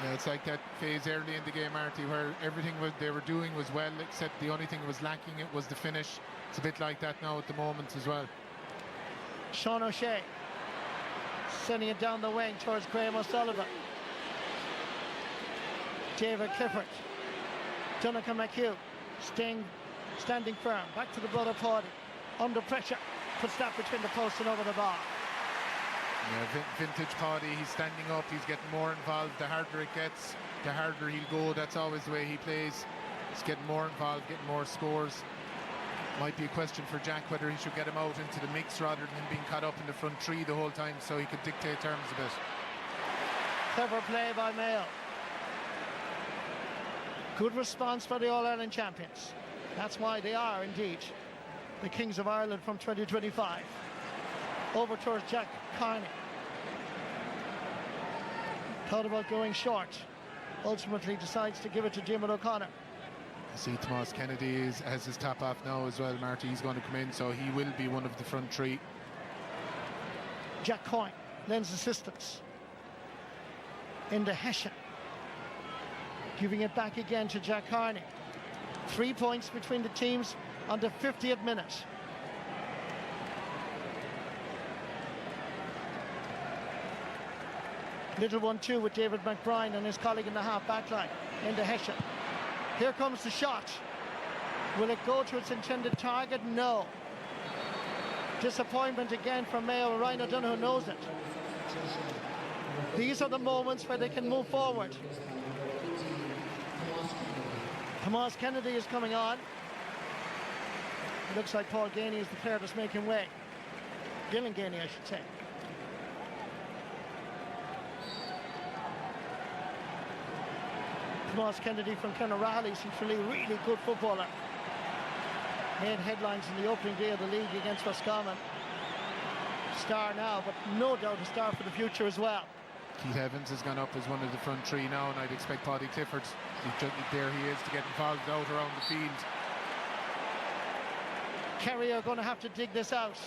Yeah, it's like that phase early in the game, Marty, where everything they were doing was well, except the only thing that was lacking it was the finish. It's a bit like that now at the moment as well. Sean O'Shea sending it down the wing towards Graham O'Sullivan. David Clifford. Duncan McHugh standing firm. Back to the brother party. Under pressure. Puts that between the post and over the bar. Yeah, vintage Paddy, he's standing up, he's getting more involved. The harder it gets, the harder he'll go. That's always the way he plays. He's getting more involved, getting more scores. Might be a question for Jack whether he should get him out into the mix rather than him being caught up in the front three the whole time so he could dictate terms a bit. Clever play by Mayo. Good response for the All-Ireland champions. That's why they are indeed the Kings of Ireland from 2025. Over towards Jack Carney. Thought about going short. Ultimately decides to give it to Jim O'Connor. I see Tomas Kennedy has his top off now as well, Marty. He's going to come in, so he will be one of the front three. Jack Coyne lends assistance. Into Hessian. Giving it back again to Jack Carney. 3 points between the teams on the 50th minute. Little 1-2 with David McBride and his colleague in the half-back line. Into Hessian. Here comes the shot. Will it go to its intended target? No. Disappointment again from Mayo. Ryan O'Donoghue knows it. These are the moments where they can move forward. Tomas Kennedy is coming on. It looks like Paul Ganey is the player that's making way. Dylan Ganey, I should say. Tomas Kennedy from Kennerally, centrally, really good footballer. Made headlines in the opening day of the league against Roscommon. Star now, but no doubt a star for the future as well. Keith Evans has gone up as one of the front three now, and I'd expect Paddy Clifford, there he is, to get involved out around the field. Kerry are going to have to dig this out.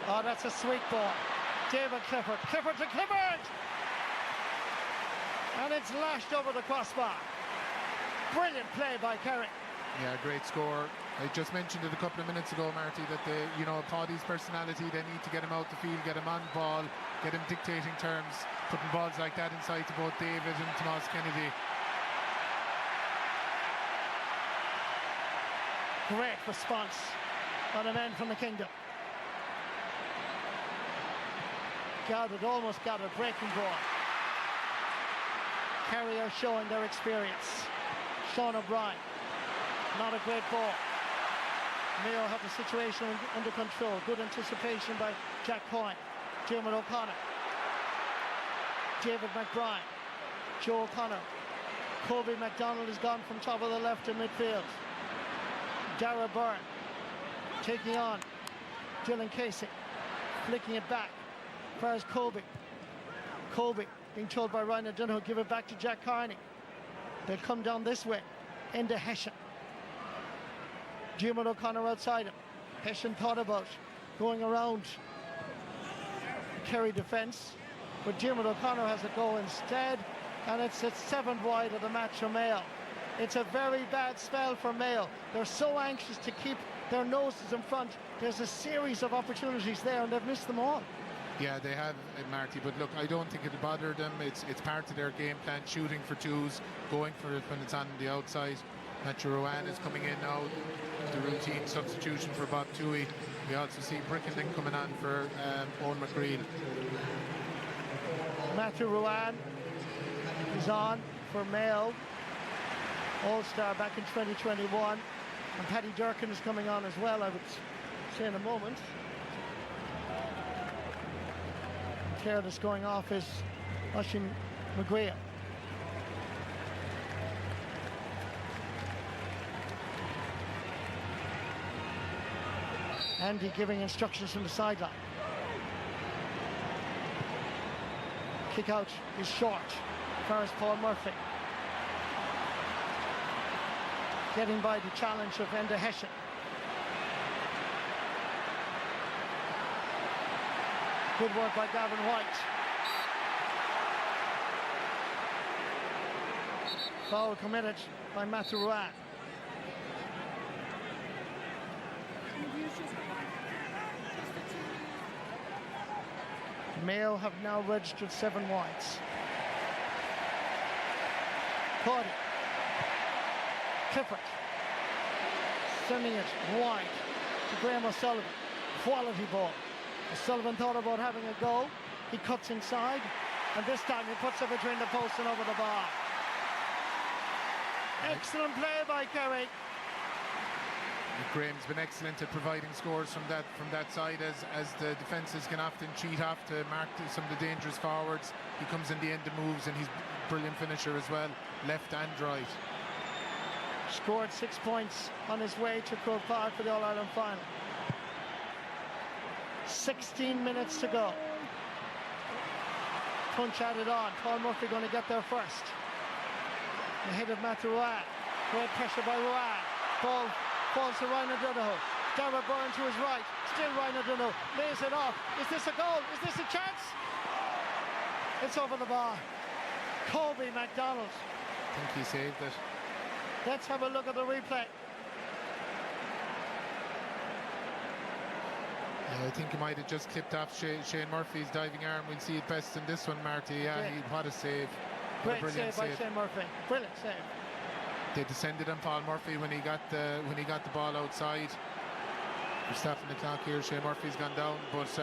Oh, that's a sweet ball. David Clifford. Clifford to Clifford! And it's lashed over the crossbar. Brilliant play by Kerry. Yeah, great score. I just mentioned it a couple of minutes ago, Marty, that Paddy's personality, they need to get him out the field, get him on the ball, get him dictating terms, putting balls like that inside to both David and Tomas Kennedy. Great response by the men from the Kingdom. Almost gathered, breaking ball. Kerry are showing their experience. Sean O'Brien, not a great ball. Mayo have the situation under control. Good anticipation by Jack Coyne. Dermot O'Connor. David McBride. Joe O'Connor. Kobe McDonald is gone from top of the left to midfield. Dara Byrne taking on Dylan Casey. Flicking it back. Fires Kobe. Kobe being told by Ryan O'Donoghue, give it back to Jack Carney. They'll come down this way into Hessian. Dermot O'Connor outside him. Hessian thought about going around Kerry defence, but Dermot O'Connor has a go instead, and it's 7th wide of the match for Mayo. It's a very bad spell for Mayo. They're so anxious to keep their noses in front. There's a series of opportunities there, and they've missed them all. Yeah, they have, Marty, but look, I don't think it'll bother them. It's part of their game plan, shooting for twos, going for it when it's on the outside. Matthew Rowan is coming in now, the routine substitution for Bob Toohey. We also see Brickenden coming on for Owen McGreel. Matthew Rowan is on for Mayo, All-Star back in 2021. And Paddy Durkin is coming on as well, I would say in a moment. Player that's going off is Oisin McGuire. Andy giving instructions from the sideline. Kick out is short. Ferris Paul Murphy. Getting by the challenge of Enda Hessian. Good work by Gavin White. Foul committed by Matthew Ruat. Mayo have now registered 7 whites. Cody. Clifford. Sending it wide to Graham O'Sullivan. Quality ball. O'Sullivan thought about having a go. He cuts inside, and this time he puts it between the post and over the bar. Excellent play by Kerry. Graham's been excellent at providing scores from that side as the defences can often cheat off to mark some of the dangerous forwards. He comes in the end of moves, and he's a brilliant finisher as well, left and right. Scored 6 points on his way to Croke Park for the All-Ireland final. 16 minutes to go. Punch added on. Paul Murphy going to get there first. Ahead of Matthew Ruat. Great pressure by Ruat. Ball falls to Ryan O'Donoghue. Darragh Byrne to his right. Still Ryan O'Donoghue. Lays it off. Is this a goal? Is this a chance? It's over the bar. Colby MacDonald. I think he saved it. Let's have a look at the replay. Yeah, I think he might have just clipped off Shane Murphy's diving arm. We'll see it best in this one, Marty. Yeah, what a save. Great save by Shane Murphy. Brilliant save. They descended on Paul Murphy when he got the ball outside. We're stopping the clock here. Shane Murphy's gone down, but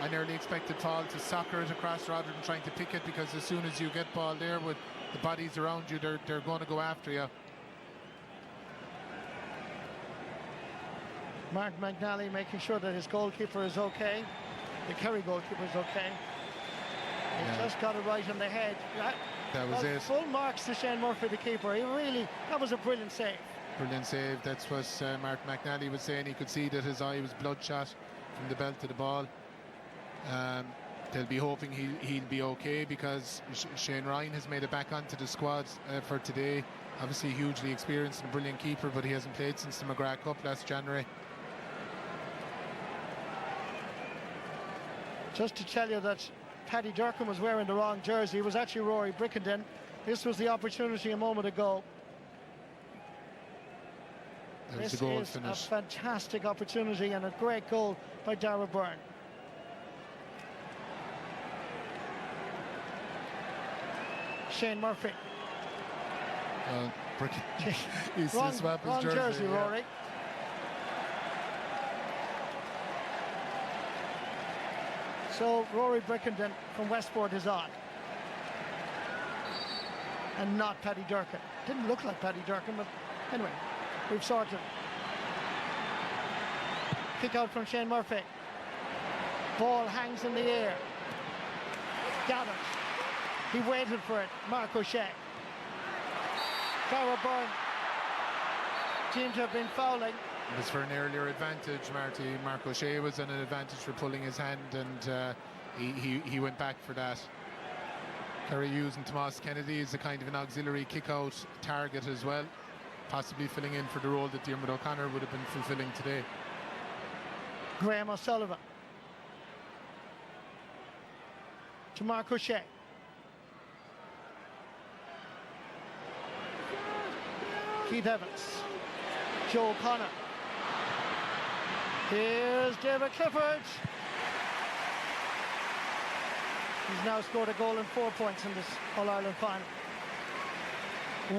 I nearly expected Paul to soccer it across rather than trying to pick it, because as soon as you get ball there with the bodies around you, they're going to go after you. Mark McNally making sure that his goalkeeper is okay. The Kerry goalkeeper is okay. He just got it right on the head. That was it. Full marks to Shane Murphy, the keeper. That was a brilliant save. Brilliant save. That's what Mark McNally was saying. He could see that his eye was bloodshot from the belt to the ball. They'll be hoping he'll be okay, because Shane Ryan has made it back onto the squad for today. Obviously hugely experienced and a brilliant keeper, but he hasn't played since the McGrath Cup last January. Just to tell you that Paddy Durkin was wearing the wrong jersey. It was actually Rory Brickenden. This was the opportunity a moment ago. There's this the goal is finish. A fantastic opportunity and a great goal by Darragh Byrne. Shane Murphy. He's swap his wrong jersey, yeah. Rory. So Rory Brickenden from Westport is on. And not Paddy Durkin. Didn't look like Paddy Durkin, but anyway, we've sorted. Kick out from Shane Murphy. Ball hangs in the air. Gathered. He waited for it. Mark O'Shea. Darragh Byrne seemed to have been fouling. It was for an earlier advantage, Marty. Mark O'Shea was in an advantage for pulling his hand, and he went back for that. Kerry using Tomas Kennedy as a kind of an auxiliary kick-out target as well, possibly filling in for the role that Diarmuid O'Connor would have been fulfilling today. Graham O'Sullivan to Mark O'Shea. Keith Evans. Joe O'Connor. Here's David Clifford. He's now scored a goal and 4 points in this All-Ireland final.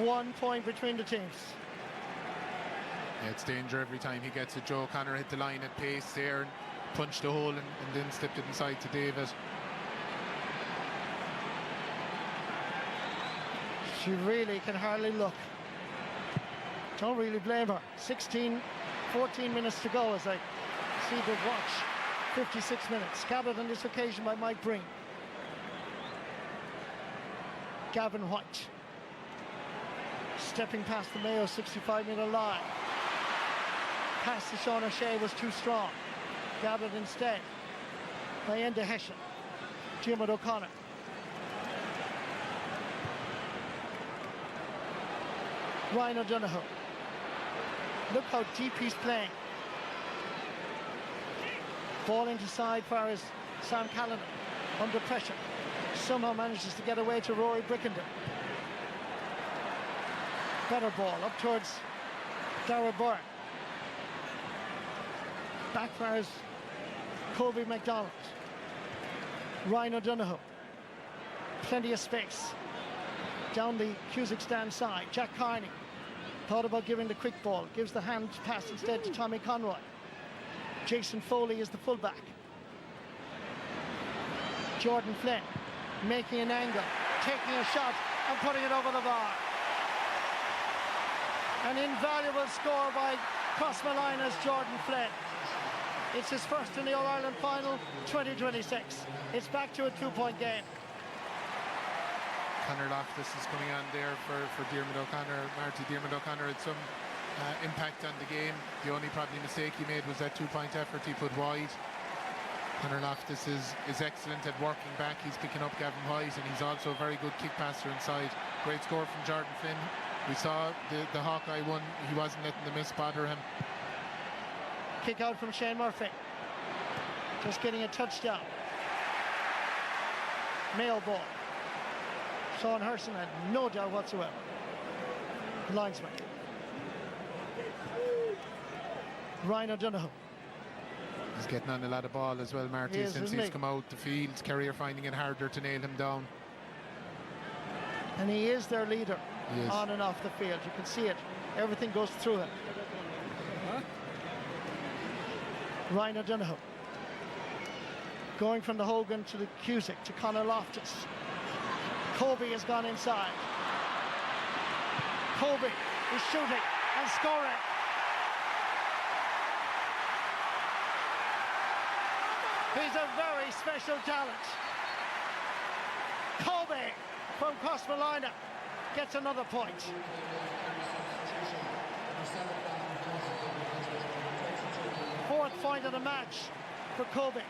1 point between the teams. Yeah, it's danger every time he gets it. Joe O'Connor hit the line at pace there and punched a hole and then slipped it inside to David. She really can hardly look. Don't really blame her. 14 minutes to go as I see the watch. 56 minutes. Gathered on this occasion by Mike Breen. Gavin White. Stepping past the Mayo 65-metre line. Pass to Sean O'Shea was too strong. Gathered instead by Enda Hession. Diarmuid O'Connor. Ryan O'Donoghue. Look how deep he's playing. Ball into side far as Sam Callanan under pressure. Somehow manages to get away to Rory Brickenden. Better ball up towards Dara Burke. Backfires Colby McDonald. Ryan O'Donoghue. Plenty of space. Down the Cusack stand side. Jack Carney thought about giving the quick ball. Gives the hand pass instead to Tommy Conroy. Jason Foley is the fullback. Jordan Flynn making an angle, taking a shot and putting it over the bar. An invaluable score by Crossmolina's Jordan Flynn. It's his first in the All-Ireland final 2026. It's back to a 2-point game. Conor Loftus is coming on there for Diarmuid O'Connor. Marty Diarmuid O'Connor had some impact on the game. The only probably mistake he made was that 2-point effort he put wide. Conor Loftus is excellent at working back. He's picking up Gavin White, and he's also a very good kick passer inside. Great score from Jordan Flynn. We saw the Hawkeye one. He wasn't letting the miss bother him. Kick out from Shane Murphy. Just getting a touchdown. Mayo ball. Sean Herson had no doubt whatsoever. The linesman. Ryan O'Donoghue. He's getting on a lot of ball as well, Marty, since he's come out the field. Kerry are finding it harder to nail him down. And he is their leader on and off the field. You can see it. Everything goes through him. Ryan O'Donoghue. Going from the Hogan to the Cusack to Conor Loftus. Colby has gone inside. Colby is shooting and scoring. He's a very special talent. Colby from Crossmolina gets another point. Fourth point of the match for Colby.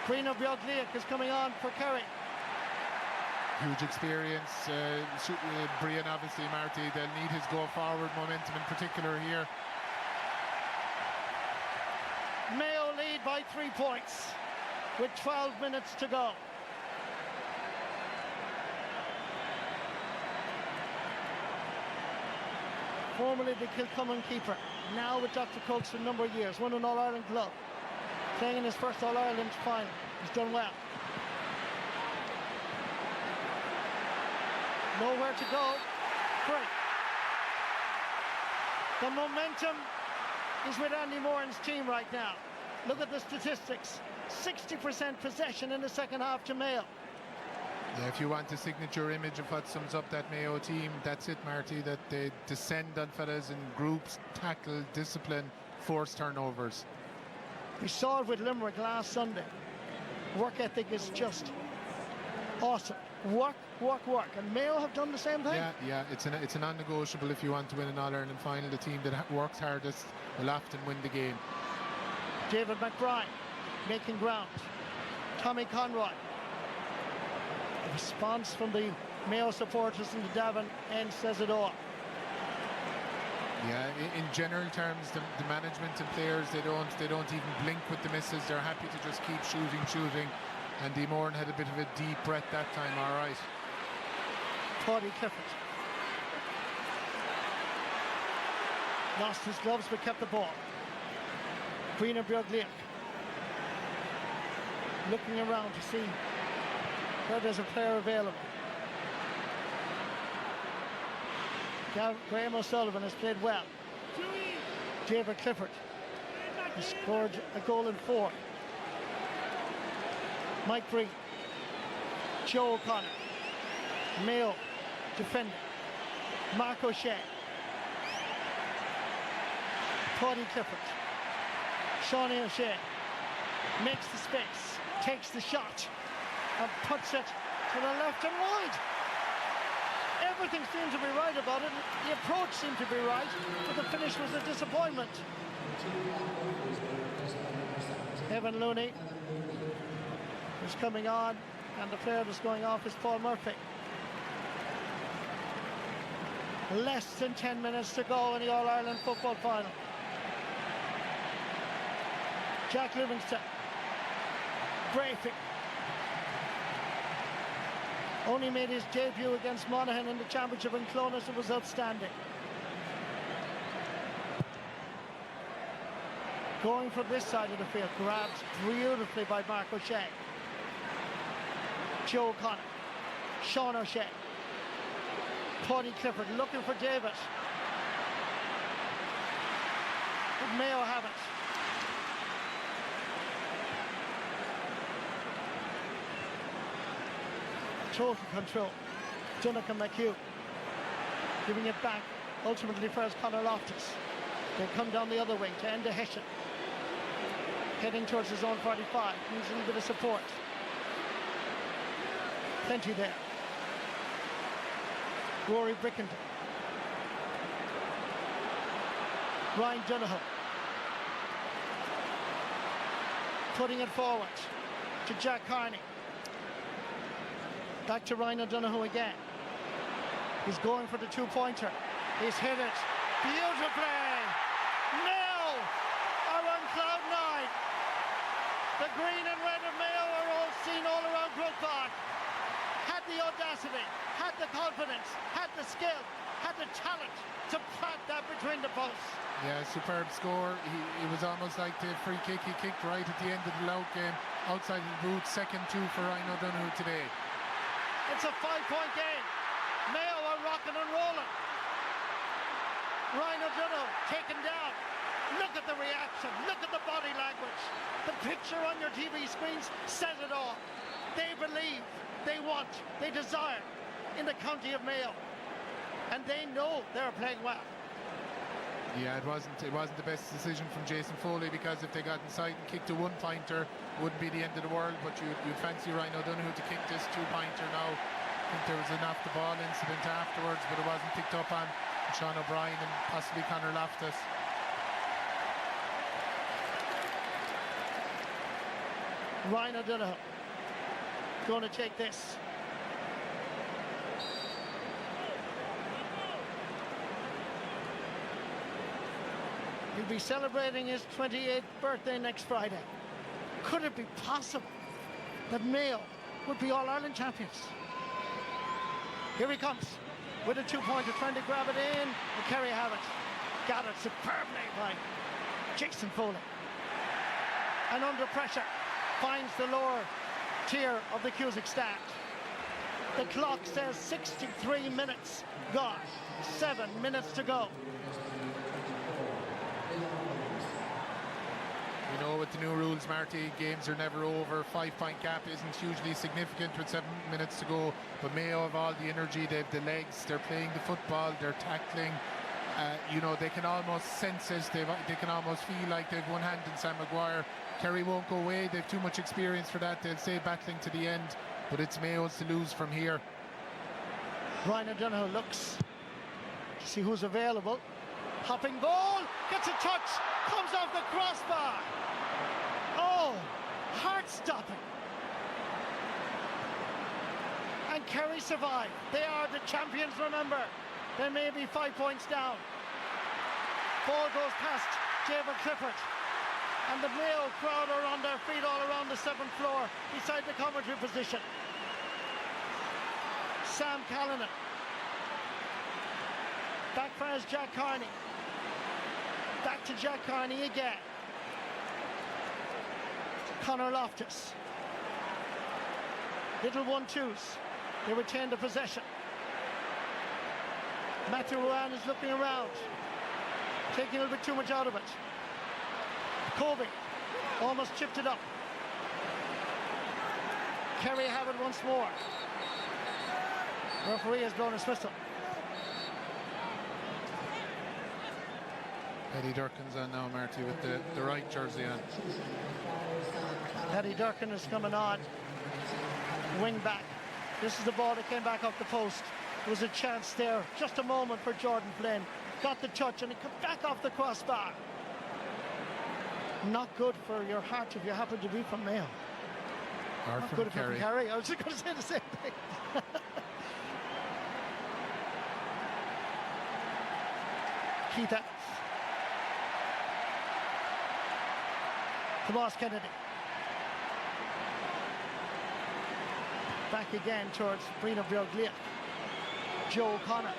Brino Bjorgliak is coming on for Kerry. Huge experience. Brian, obviously, Marty, they'll need his go-forward momentum in particular here. Mayo lead by 3 points with 12 minutes to go. Formerly the Kilcummin keeper, now with Dr. Cokes for a number of years, won an All-Ireland glove, playing in his first All-Ireland final. He's done well. Nowhere to go. Great. The momentum is with Andy Moran's team right now. Look at the statistics. 60% possession in the second half to Mayo. Yeah, if you want a signature image of what sums up that Mayo team, that's it, Marty, that they descend on fellas in groups, tackle, discipline, force turnovers. We saw it with Limerick last Sunday. Work ethic is just awesome. Work, work, work. And Mayo have done the same thing. Yeah, it's a non-negotiable if you want to win an All-Ireland final. The team that works hardest will often win the game. David McBride making ground. Tommy Conroy. The response from the Mayo supporters in the Davin end says it all. Yeah, in general terms, the management and players, they don't even blink with the misses. They're happy to just keep shooting. Andy Moran had a bit of a deep breath that time, all right. Paddy Clifford. Lost his gloves but kept the ball. Brino Bjorgliak. Looking around to see where there's a player available. Graham O'Sullivan has played well. David Clifford has scored a goal in 4. Mike Breen. Joe O'Connor. Mayo defending. Mark O'Shea. Paddy Clifford. Shawnee O'Shea makes the space, takes the shot and puts it to the left and wide. Everything seemed to be right about it. The approach seemed to be right, but the finish was a disappointment. Evan Looney is coming on, and the player that's going off is Paul Murphy. Less than 10 minutes to go in the All-Ireland football final. Jack Livingston, Brayfield, only made his debut against Monaghan in the championship in Clonus. It was outstanding. Going from this side of the field, grabbed beautifully by Mark O'Shea. Joe O'Connor, Sean O'Shea, Paddy Clifford looking for David. But Mayo have it. Total control. Dunock and McHugh giving it back ultimately first Conor Loftus. They come down the other wing to Enda Hessian, heading towards his own 45. Needs a little bit of support. Plenty there. Rory Brickenden, Ryan Donoghue putting it forward to Jack Carney. Back to Ryan O'Donoghue again. He's going for the two-pointer. He's hit it beautifully. Mayo are on cloud nine. The green and red of Mayo are all seen all around Croke Park. Had the audacity, had the confidence, had the skill, had the talent to plant that between the posts. Yeah, superb score. It was almost like the free kick he kicked right at the end of the Louth game, outside of the boot. 2-2 for Ryan O'Donoghue today. It's a 5-point game. Mayo are rocking and rolling. Ryan O'Donoghue taken down. Look at the reaction. Look at the body language. The picture on your TV screens says it all. They believe, they want, they desire in the county of Mayo. And they know they're playing well. Yeah, it wasn't the best decision from Jason Foley, because if they got inside and kicked a one-pointer, wouldn't be the end of the world. But you'd fancy Ryan O'Donoghue to kick this two-pointer now. I think there was an off-the-ball incident afterwards, but it wasn't picked up on Sean O'Brien and possibly Conor Loftus. Ryan O'Donoghue going to take this. He'll be celebrating his 28th birthday next Friday. Could it be possible that Mayo would be All-Ireland champions? Here he comes with a two-pointer, trying to grab it in. And Kerry have it. Got it superbly by Jason Foley. And under pressure, finds the lower tier of the Cusack stand. The clock says 63 minutes gone. 7 minutes to go. You know, with the new rules, Marty, games are never over. 5-point gap isn't hugely significant with 7 minutes to go. But Mayo have all the energy, they have the legs, they're playing the football, they're tackling. You know, they can almost sense it, they can almost feel like they've one hand in Sam Maguire. Kerry won't go away, they've too much experience for that. They'll stay battling to the end, but it's Mayo's to lose from here. Ryan O'Donoghue looks to see who's available. Hopping ball, gets a touch, comes off the crossbar. Oh, heart-stopping. And Kerry survive. They are the champions, remember. They may be 5 points down. Ball goes past David Clifford. And the Mayo crowd are on their feet all around the 7th floor beside the commentary position. Sam Callanan. Backfires Jack Carney. Back to Jack Carney again. Conor Loftus. Little 1-2s. They retain the possession. Matthew Ruan is looking around, taking a little bit too much out of it. Colby almost chipped it up. Kerry have it once more. Referee has blown his whistle. Eddie Durkin's on now, Marty, with the right jersey on. Eddie Durkin is coming on. Wing back. This is the ball that came back off the post. There was a chance there, just a moment for Jordan Flynn. Got the touch and it cut back off the crossbar. Not good for your heart if you happen to be from Mayo. Not good if you're from Kerry. I was just going to say the same thing. Keith Evans. Tomas Kennedy. Back again towards Brina Bjorglia. Joe O'Connor.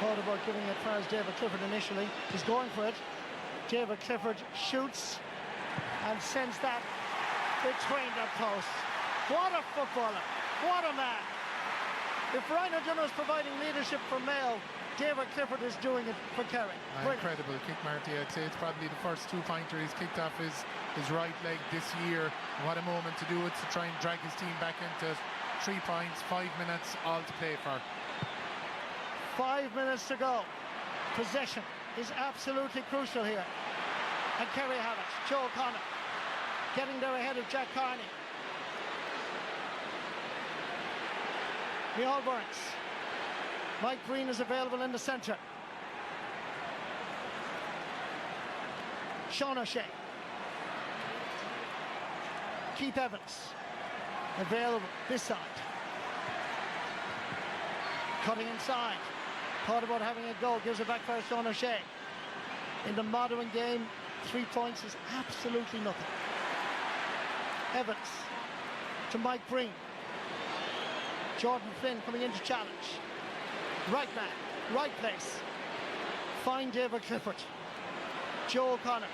Thought about giving it as far as David Clifford initially. He's going for it. David Clifford shoots and sends that between the posts. What a footballer. What a man. If Ryan O'Donoghue is providing leadership for Mayo, David Clifford is doing it for Kerry. Incredible kick, Marty. I'd say it's probably the first two-pointer he's kicked off his right leg this year. What a moment to do it, to try and drag his team back into it. 3 points, 5 minutes, all to play for. 5 minutes to go. Possession is absolutely crucial here. And Kerry have it. Joe O'Connor getting there ahead of Jack Carney. Micheál Burns. Mike Breen is available in the centre. Sean O'Shea. Keith Evans available this side. Cutting inside. Thought about having a go. Gives it back for Sean O'Shea. In the modern game, 3 points is absolutely nothing. Evans to Mike Breen. Jordan Flynn coming in to challenge. Right man, right place. Find David Clifford. Joe O'Connor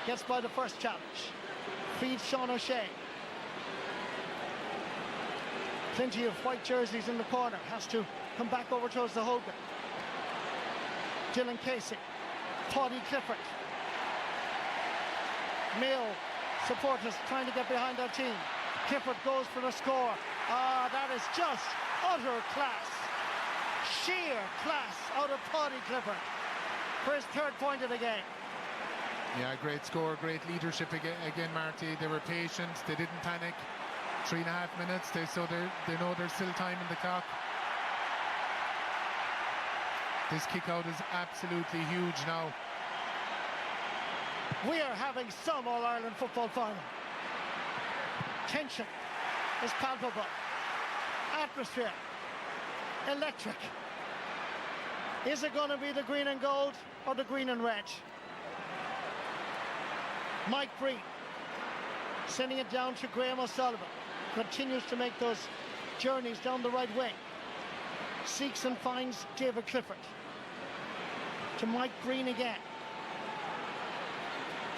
gets by the first challenge. Feeds Sean O'Shea. Plenty of white jerseys in the corner. Has to come back over towards the Hogan. Dylan Casey. Paddy Clifford. Mayo supporters trying to get behind their team. Clifford goes for the score. Ah, that is just utter class. Sheer class out of Paddy Clifford for his 3rd point of the game. Yeah, great score, great leadership again, Marty. They were patient, they didn't panic. 3.5 minutes, they know there's still time in the clock. This kick out is absolutely huge now. We are having some All-Ireland football final. Tension is palpable. Atmosphere electric. Is it going to be the green and gold or the green and red? Mike Breen sending it down to Graham O'Sullivan. Continues to make those journeys down the right wing. Seeks and finds David Clifford. To Mike Breen again.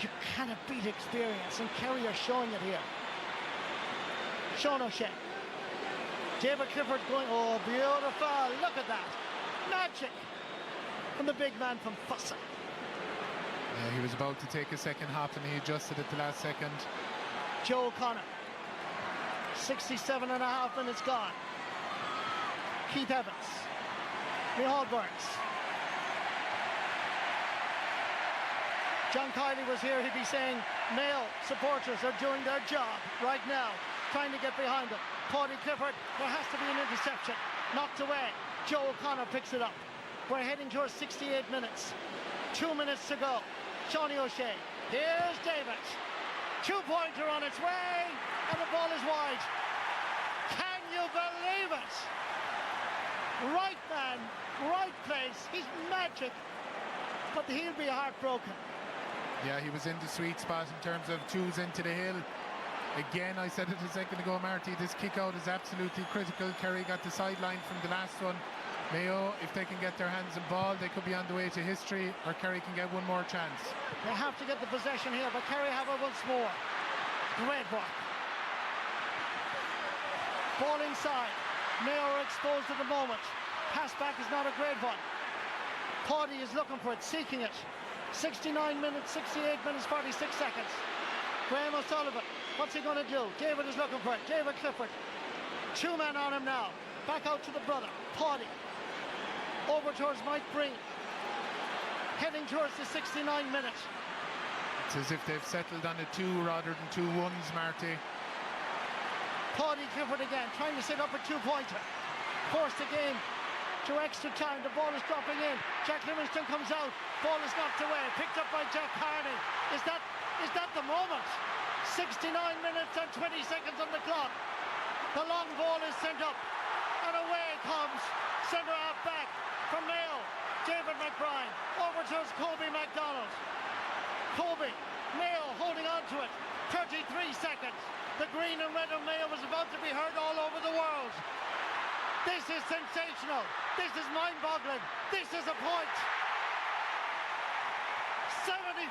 You cannot beat experience, and Kerry are showing it here. Sean O'Shea. David Clifford going, oh, beautiful, look at that. Magic from the big man from Fussa. Yeah, he was about to take a second hop and he adjusted at the last second. Joe O'Connor. 67.5 minutes gone. Keith Evans. Micheál Burns. John Kiley was here, he'd be saying Mayo supporters are doing their job right now, trying to get behind them. Paddy Clifford, there has to be an interception. Knocked away. Joe O'Connor picks it up. We're heading towards 68 minutes. 2 minutes to go. Shawnee O'Shea. Here's David. 2-pointer on its way, and the ball is wide. Can you believe it? Right man, right place. He's magic, but he'll be heartbroken. Yeah, he was in the sweet spot in terms of twos into the hill. Again, I said it a second ago, Marty, this kick out is absolutely critical. Kerry got the sideline from the last one. Mayo, if they can get their hands on ball, they could be on the way to history, or Kerry can get one more chance. They have to get the possession here, but Kerry have it once more. Great work. Ball inside. Mayo are exposed at the moment. Pass back is not a great one. Paddy is looking for it, seeking it. 69 minutes, 68 minutes, 46 seconds. Graham O'Sullivan, what's he going to do? David is looking for it. David Clifford. 2 men on him now. Back out to the brother, Paddy. Over towards Mike Breen. Heading towards the 69 minute. It's as if they've settled on a 2 rather than 2 1s, Marty. Paddy Clifford again, trying to set up a 2-pointer. Force the game to extra time. The ball is dropping in. Jack Livingston comes out. Ball is knocked away. Picked up by Jack Carney. Is that the moment? 69 minutes and 20 seconds on the clock. The long ball is sent up. And away comes centre half back from Mayo. David McBride. Over towards Kobe MacDonald. Kobe. Mayo holding on to it. 33 seconds. The green and red of Mayo was about to be heard all over the world. This is sensational. This is mind-boggling. This is a point. 75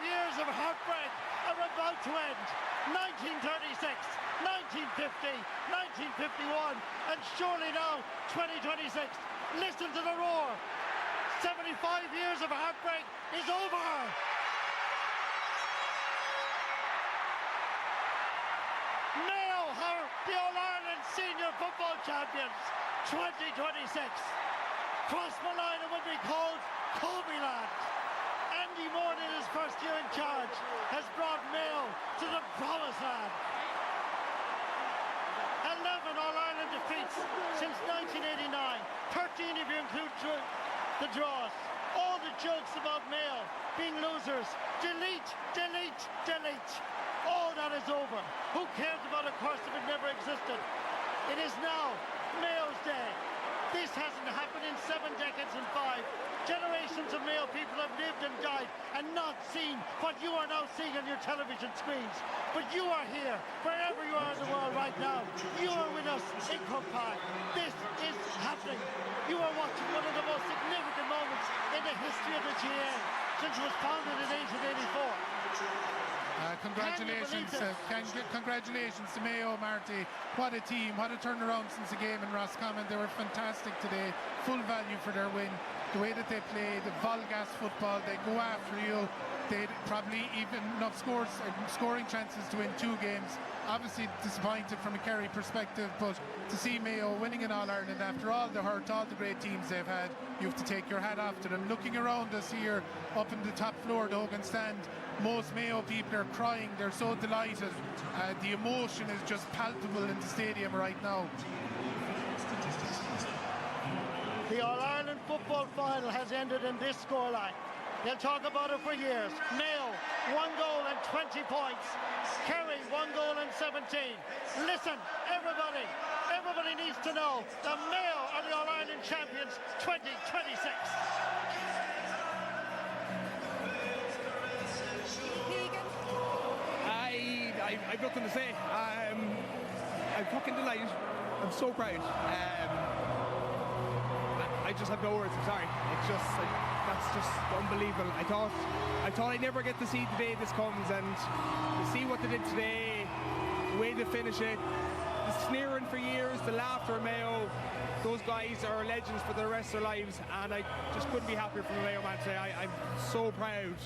years of heartbreak are about to end. 1936, 1950, 1951, and surely now 2026. Listen to the roar. 75 years of heartbreak is over. Mayo are the All-Ireland Senior Football Champions 2026. Crossmolina will be called Kobe Land. Andy Moore, in his first year in charge, has brought Mayo to the promised land. 11 All-Ireland defeats since 1989, 13 if you include the draws. All the jokes about Mayo being losers, delete, delete, delete. All that is over. Who cares about a curse if it never existed? It is now Mayo's day. This hasn't happened in 7 decades and 5. Generations of Mayo people have lived and died and not seen what you are now seeing on your television screens. But you are here, wherever you are in the world right now. You are with us in Croke Park. This is happening. You are watching one of the most significant moments in the history of the GA since it was founded in 1884. Congratulations to Mayo, Marty. What a team, what a turnaround since the game in Roscommon. They were fantastic today, full value for their win. The way that they play, the Volgas football, they go after you. They'd probably even enough scoring chances to win 2 games. Obviously disappointed from a Kerry perspective, but to see Mayo winning an All-Ireland after all the hurt, all the great teams they've had, you have to take your hat off to them. Looking around us here up in the top floor of the Hogan stand, most Mayo people are crying. They're so delighted. The emotion is just palpable in the stadium right now. The All-Ireland football final has ended in this scoreline. They'll talk about it for years. Mayo, 1 goal and 20 points. Kerry, 1 goal and 17. Listen, everybody needs to know that Mayo are the All-Ireland champions 2026. I've nothing to say. I'm fucking delighted. I'm so proud. I just have no words. I'm sorry. It's just that's just unbelievable. I thought I'd never get to see the day this comes, and to see what they did today, the way they finish it, the sneering for years, the laughter of Mayo. Those guys are legends for the rest of their lives, and I just couldn't be happier from a Mayo man today. I'm so proud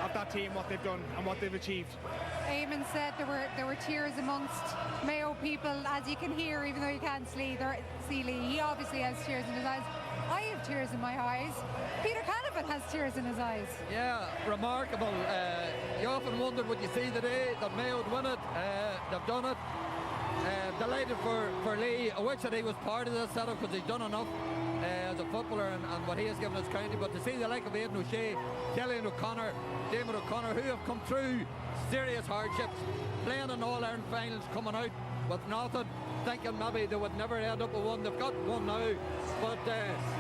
of that team, what they've done and what they've achieved. Eamon said there were tears amongst Mayo people, as you can hear, even though you can't see Lee. He obviously has tears in his eyes. I have tears in my eyes. Peter Canavan has tears in his eyes. Yeah, remarkable. You often wondered, would you see today that Mayo would win it? They've done it. Delighted for Lee. I wish that he was part of this setup, because he's done enough as a footballer and what he has given his county. But to see the like of Aidan O'Shea, Killian O'Connor, Damon O'Connor, who have come through serious hardships, playing in All-Ireland finals, coming out with nothing, thinking maybe they would never end up with one. They've got one now. But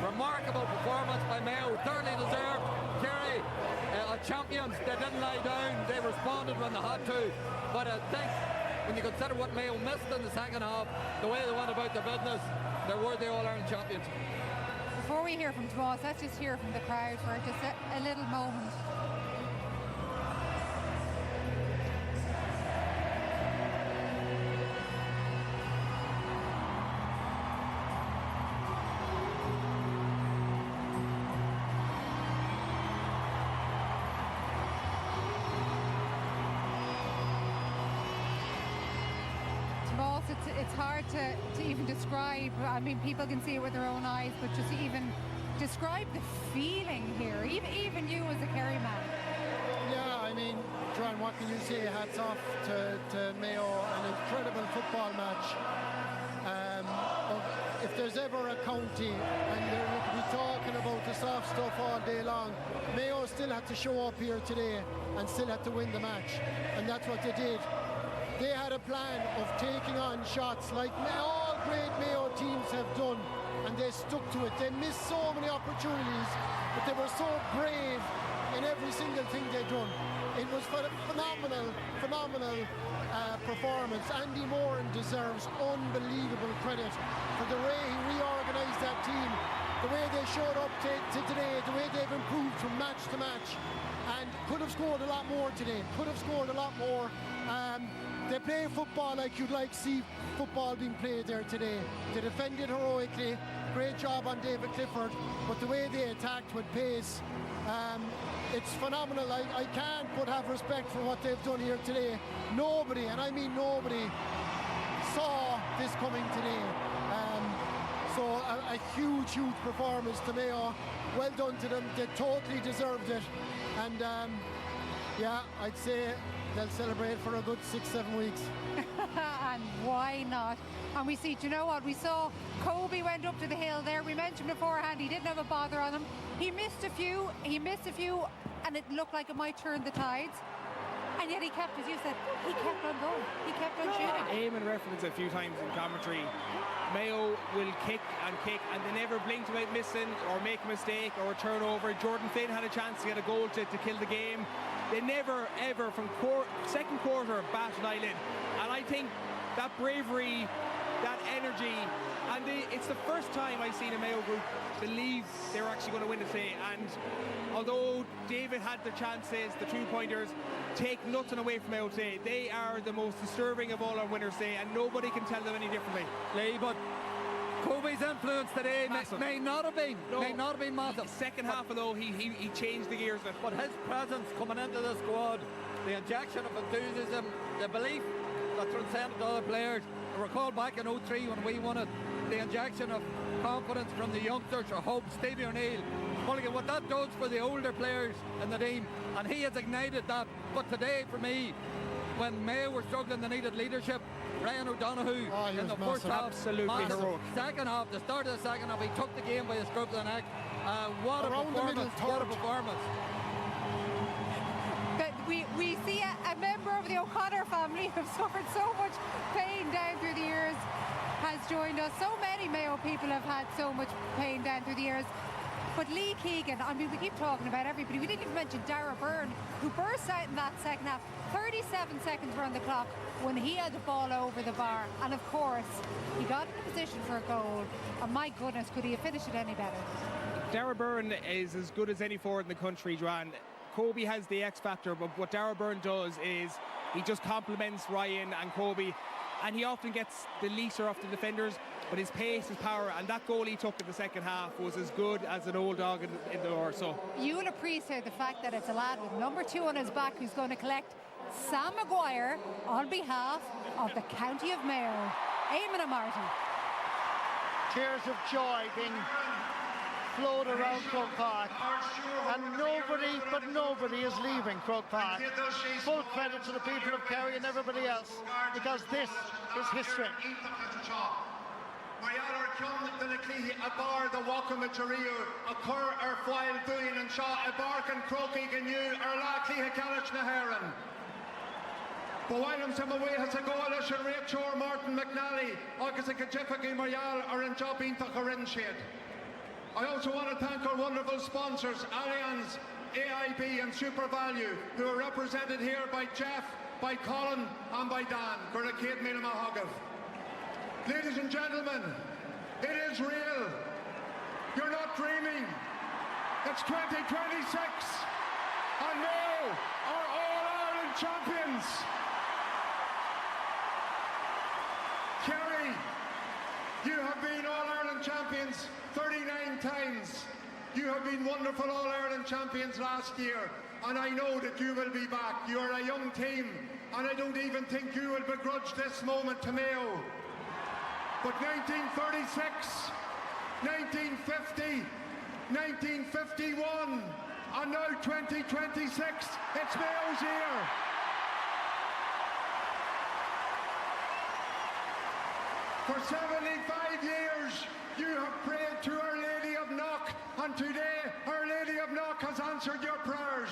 remarkable performance by Mayo, thoroughly deserved. Kerry are champions. They didn't lie down. They responded when they had to. But I think when you consider what Mayo missed in the second half, the way they went about their business, they were the All-Ireland champions. Before we hear from Tomas, let's just hear from the crowd for just a little moment. It's hard to even describe. I mean, people can see it with their own eyes, but just to even describe the feeling here, even you as a Kerry man. Yeah, I mean, John, what can you say? Hats off to Mayo, an incredible football match. If there's ever a county, and they're be talking about the soft stuff all day long, Mayo still had to show up here today and still had to win the match, and that's what they did. They had a plan of taking on shots like all great Mayo teams have done, and they stuck to it. They missed so many opportunities, but they were so brave in every single thing they'd done. It was phenomenal performance. Andy Moran deserves unbelievable credit for the way he reorganised that team, the way they showed up to today, the way they've improved from match to match, and could have scored a lot more today, they play football like you'd like to see football being played there today. They defended heroically, great job on David Clifford, but the way they attacked with pace, it's phenomenal. I can't but have respect for what they've done here today. Nobody, and I mean nobody, saw this coming today. So a huge performance to Mayo. Well done to them. They totally deserved it. And yeah, I'd say they'll celebrate for a good 6-7 weeks. And why not? And we see, do you know what? We saw Kobe went up to the hill there. We mentioned beforehand he didn't have a bother on him. He missed a few, and it looked like it might turn the tides. And yet he kept, as you said, he kept on going. He kept on shooting. Eamon referenced a few times in commentary, Mayo will kick, and they never blinked about missing or make a mistake or a turnover. Jordan Flynn had a chance to get a goal to kill the game. They never, ever, from second quarter, bat an eyelid. And I think that bravery, that energy, and it's the first time I've seen a Mayo group believe they're actually going to win it today. And although David had the chances, the 2-pointers, take nothing away from Mayo today. They are the most disturbing of all our winners today, and nobody can tell them any differently. Lee, but Kobe's influence today may not have been massive. Second half, though, he changed the gears. But his presence coming into the squad, the injection of enthusiasm, the belief that transcended other players. I recall back in 03 when we won it, the injection of confidence from the youngsters, or hope, Stevie O'Neill. Mulligan, what that does for the older players in the team, and he has ignited that. But today, for me, when Mayo were struggling, they needed leadership. Ryan O'Donoghue in the first half, absolutely heroic. Second half, the start of the second half, he took the game by the scruff of the neck. What a performance! But we see a member of the O'Connor family who've suffered so much pain down through the years has joined us. So many Mayo people have had so much pain down through the years. But Lee Keegan, I mean, we keep talking about everybody. We didn't even mention Dara Byrne, who burst out in that second half. 37 seconds were on the clock when he had the ball over the bar. And of course, he got in a position for a goal. And my goodness, could he have finished it any better? Dara Byrne is as good as any forward in the country, Joanne. Kobe has the X factor, but what Dara Byrne does is he just complements Ryan and Kobe, and he often gets the leaser off the defenders, but his pace, his power, and that goal he took in the second half was as good as an old dog in the door. So you will appreciate the fact that it's a lad with number 2 on his back who's going to collect Sam Maguire on behalf of the County of Mayo. Eamon and Martin. Tears of joy being flowed around Croke Park, and nobody is leaving Croke Park. Full credit to the people of Kerry and everybody else, because this is history. Marialar Kyun Dinaklihi Abar the Wakama Tariu, Akur Erfile Buin and Shaw Abark and Croke Ganu Erla Kliha Kalach Naharan. Bawailam Samaway has a goal as a Rachor Martin McNally, August Kajefaki Marial or in Jobin Takarinshid. I also want to thank our wonderful sponsors, Allianz, AIB and Super Value, who are represented here by Jeff, by Colin and by Dan. Gurrakid Milamahagav. Ladies and gentlemen, it is real. You're not dreaming. It's 2026 and Mayo are All-Ireland champions. Kerry, you have been All-Ireland champions 39 times. You have been wonderful All-Ireland champions last year, and I know that you will be back. You are a young team, and I don't even think you will begrudge this moment to Mayo. But 1936, 1950, 1951, and now 2026, it's Mayo's year. For 75 years, you have prayed to Our Lady of Knock, and today Our Lady of Knock has answered your prayers.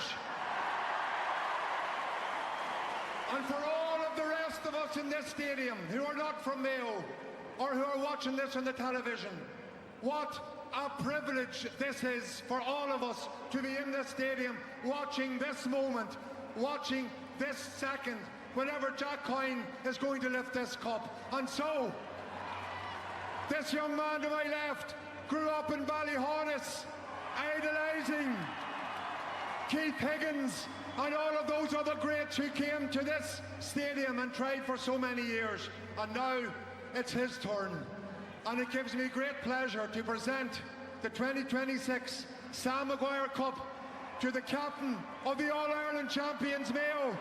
And for all of the rest of us in this stadium who are not from Mayo, or who are watching this on the television, what a privilege this is for all of us to be in this stadium watching this moment watching this second, whenever Jack Coyne is going to lift this cup. And so, this young man to my left grew up in Ballyhonus, idolising Keith Higgins and all of those other greats who came to this stadium and tried for so many years. And now it's his turn. And it gives me great pleasure to present the 2026 Sam Maguire Cup to the captain of the All-Ireland champions, Mayo,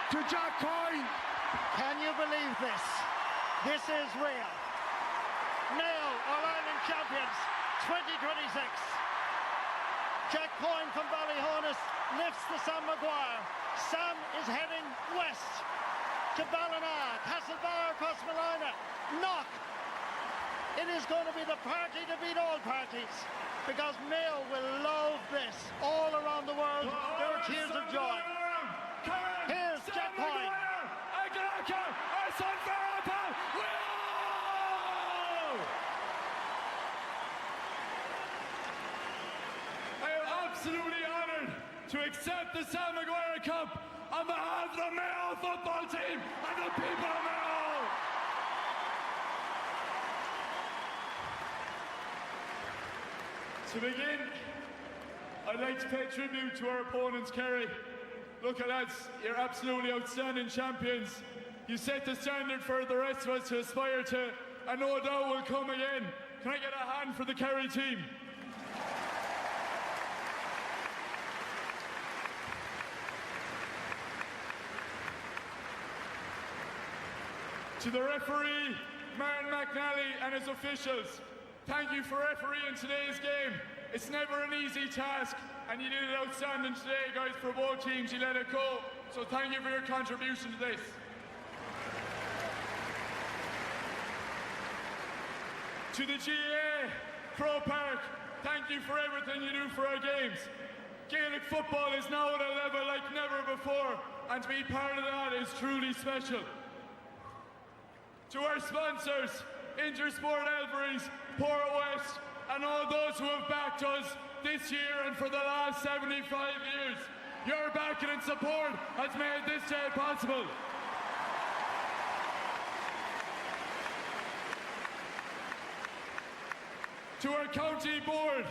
to Jack Coyne. Can you believe this? This is real. Mayo, All-Ireland champions, 2026. Jack Coyne from Ballyhonus lifts the Sam Maguire. Sam is heading west to Ballina, Castlebar across Malina, Knock. It is going to be the party to beat all parties, because Mayo will love this. All around the world, there are tears of joy. Here's Jack Coyne. I am absolutely honoured to accept the Sam Maguire Cup on behalf of the Mayo football team and the people of Mayo. To begin, I'd like to pay tribute to our opponents, Kerry. Look, lads, you're absolutely outstanding champions. You set the standard for the rest of us to aspire to, and no doubt will come again. Can I get a hand for the Kerry team? To the referee, Martin McNally, and his officials, thank you for refereeing today's game. It's never an easy task, and you did it outstanding today, guys, for both teams. You let it go, so thank you for your contribution to this. To the GAA, Croke Park, thank you for everything you do for our games. Gaelic football is now at a level like never before, and to be part of that is truly special. To our sponsors, Intersport Elveries, Port West, and all those who have backed us this year and for the last 75 years. Your backing and support has made this day possible. To our county board,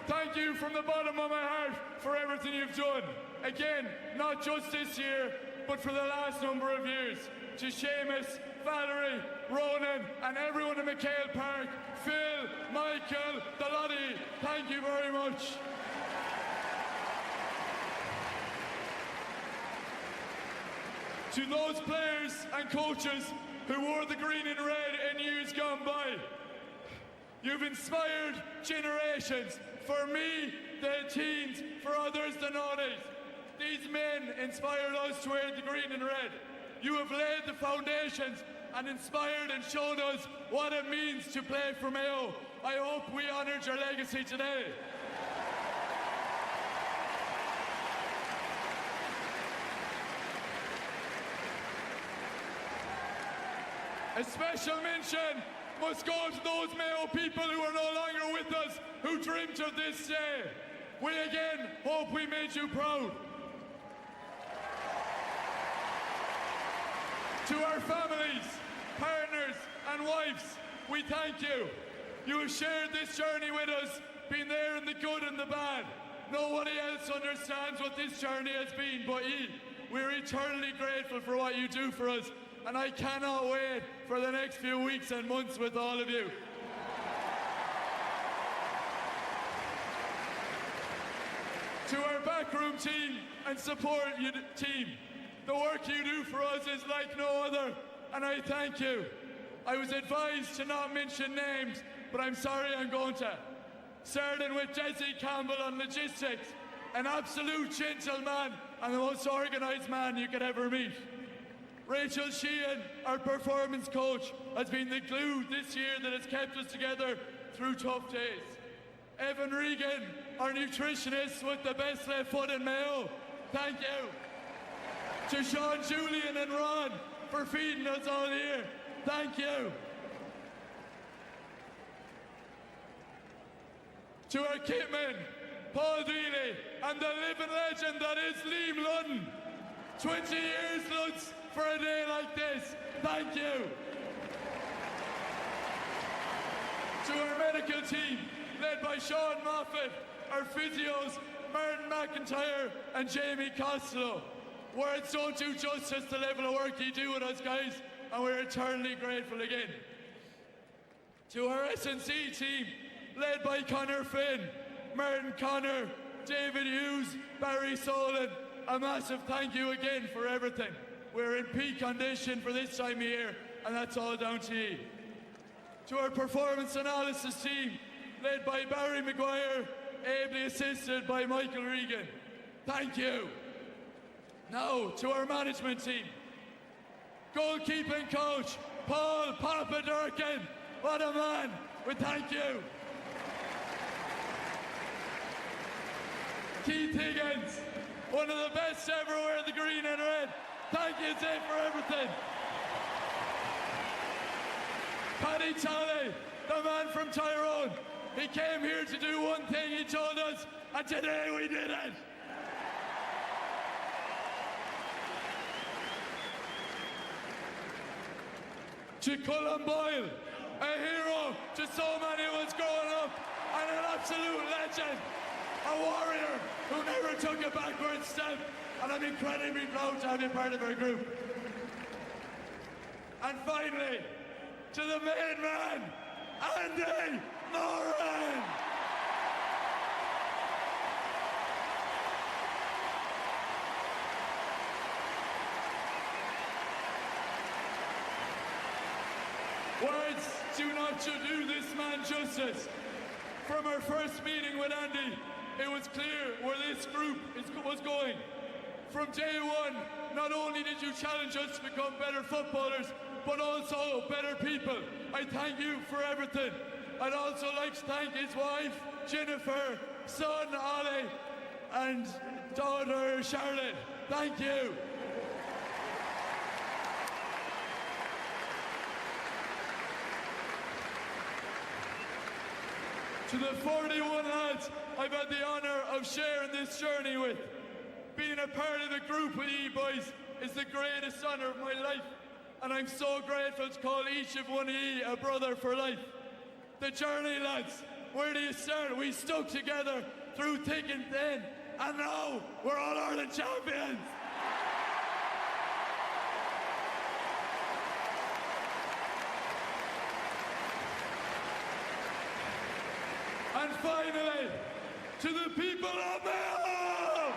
thank you from the bottom of my heart for everything you've done. Again, not just this year, but for the last number of years. To Seamus, Valerie, Ronan, and everyone in McHale Park, Phil, Michael, the Lottie, thank you very much. To those players and coaches who wore the green and red in years gone by, you've inspired generations. For me, the teens, for others, the noughties. These men inspired us to wear the green and red. You have laid the foundations and inspired and shown us what it means to play for Mayo. I hope we honoured your legacy today. A special mention must go to those Mayo people who are no longer with us, who dreamt of this day. We again hope we made you proud. To our families, partners and wives, we thank you. You have shared this journey with us, been there in the good and the bad. Nobody else understands what this journey has been but you. We're eternally grateful for what you do for us, and I cannot wait for the next few weeks and months with all of you. To our backroom team and support team, the work you do for us is like no other, and I thank you. I was advised to not mention names, but I'm sorry I'm going to. Starting with Jesse Campbell on logistics, an absolute gentleman and the most organised man you could ever meet. Rachel Sheehan, our performance coach, has been the glue this year that has kept us together through tough days. Evan Regan, our nutritionist with the best left foot in Mayo, thank you. To Sean, Julian and Ron for feeding us all year, thank you. To our kitman, Paul Dealey, and the living legend that is Liam Ludden, 20 years, Lutz, for a day like this. Thank you. To our medical team, led by Sean Moffat, our physios, Martin McIntyre and Jamie Costello. Words don't do justice to the level of work you do with us, guys, and we're eternally grateful again. To our SNC team, led by Conor Finn, Martin Connor, David Hughes, Barry Solon, a massive thank you again for everything. We're in peak condition for this time of year, and that's all down to you. To our performance analysis team, led by Barry Maguire, ably assisted by Michael Regan. Thank you. Now, to our management team. Goalkeeping coach, Paul Papa Durkin. What a man. We thank you. Keith Higgins, one of the best ever wearing the green and red. Thank you, Dave, for everything. Paddy Talley, the man from Tyrone. He came here to do one thing, he told us, and today we did it. To Cullen Boyle, a hero to so many of us growing up, and an absolute legend, a warrior who never took a backward step, and I'm incredibly proud to have you part of our group. And finally, to the main man, Andy Moran. Words do not do this man justice. From our first meeting with Andy, it was clear where this group was going. From day one, not only did you challenge us to become better footballers, but also better people. I thank you for everything. I'd also like to thank his wife, Jennifer, son, Ollie, and daughter, Charlotte. Thank you. To the 41 lads I've had the honour of sharing this journey with. Being a part of the group with you boys is the greatest honour of my life, and I'm so grateful to call each of one of you a brother for life. The journey, lads, where do you start? We stuck together through thick and thin, and now we're All-Ireland champions. And finally, to the people of Mayo!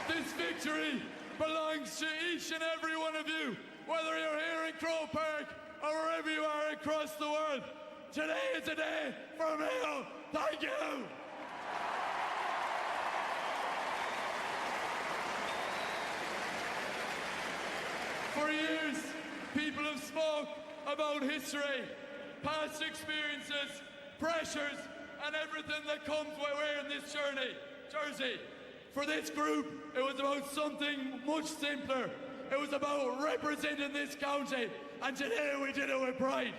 This victory belongs to each and every one of you, whether you're here in Croke Park or wherever you are across the world. Today is a day for Mayo. Thank you! For years, people have spoke about history, past experiences, pressures, and everything that comes with wearing this jersey. For this group, it was about something much simpler. It was about representing this county, and today we did it with pride.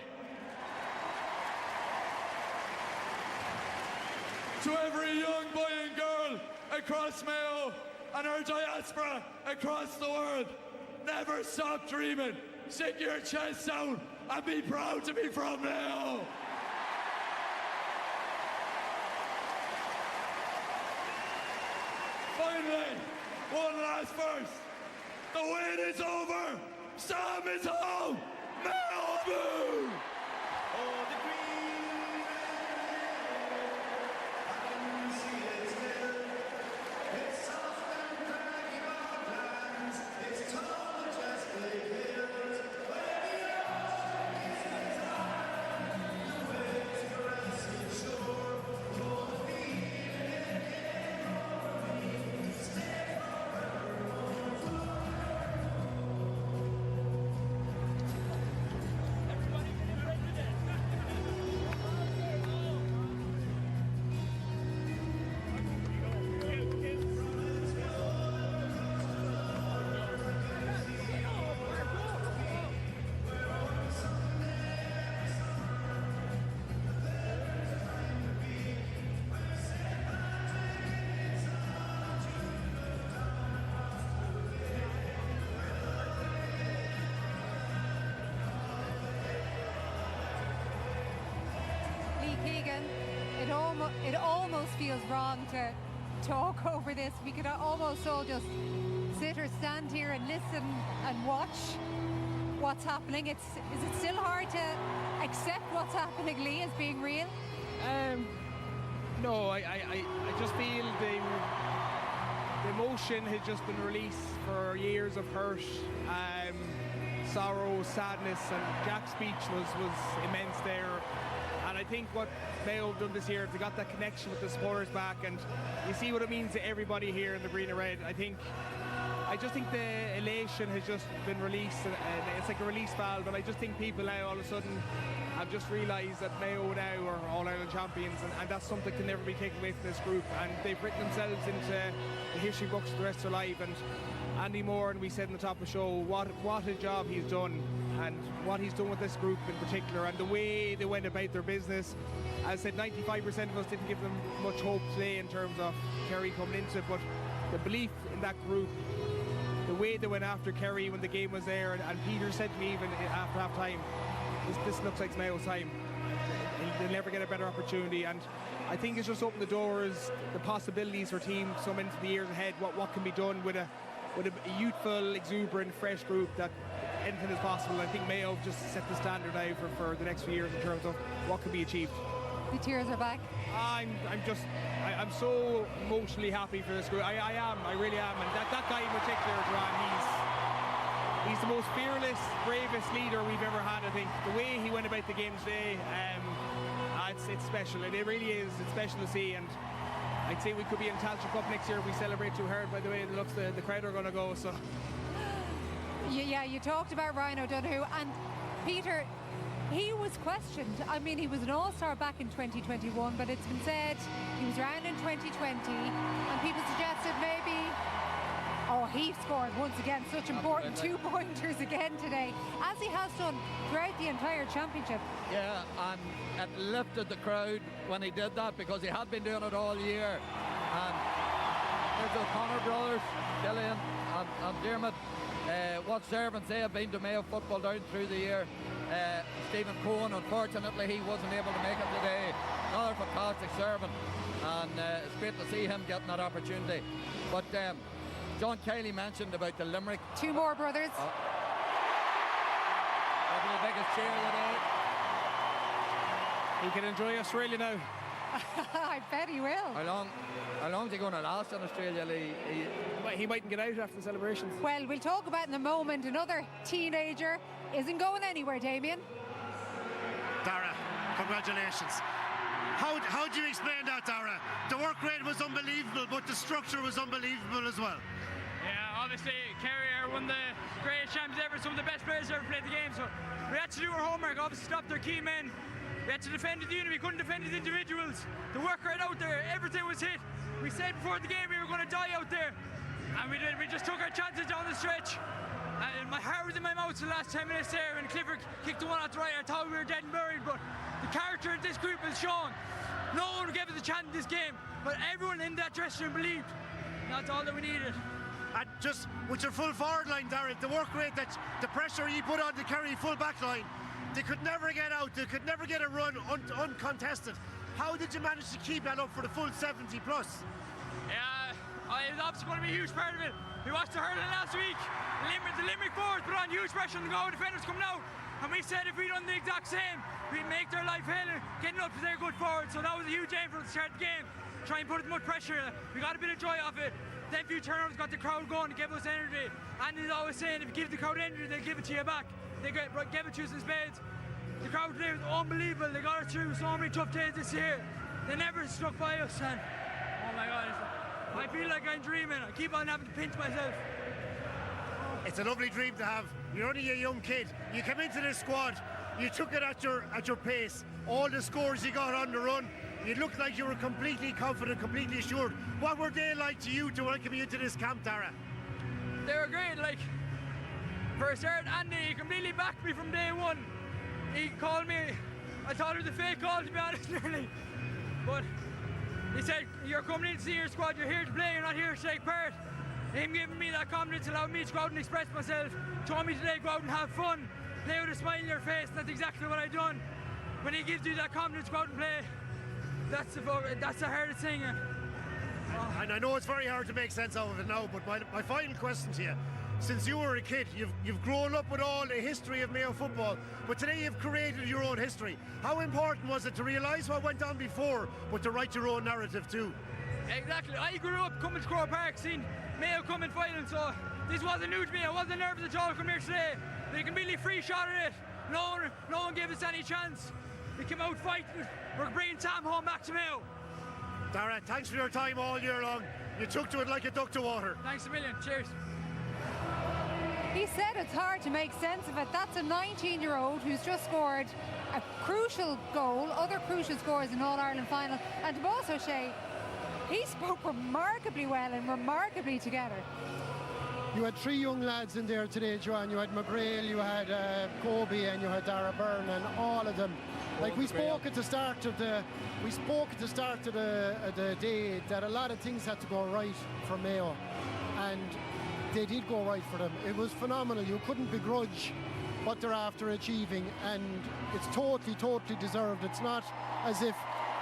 To every young boy and girl across Mayo and our diaspora across the world, never stop dreaming. Stick your chest out and be proud to be from Mayo. Finally, one last verse. The wait is over. Sam is home. Mayo boo! Oh, the green. I can see it still. It's soft and craggy bottomlands. It's tall and just big hills. Where the ocean is high. The waves caressing shore. Oh, the feeling came over me. Stay forever. Everybody get ready today. it almost feels wrong to talk over this. We could almost all just sit or stand here and listen and watch what's happening. Is it still hard to accept what's happening, Lee, as being real? No, I just feel the emotion has just been released for years of hurt, sorrow, sadness, and Jack's speech was immense there. And I think what Mayo have done this year, they got that connection with the supporters back, and you see what it means to everybody here in the green and red. I just think the elation has just been released, and it's like a release valve, and I just think people now all of a sudden have just realised that Mayo now are All-Ireland champions, and that's something that can never be taken away from this group, and they've written themselves into the history books for the rest of their life. And Andy Moore, and we said in the top of the show, what a job he's done, and what he's done with this group in particular, and the way they went about their business. As I said, 95% of us didn't give them much hope today in terms of Kerry coming into it, but the belief in that group, the way they went after Kerry when the game was there, and Peter said to me even after half time, this looks like Mayo's time. They'll never get a better opportunity, and I think it's just opened the doors, the possibilities for teams coming into the years ahead, what can be done with a youthful, exuberant, fresh group, that anything is possible. I think Mayo have just set the standard now for the next few years in terms of what can be achieved. The tears are back. I'm so emotionally happy for this group. I really am. And that guy in particular, Duran, he's the most fearless, bravest leader we've ever had, I think. The way he went about the game today, it's special. It really is. It's special to see. And I'd say we could be in Tailteann Cup next year if we celebrate too hard. By the way, it looks the crowd are going to go. So. Yeah, you talked about Ryan O'Donoghue, and Peter, he was questioned. I mean, he was an all-star back in 2021, but it's been said he was around in 2020, and people suggested maybe... Oh, he scored once again such important 2-pointers again today, as he has done throughout the entire championship. Yeah, and it lifted the crowd when he did that, because he had been doing it all year. And there's the O'Connor brothers, Gillian and Dermot. What servants they have been to Mayo football down through the year. Stephen Cohen, unfortunately, he wasn't able to make it today. Another fantastic servant, and it's great to see him getting that opportunity. But John Kelly mentioned about the Limerick. Two more brothers. Probably the biggest cheer of the day. He can enjoy Australia now. I bet he will. How long is he going to last in Australia, Lee? He mightn't get out after the celebrations. Well, we'll talk about in a moment. Another teenager isn't going anywhere, Damien. Dara, congratulations. How do you explain that, Dara? The work rate was unbelievable, but the structure was unbelievable as well. Yeah, obviously, Kerry are one of the greatest champions ever, some of the best players ever played the game, so we had to do our homework, obviously stop their key men. We had to defend the unit, we couldn't defend the individuals. The work rate out there, everything was hit. We said before the game we were going to die out there, and we did. We just took our chances down the stretch. And my heart was in my mouth for the last 10 minutes there, and Clifford kicked the one out the right. I thought we were dead and buried, but the character of this group is shown. No one gave us a chance in this game, but everyone in that dressing room believed. That's all that we needed. And just with your full forward line, Darren, the work rate, that the pressure you put on the Kerry full back line, they could never get out, they could never get a run uncontested. How did you manage to keep that up for the full 70 plus? Yeah, it was obviously going to be a huge part of it. We watched the hurling last week. The Limerick forwards put on huge pressure on the goal defenders coming out. And we said if we done the exact same, we'd make their life hell getting up to their good forwards. So that was a huge aim for us to start the game. Try and put as much pressure. We got a bit of joy off it. Then a few turnovers got the crowd going, gave us energy. And he's always saying if you give the crowd energy, they'll give it to you back. They give it to us in spades. The crowd today was unbelievable. They got us through so many tough days this year. They never stuck by us, and oh my God, I feel like I'm dreaming. I keep on having to pinch myself. It's a lovely dream to have. You're only a young kid. You came into this squad, you took it at your pace. All the scores you got on the run, you looked like you were completely confident, completely assured. What were they like to you to welcome you into this camp, Dara? They were great. Like, for a start, Andy, he completely backed me from day one. He called me, I thought it was a fake call, to be honest, nearly. But he said, you're coming in to see your squad, you're here to play, you're not here to take part. Him giving me that confidence allowed me to go out and express myself. Told me today, go out and have fun, play with a smile on your face. That's exactly what I've done. When he gives you that confidence, go out and play. that's the hardest thing. And I know it's very hard to make sense out of it now, but my final question to you, since you were a kid, you've grown up with all the history of Mayo football, but today you've created your own history. How important was it to realise what went on before, but to write your own narrative too? Exactly. I grew up coming to Croke Park, seeing Mayo come in final, so this wasn't new to me. I wasn't nervous at all to come here today. They completely free shot at it. No one gave us any chance. We came out fighting. We're bringing Tom home back to Mayo. Dara, thanks for your time all year long. You took to it like a duck to water. Thanks a million. Cheers. He said it's hard to make sense of it. That's a 19-year-old who's just scored a crucial goal, other crucial scores in All-Ireland final. And to also say, he spoke remarkably well and remarkably together. You had three young lads in there today, Joanne. You had McGrail, you had Kobe, and you had Dara Byrne, and all of them. Like we spoke at the start of the day that a lot of things had to go right for Mayo, and they did go right for them. It was phenomenal. You couldn't begrudge what they're after achieving, and it's totally deserved. It's not as if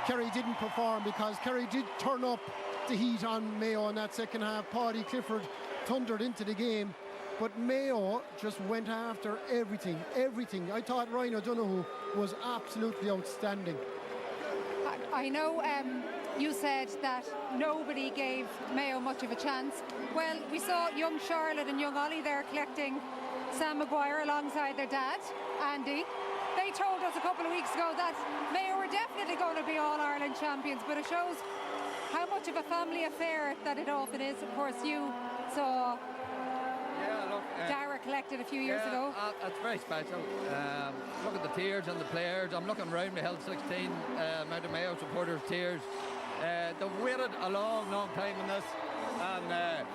Kerry didn't perform, because Kerry did turn up the heat on Mayo in that second half. Paddy Clifford thundered into the game, but Mayo just went after everything. I thought Ryan O'Donoghue was absolutely outstanding. I know you said that nobody gave Mayo much of a chance. Well, we saw young Charlotte and young Ollie there collecting Sam Maguire alongside their dad, Andy. They told us a couple of weeks ago that Mayo were definitely going to be All-Ireland champions, but it shows how much of a family affair that it often is. Of course, you saw Dara collected a few years ago. It's very special. Look at the tears on the players. I'm looking around me, held 16 amount of Mayo supporters' tears. They've waited a long time in this, and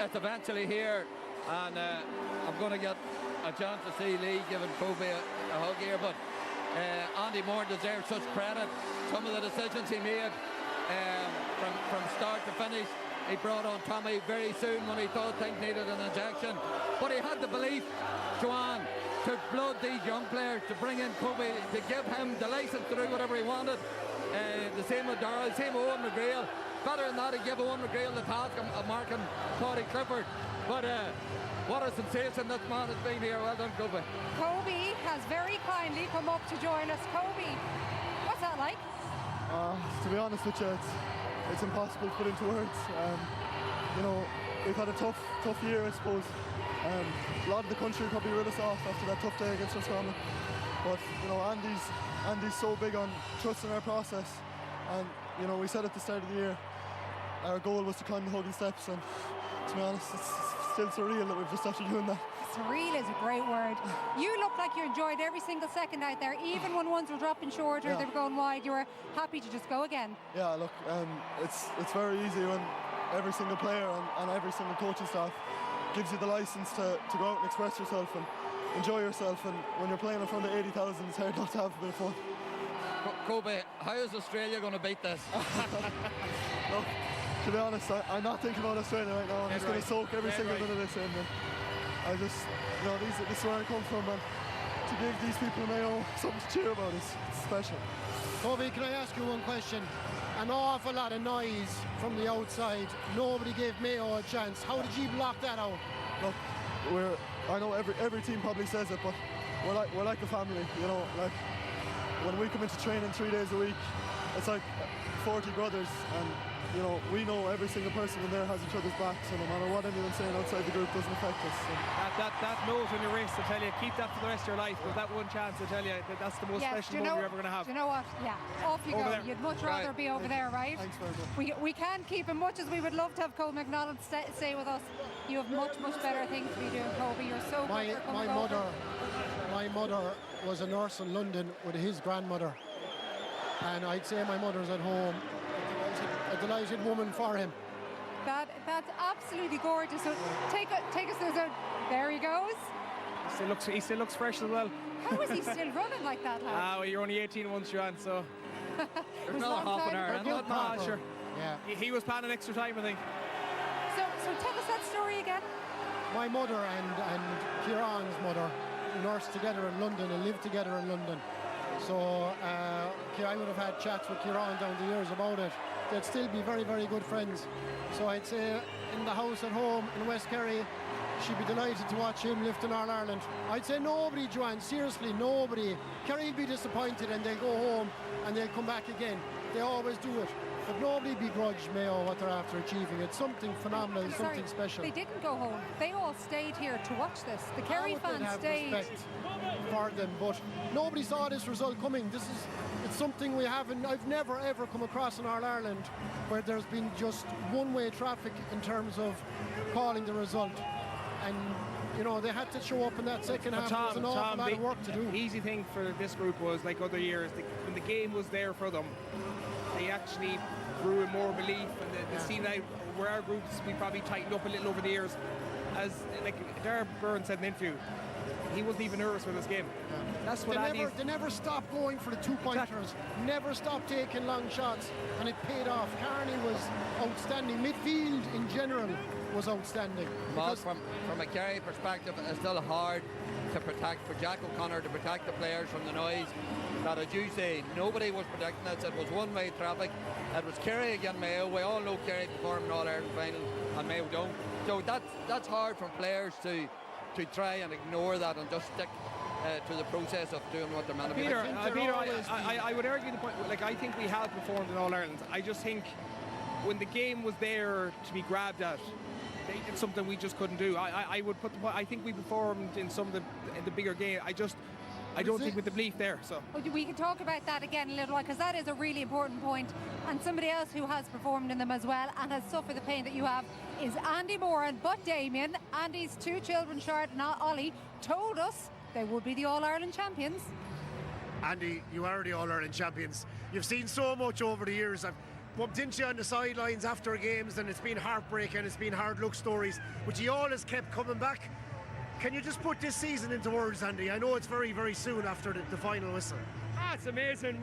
it's eventually here. And I'm going to get a chance to see Lee giving Kobe a hug here, but Andy Moore deserves such credit. Some of the decisions he made from start to finish. He brought on Tommy very soon when he thought things needed an injection, but he had the belief, Joanne, to blood these young players, to bring in Kobe, to give him the license to do whatever he wanted. The same with Darrell, the same with Owen McGrail. Better than that, he gave Owen McGrail the task of marking Paddy Clifford. But what a sensation this man has been here. Well done, Kobe. Kobe has very kindly come up to join us. Kobe, what's that like? To be honest with you, it's impossible to put into words. You know, we've had a tough year, I suppose. A lot of the country probably wrote us off after that tough day against Roscommon. But you know, Andy's so big on trusting our process, and you know, we said at the start of the year our goal was to climb the Hogan steps, and to be honest, it's still surreal that we've just started doing that. Surreal is a great word. You look like you enjoyed every single second out there, even when ones were dropping short or they were going wide. You were happy to just go again. Yeah, look, it's very easy when every single player and every single coaching staff gives you the license to go out and express yourself and enjoy yourself. And when you're playing in front of 80,000, it's hard not to have a bit of fun. Kobe, how is Australia going to beat this? Look, to be honest, I'm not thinking about Australia right now. I'm just going to soak every single minute of this in. I just, you know, this is where I come from, and to give these people in Mayo something to cheer about is special. Kobe, can I ask you one question? An awful lot of noise from the outside. Nobody gave Mayo a chance. How did you block that out? Look, I know every team probably says it, but we're like a family, you know. Like when we come into training 3 days a week, it's like 40 brothers, and you know, we know every single person in there has each other's backs, so no matter what anyone's saying outside the group doesn't affect us. So. That note on your wrist, I tell you, keep that for the rest of your life, but that one chance, I tell you, that's the most special moment you're ever going to have. Do you know what? Yeah, off you go. There. You'd much rather be over there, right? Thanks very much. We can't keep him, much as we would love to have Cole McDonald stay with us. You have much better things to be doing, Kobe. You're so good for coming over. My mother was a nurse in London with his grandmother, and I'd say my mother's at home. A delighted woman for him. That's absolutely gorgeous. So take us through. There he goes. He still looks fresh as well. How is he still running like that, lad? Well, you're only 18 once, Joanne, so there's another half an hour. Sure. Yeah. He was planning extra time, I think. So tell us that story again. My mother and Kieran's mother nursed together in London and lived together in London. So I would have had chats with Kieran down the years about it. They'd still be very, very good friends. So I'd say in the house at home in West Kerry, she'd be delighted to watch him lift in All-Ireland. I'd say nobody, Joanne, seriously, nobody. Kerry'll be disappointed and they'll go home and they'll come back again. They always do it. But nobody begrudge Mayo what they're after achieving. It's something phenomenal, something special. They didn't go home. They all stayed here to watch this. The Kerry fans stayed. Respect for them, but nobody saw this result coming. It's something I've never ever come across in All-Ireland where there's been just one-way traffic in terms of calling the result. And you know, they had to show up in that second half. There was an awful lot of work to do. The easy thing for this group was, like other years, when the game was there for them, they actually grew in more belief, and the scene out where our groups, we probably tightened up a little over the years. As like Darren Byrne said in the interview, he wasn't even nervous for this game. That's what they never stopped going for the 2-pointers, never stopped taking long shots, and it paid off. Kearney was outstanding. Midfield in general was outstanding. Well, from a Kerry perspective, it's still hard to protect, for Jack O'Connor to protect the players from the noise. That, as you say, nobody was protecting it. It was one-way traffic. It was Kerry against Mayo. We all know Kerry performed in All-Ireland final and Mayo don't. So that's hard for players to try and ignore that and just stick to the process of doing what they're meant to be. Peter, I would argue the point, like, I think we have performed in All-Ireland. I just think when the game was there to be grabbed at, it's something we just couldn't do. I would put I think we performed in some of the bigger game. I don't think with the belief there. So we can talk about that again in a little while, because that is a really important point. And somebody else who has performed in them as well and has suffered the pain that you have is Andy Moran. But Damien, Andy's 2 children short, not Ollie, told us they would be the All-Ireland champions. Andy, you are the All-Ireland champions. You've seen so much over the years. I've bumped into you on the sidelines after games, and it's been heartbreaking, it's been hard luck stories, but you always kept coming back. Can you just put this season into words, Andy? I know it's very, very soon after the final whistle. It's amazing.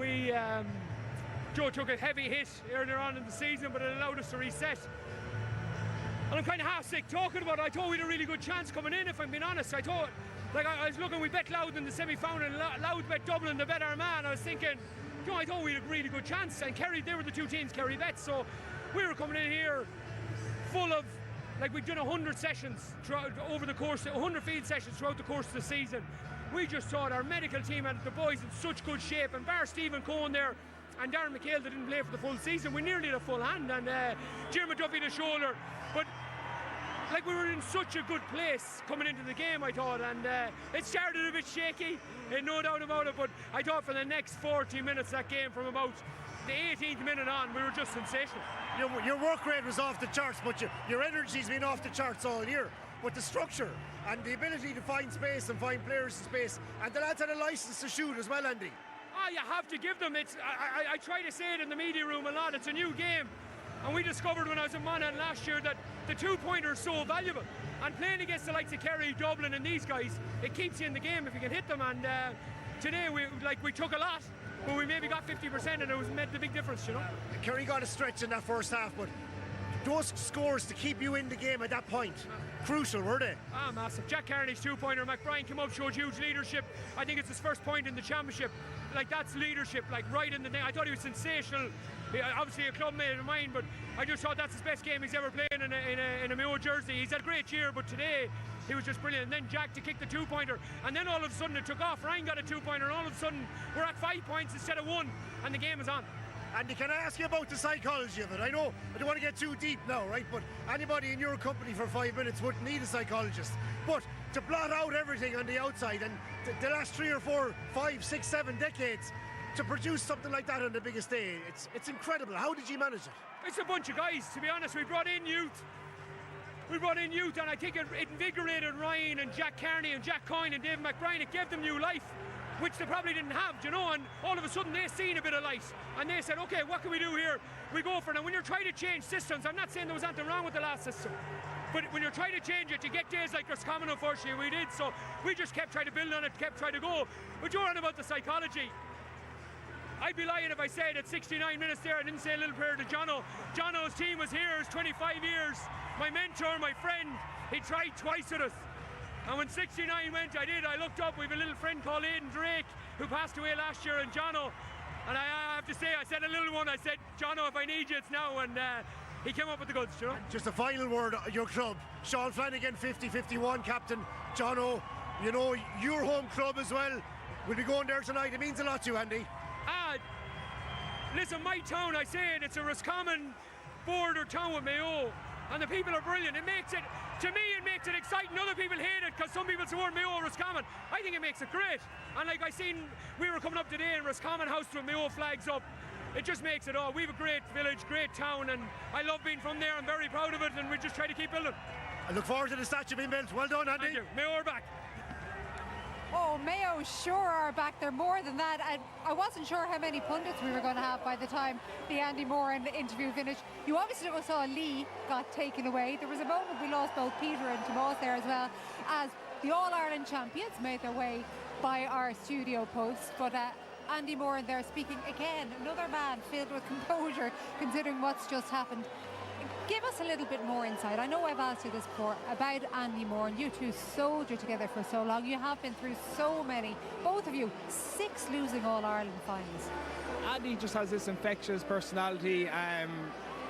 Joe took a heavy hit earlier on in the season, but it allowed us to reset. And I'm kind of half sick talking about it. I thought we had a really good chance coming in, if I'm being honest. I thought, I was looking, we bet Louth in the semi-final, Louth bet Dublin, the bet Armagh. I was thinking, I thought we had a really good chance. And Kerry, they were the 2 teams Kerry bet, so we were coming in here full of, we've done 100 sessions over the course, 100 field sessions throughout the course of the season. We just thought our medical team had the boys in such good shape, and bar Stephen Cohen there and Darren McHale, that didn't play for the full season, we nearly had a full hand, and Jim McDuffie the shoulder. But we were in such a good place coming into the game, I thought, and it started a bit shaky, no doubt about it, but I thought for the next 40 minutes that game, from about the 18th minute on, we were just sensational. Your work rate was off the charts, but your energy's been off the charts all year. But the structure and the ability to find space and find players in space, and the lads had a license to shoot as well, Andy. You have to give them. I try to say it in the media room a lot. It's a new game, and we discovered when I was in Monaghan last year that the 2-pointer is so valuable. And playing against the likes of Kerry, Dublin, and these guys, it keeps you in the game if you can hit them. And today we took a lot, but we maybe got 50%, and it made the big difference, Kerry got a stretch in that first half, but those scores to keep you in the game at that point, crucial, were they? Massive. Jack Carney's 2-pointer, McBrien came up, showed huge leadership. I think it's his first point in the championship. That's leadership, right in the thing. I thought he was sensational. Obviously a club mate of mine, but I just thought that's his best game he's ever played in a Mayo jersey. He's had a great year, but today he was just brilliant. And then Jack to kick the 2-pointer, and then all of a sudden it took off. Ryan got a 2-pointer, and all of a sudden we're at 5 points instead of 1, and the game is on. Andy, can I ask you about the psychology of it? I know I don't want to get too deep now, right? But anybody in your company for 5 minutes wouldn't need a psychologist. But to blot out everything on the outside, and the last 3 or 4, 5, 6, 7 decades, to produce something like that on the biggest day, it's incredible. How did you manage it? It's a bunch of guys, to be honest. We brought in youth, and I think it invigorated Ryan and Jack Carney and Jack Coyne and Dave McBrien. It gave them new life, which they probably didn't have, and all of a sudden they seen a bit of light, and they said, okay, what can we do here? We go for it. And when you're trying to change systems, I'm not saying there was anything wrong with the last system, but when you're trying to change it, you get days like Roscommon, unfortunately, we did, so we just kept trying to build on it, kept trying to go. But you're on about the psychology. I'd be lying if I said at 69 minutes there I didn't say a little prayer to Jono. Jono's team was here, it's 25 years. My mentor, my friend, he tried twice with us. And when 69 went, I looked up. We have a little friend called Aidan Drake who passed away last year, and Jono. And I have to say, I said a little one, I said, Jono, if I need you, it's now. And he came up with the goods, you know. Just a final word, your club. Sean Flanagan, 50-51, captain. Jono, you know, your home club as well. We'll be going there tonight. It means a lot to you, Andy. Listen, my town, I say it, it's a Roscommon border town with Mayo. And the people are brilliant. It makes it, to me, it makes it exciting. Other people hate it because some people support Mayo or Roscommon. I think it makes it great. And like I seen, we were coming up today in Roscommon House with Mayo flags up. It just makes it all. We have a great village, great town, and I love being from there. I'm very proud of it, and we just try to keep building. I look forward to the statue being built. Well done, Andy. Thank you. Mayo are back. Oh, Mayo sure are back. They're more than that. I wasn't sure how many pundits we were going to have by the time the Andy Moran interview finished. You obviously saw Lee got taken away. There was a moment we lost both Peter and Tomas there as well, as the All-Ireland champions made their way by our studio posts. But Andy Moran there speaking again, another man filled with composure considering what's just happened. Give us a little bit more insight. I know I've asked you this before about Andy Moore, and you two soldiered together for so long. You have been through so many, both of you, 6 losing All-Ireland finals. Andy just has this infectious personality.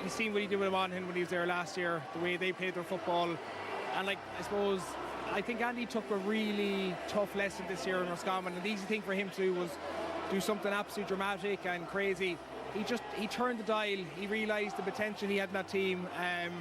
You've seen what he did with Monaghan when he was there last year, the way they played their football. And I think Andy took a really tough lesson this year in Roscommon, and the easy thing for him to do was do something absolutely dramatic and crazy. He turned the dial. He realised the potential he had in that team, and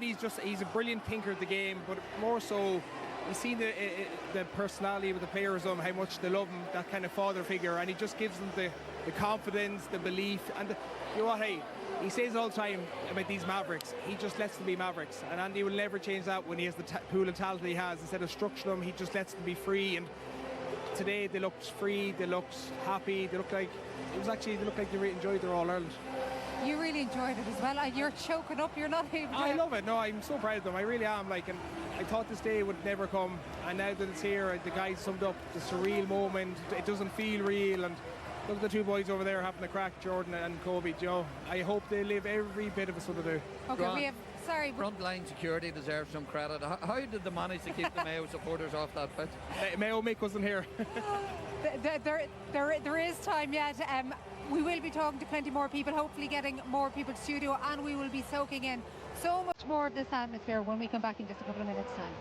he's a brilliant thinker of the game, but more so you've seen the personality with the players, how much they love him, that kind of father figure, and he just gives them the confidence, the belief, and you know what, hey, he says all the time about these Mavericks, he just lets them be Mavericks, and Andy will never change that when he has the pool of talent he has. Instead of structuring them, he just lets them be free, and today they looked free, they looked happy, they looked like they really enjoyed their All-Ireland. You really enjoyed it as well. You're choking up, you're not even... I love it. No, I'm so proud of them. I really am. And I thought this day would never come, and now that it's here, the guys summed up the surreal moment. It doesn't feel real, and look at the 2 boys over there having a crack, Jordan and Kobe. Joe, I hope they live every bit of it so they do. Okay, we have... Sorry. Frontline security deserves some credit. How did they manage to keep the Mayo supporters off that pitch? Mayo Mick wasn't here. There is time yet. We will be talking to plenty more people, hopefully getting more people to studio, and we will be soaking in so much more of this atmosphere when we come back in just a couple of minutes' time.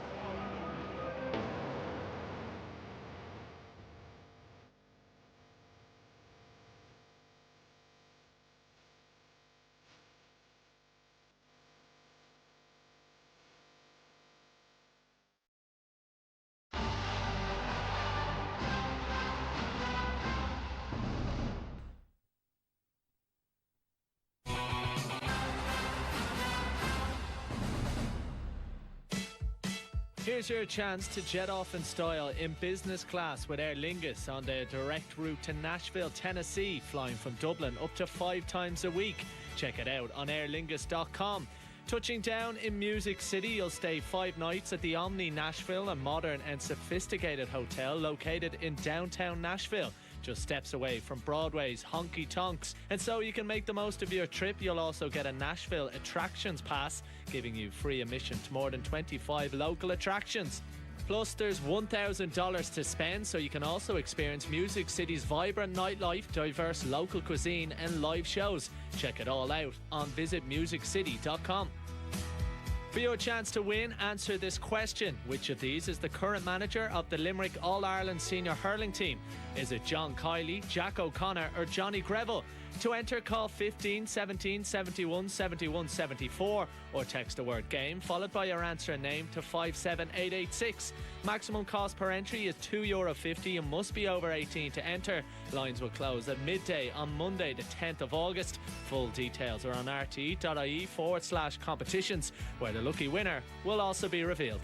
Here's your chance to jet off in style in business class with Aer Lingus on the direct route to Nashville, Tennessee, flying from Dublin up to 5 times a week. Check it out on airlingus.com. Touching down in Music City, you'll stay 5 nights at the Omni Nashville, a modern and sophisticated hotel located in downtown Nashville, just steps away from Broadway's honky tonks. And so you can make the most of your trip. You'll also get a Nashville Attractions Pass, giving you free admission to more than 25 local attractions. Plus, there's $1,000 to spend, so you can also experience Music City's vibrant nightlife, diverse local cuisine and live shows. Check it all out on visitmusiccity.com. For your chance to win, answer this question. Which of these is the current manager of the Limerick All-Ireland Senior Hurling Team? Is it John Kiley, Jack O'Connor or Johnny Greville? To enter, call 15 17 71 71 74 or text the word GAME followed by your answer and name to 57886. Maximum cost per entry is €2.50 and must be over 18 to enter. Lines will close at midday on Monday the 10th of August. Full details are on rte.ie/competitions, where the lucky winner will also be revealed.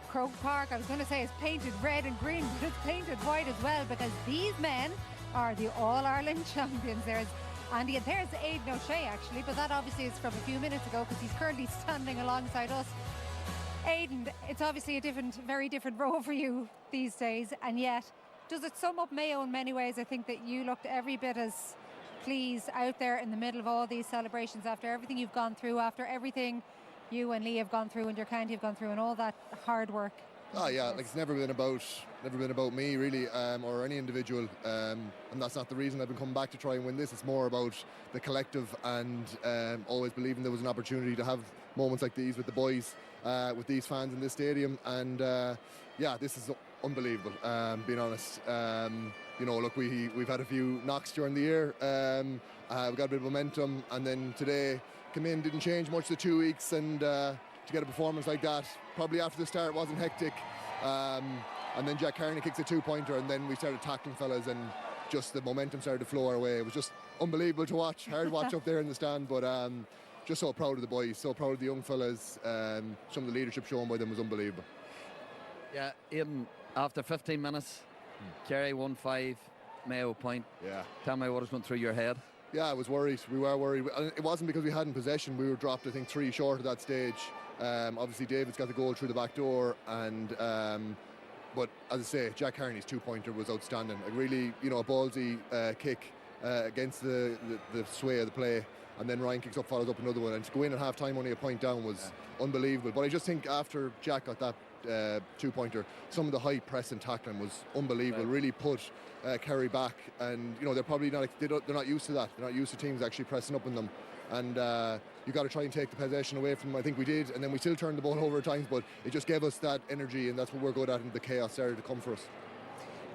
Croke Park, I was going to say, is painted red and green, but it's painted white as well, because these men are the All-Ireland champions. There's Andy, and there's Aidan O'Shea actually, but that obviously is from a few minutes ago because he's currently standing alongside us. Aidan, it's obviously a very different role for you these days, and yet does it sum up Mayo in many ways? I think that you looked every bit as pleased out there in the middle of all these celebrations after everything you've gone through, after everything you and Lee have gone through and your county have gone through and all that hard work? Oh yeah, like it's never been about me really, or any individual, and that's not the reason I've been coming back to try and win this. It's more about the collective and always believing there was an opportunity to have moments like these with the boys, with these fans in this stadium, and yeah, this is unbelievable. Being honest, you know, look, we've had a few knocks during the year. We got a bit of momentum, and then today came in, didn't change much the 2 weeks, and to get a performance like that, probably after the start wasn't hectic, and then Jack Kearney kicks a 2-pointer, and then we started tackling fellas, and just the momentum started to flow our way. It was just unbelievable to watch, hard watch up there in the stand, but just so proud of the boys, so proud of the young fellas. Some of the leadership shown by them was unbelievable. Yeah, Aidan, after 15 minutes, Kerry 1-5, Mayo point. Yeah. Tell me what was going through your head. Yeah, I was worried. We were worried. It wasn't because we hadn't possession. We were dropped, I think, 3 short at that stage. Obviously, David's got the goal through the back door, and but as I say, Jack Kearney's 2-pointer was outstanding. A really, you know, a ballsy kick against the sway of the play, and then Ryan kicks up, follows up another one, and to go in at half time only a point down was unbelievable. But I just think after Jack got that 2-pointer, some of the high press and tackling was unbelievable. Really put Kerry back, and you know, they're probably not, they're not used to that. They're not used to teams actually pressing up on them, and you got to try and take the possession away from them. I think we did, and then we still turned the ball over at times, but it just gave us that energy, and that's what we're good at, and the chaos started to come for us.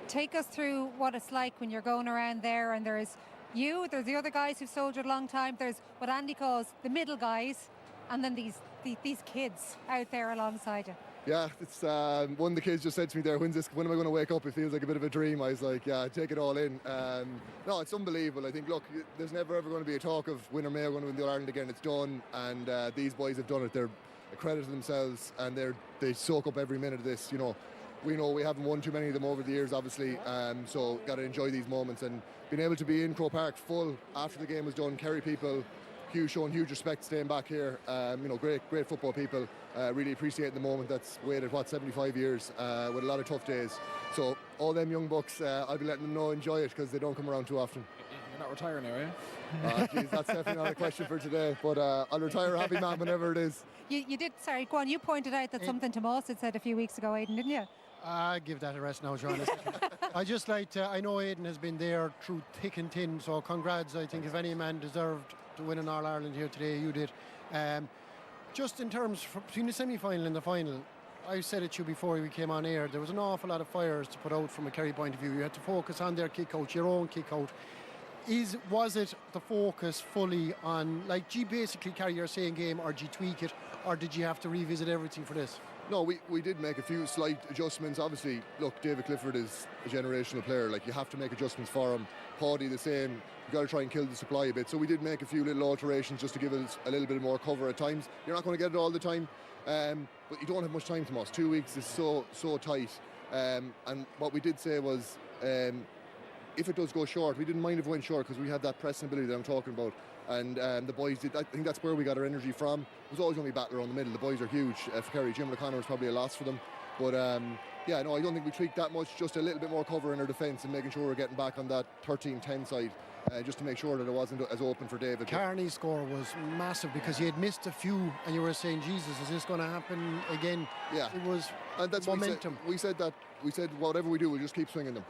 Take us through what it's like when you're going around there, and there's the other guys who've soldiered a long time, there's what Andy calls the middle guys, and then these kids out there alongside you. Yeah, it's one of the kids just said to me there, when am I going to wake up? It feels like a bit of a dream. I was like, yeah, take it all in. No, it's unbelievable. I think, look, there's never ever going to be a talk of when are Mayo going to win the All-Ireland again. It's done, and these boys have done it. They're a credit to themselves, and they soak up every minute of this. You know we haven't won too many of them over the years, obviously, so got to enjoy these moments, and being able to be in Croke Park full after the game was done. Kerry people showing huge respect staying back here. You know, great football people. Really appreciating the moment that's waited 75 years with a lot of tough days. So all them young bucks, I'll be letting them know, enjoy it, because they don't come around too often. You're not retiring now, are you? Geez, that's definitely not a question for today, but I'll retire a happy man whenever it is. You did, sorry, go on, you pointed out that something to Moss had said a few weeks ago, Aidan, didn't you? Give that a rest now, Sean. I just like to, I know Aidan has been there through thick and thin, so congrats. I think if any man deserved to win an All-Ireland here today, you did. Just in terms between the semi-final and the final, I said it to you before we came on air, there was an awful lot of fires to put out from a Kerry point of view. You had to focus on their kick-out, your own kick-out. Was it the focus fully on, like, do you basically carry your same game, or do you tweak it, or did you have to revisit everything for this? No, we did make a few slight adjustments. Obviously, look, David Clifford is a generational player. Like, you have to make adjustments for him. Paddy the same. You've got to try and kill the supply a bit. So we did make a few little alterations just to give us a little bit more cover at times. You're not going to get it all the time, but you don't have much time, Tomas. 2 weeks is so tight. And what we did say was, if it does go short, we didn't mind if it went short, because we had that pressing ability that I'm talking about. And the boys did. I think that's where we got our energy from. It was always going to be battle around the middle. The boys are huge for Kerry. Jim O'Connor was probably a loss for them. But yeah, no, I don't think we tweaked that much. Just a little bit more cover in our defence and making sure we're getting back on that 13-10 side, just to make sure that it wasn't as open for David. Kearney's score was massive, because he had missed a few, and you were saying, Jesus, is this going to happen again? Yeah, it was. And that's momentum. We said whatever we do, we'll just keep swinging them,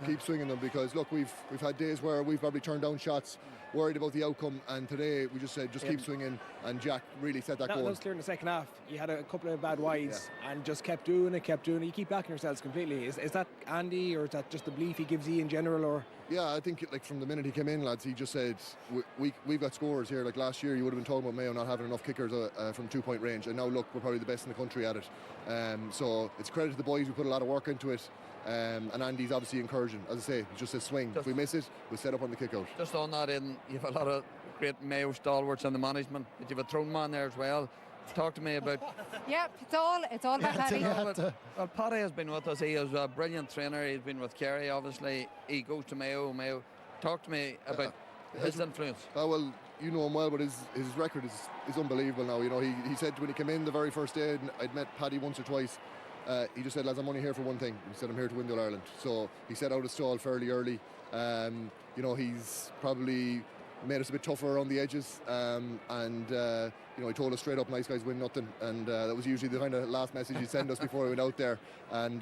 because look, we've had days where we've probably turned down shots, worried about the outcome, and today we just said keep swinging, and Jack really set that goal. That was clear in the second half. You had a couple of bad wides and just kept doing it. You keep backing yourselves completely. Is that Andy, or is that just the belief he gives you in general, or? Yeah, I think like from the minute he came in, lads, he just said we've got scorers here. Like last year, you would have been talking about Mayo not having enough kickers from 2-point range, and now look, we're probably the best in the country at it. So it's credit to the boys. We put a lot of work into it. And Andy's obviously encouraging. As I say, just a swing. If we miss it, we'll set up on the kick out. Just on that, you've a lot of great Mayo stalwarts in the management, but you've a thrown man there as well. Talk to me about. Yep, it's all about Paddy. Well, Paddy has been with us. He is a brilliant trainer. He's been with Kerry, obviously. He goes to Mayo. Talk to me about his influence. Well, you know him well, but his record is unbelievable now. You know, he said when he came in the very first day, and I'd met Paddy once or twice, he just said, lads, I'm only here for one thing. He said, I'm here to win the All-Ireland. So he set out a stall fairly early. You know, he's probably made us a bit tougher around the edges, and he told us straight up, nice guys win nothing, and that was usually the kind of last message he'd send us before we went out there. And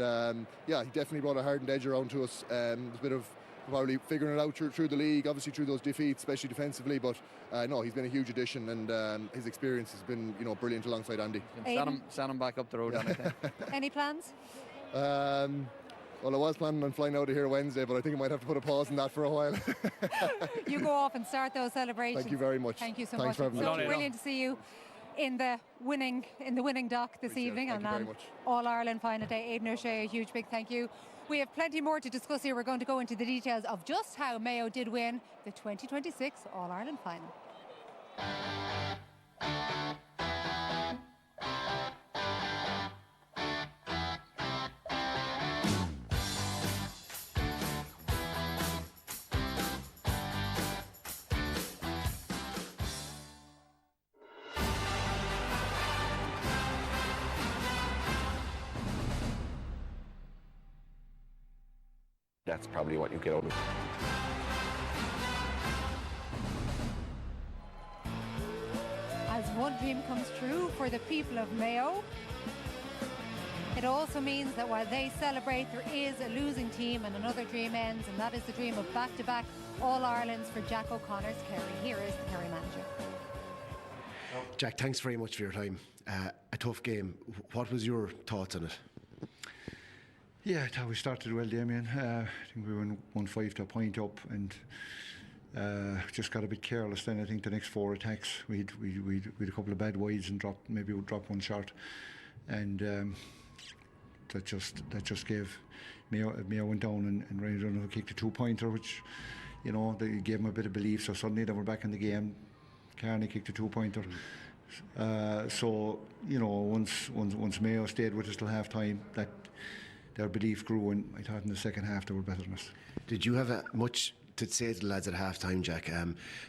he definitely brought a hardened edge around to us. There's a bit of probably figuring it out through the league, obviously through those defeats, especially defensively, but no, he's been a huge addition, and his experience has been brilliant alongside Andy. Send him back up the road. Any plans? Well, I was planning on flying out of here Wednesday, but I think I might have to put a pause on that for a while. You go off and start those celebrations. Thank you very much. Thank you so Thanks much. for having It's me. so brilliant to see you in the winning dock this evening. Thank you very much. All-Ireland final day. Aidan O'Shea, a huge big thank you. We have plenty more to discuss here. We're going to go into the details of just how Mayo did win the 2026 All-Ireland final. That's probably what you get out of it. As one dream comes true for the people of Mayo, it also means that while they celebrate, there is a losing team and another dream ends, and that is the dream of back-to-back All-Irelands for Jack O'Connor's Kerry. Here is the Kerry manager. Jack, thanks very much for your time. A tough game. What was your thoughts on it? Yeah, I thought we started well, Damien. I think we won 1-5 to a point up, and just got a bit careless then. I think the next 4 attacks, we had a couple of bad wides and maybe dropped one short, and that just gave Mayo went down, and Ryan O'Donoghue kicked a 2-pointer, which they gave him a bit of belief. So suddenly they were back in the game. Carney kicked a 2-pointer. So once Mayo stayed with us till half time, that their belief grew, and I thought in the second half they were better than us. Did you have much to say to the lads at half time, Jack?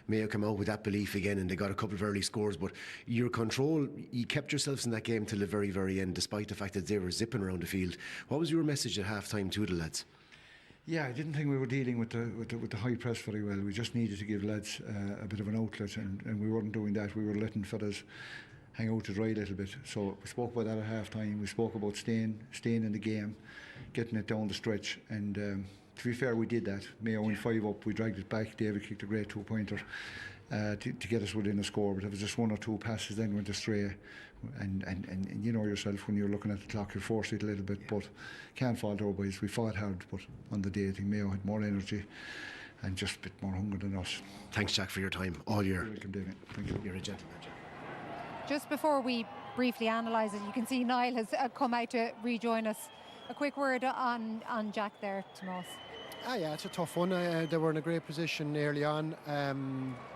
Mayo came out with that belief again, and they got a couple of early scores, but your control, you kept yourselves in that game till the very, very end, despite the fact that they were zipping around the field. What was your message at half time to the lads? Yeah, I didn't think we were dealing with the high press very well. We just needed to give lads a bit of an outlet, and we weren't doing that. We were letting fellas hang out to dry a little bit. So we spoke about that at half time. We spoke about staying in the game, getting it down the stretch, and to be fair, we did that. Mayo went 5 up, we dragged it back. David kicked a great 2-pointer to get us within a score, but it was just 1 or 2 passes then went astray, and you know yourself, when you're looking at the clock, you force it a little bit, but can't fault our boys. We fought hard, but on the day I think Mayo had more energy and just a bit more hunger than us. Thanks, Jack, for your time all year. You're welcome, David. Thank you. You're a gentleman, Jack. Just before we briefly analyse it, you can see Niall has come out to rejoin us. A quick word on Jack there, Tomás. Yeah, it's a tough one. They were in a great position early on,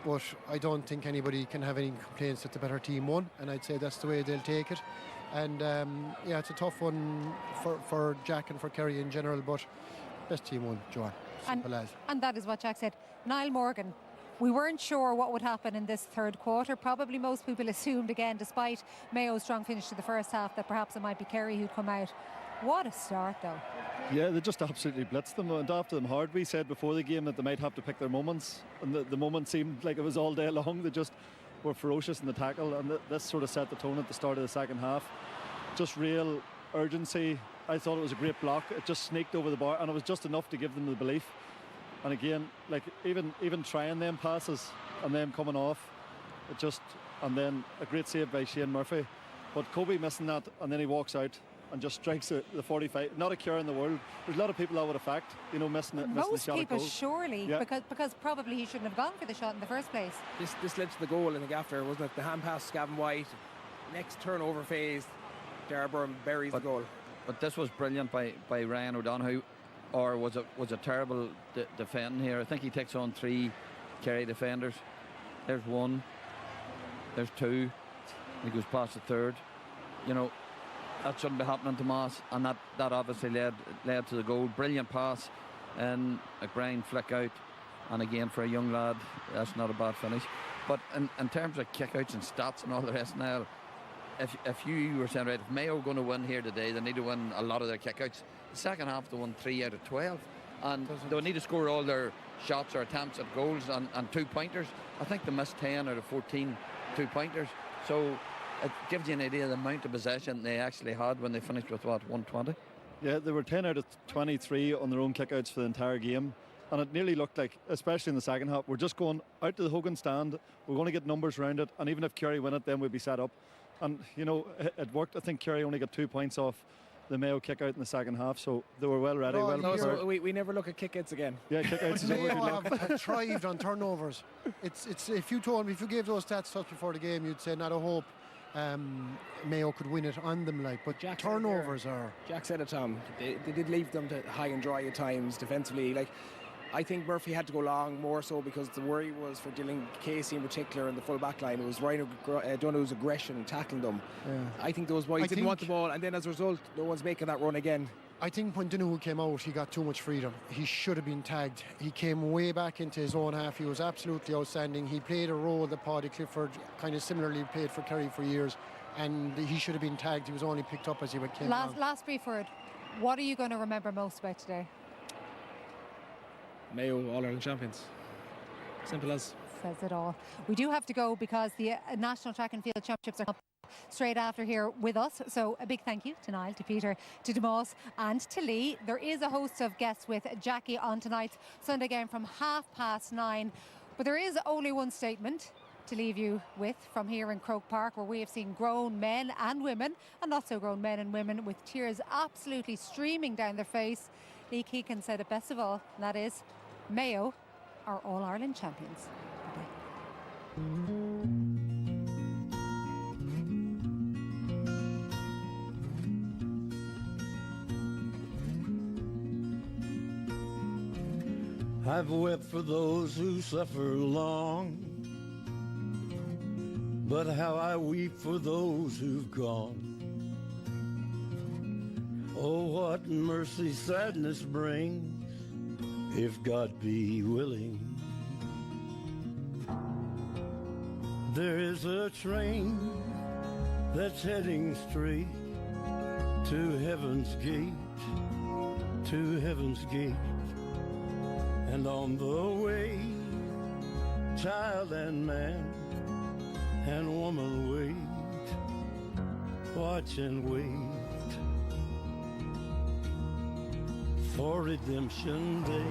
but I don't think anybody can have any complaints that the better team won, and I'd say that's the way they'll take it. And it's a tough one for Jack and for Kerry in general, but best team won, Joanne. Simple as. And that is what Jack said. Niall Morgan, we weren't sure what would happen in this third quarter. Probably most people assumed, again, despite Mayo's strong finish to the first half, that perhaps it might be Kerry who'd come out. What a start, though. Yeah, they just absolutely blitzed them and after them hard. We said before the game that they might have to pick their moments, and the moment seemed like it was all day long. They just were ferocious in the tackle, and this sort of set the tone at the start of the second half. Just real urgency. I thought it was a great block. It just snaked over the bar, and it was just enough to give them the belief. And again, like even trying them passes and them coming off, and then a great save by Shane Murphy. But Kobe missing that, and then he walks out and just strikes the 45. Not a cure in the world. There's a lot of people that would affect, missing the shot. Most people surely, Yeah. because probably he shouldn't have gone for the shot in the first place. This led to the goal, I think, after, wasn't it? The hand pass to Gavin White. Next turnover phase, Darburn buries the goal. But this was brilliant by Ryan O'Donoghue, or was it terrible defending here? I think he takes on 3 Kerry defenders. There's 1, there's 2, he goes past the 3rd. That shouldn't be happening to Moss, and that obviously led to the goal. Brilliant pass, and a grind flick out, and again for a young lad, that's not a bad finish. But in terms of kickouts and stats and all the rest now, if you were saying, right, if Mayo are going to win here today, they need to win a lot of their kickouts. The second half they won 3 out of 12, and they'll need to score all their shots or attempts at goals and 2-pointers. I think they missed 10 out of 14 2-pointers. So it gives you an idea of the amount of possession they actually had when they finished with, what, 120? Yeah, they were 10 out of 23 on their own kickouts for the entire game. And it nearly looked like, especially in the second half, we're just going out to the Hogan stand, we're going to get numbers around it, and even if Kerry win it, then we'll be set up. And, you know, it worked. I think Kerry only got 2 points off the Mayo kick out in the second half, so they were well ready. So we never look at kick-outs again. Yeah, kick-outs is Mayo have thrived on turnovers. It's if you gave those stats just before the game, you'd say not a hope Mayo could win it on them, like, but Jack turnovers are. Jack said it, Tom. They did leave them to high and dry at times defensively. Like, I think Murphy had to go long more so because the worry was for Dylan Casey in particular in the full back line. It was Ryan O'Donoghue's aggression tackling them. Yeah. I think those boys didn't want the ball, and then as a result, no one's making that run again. I think when Donoghue came out, he got too much freedom. He should have been tagged. He came way back into his own half. He was absolutely outstanding. He played a role that Paddy Clifford kind of similarly played for Kerry for years, and he should have been tagged. He was only picked up as he came along. Last brief word. What are you going to remember most about today? Mayo All-Ireland champions. Simple as. Says it all. We do have to go because the National Track and Field Championships are up straight after here with us. So a big thank you to Niall, to Peter, to Demas and to Lee. There is a host of guests with Jackie on tonight's Sunday game from 9:30. But there is only one statement to leave you with from here in Croke Park, where we have seen grown men and women, and not so grown men and women, with tears absolutely streaming down their face. Lee Keegan said it best of all, and that is, Mayo are All-Ireland champions. I've wept for those who suffer long, but how I weep for those who've gone. Oh, what mercy sadness brings, if God be willing. There is a train that's heading straight to heaven's gate, to heaven's gate. And on the way, child and man and woman wait, watch and wait for redemption day.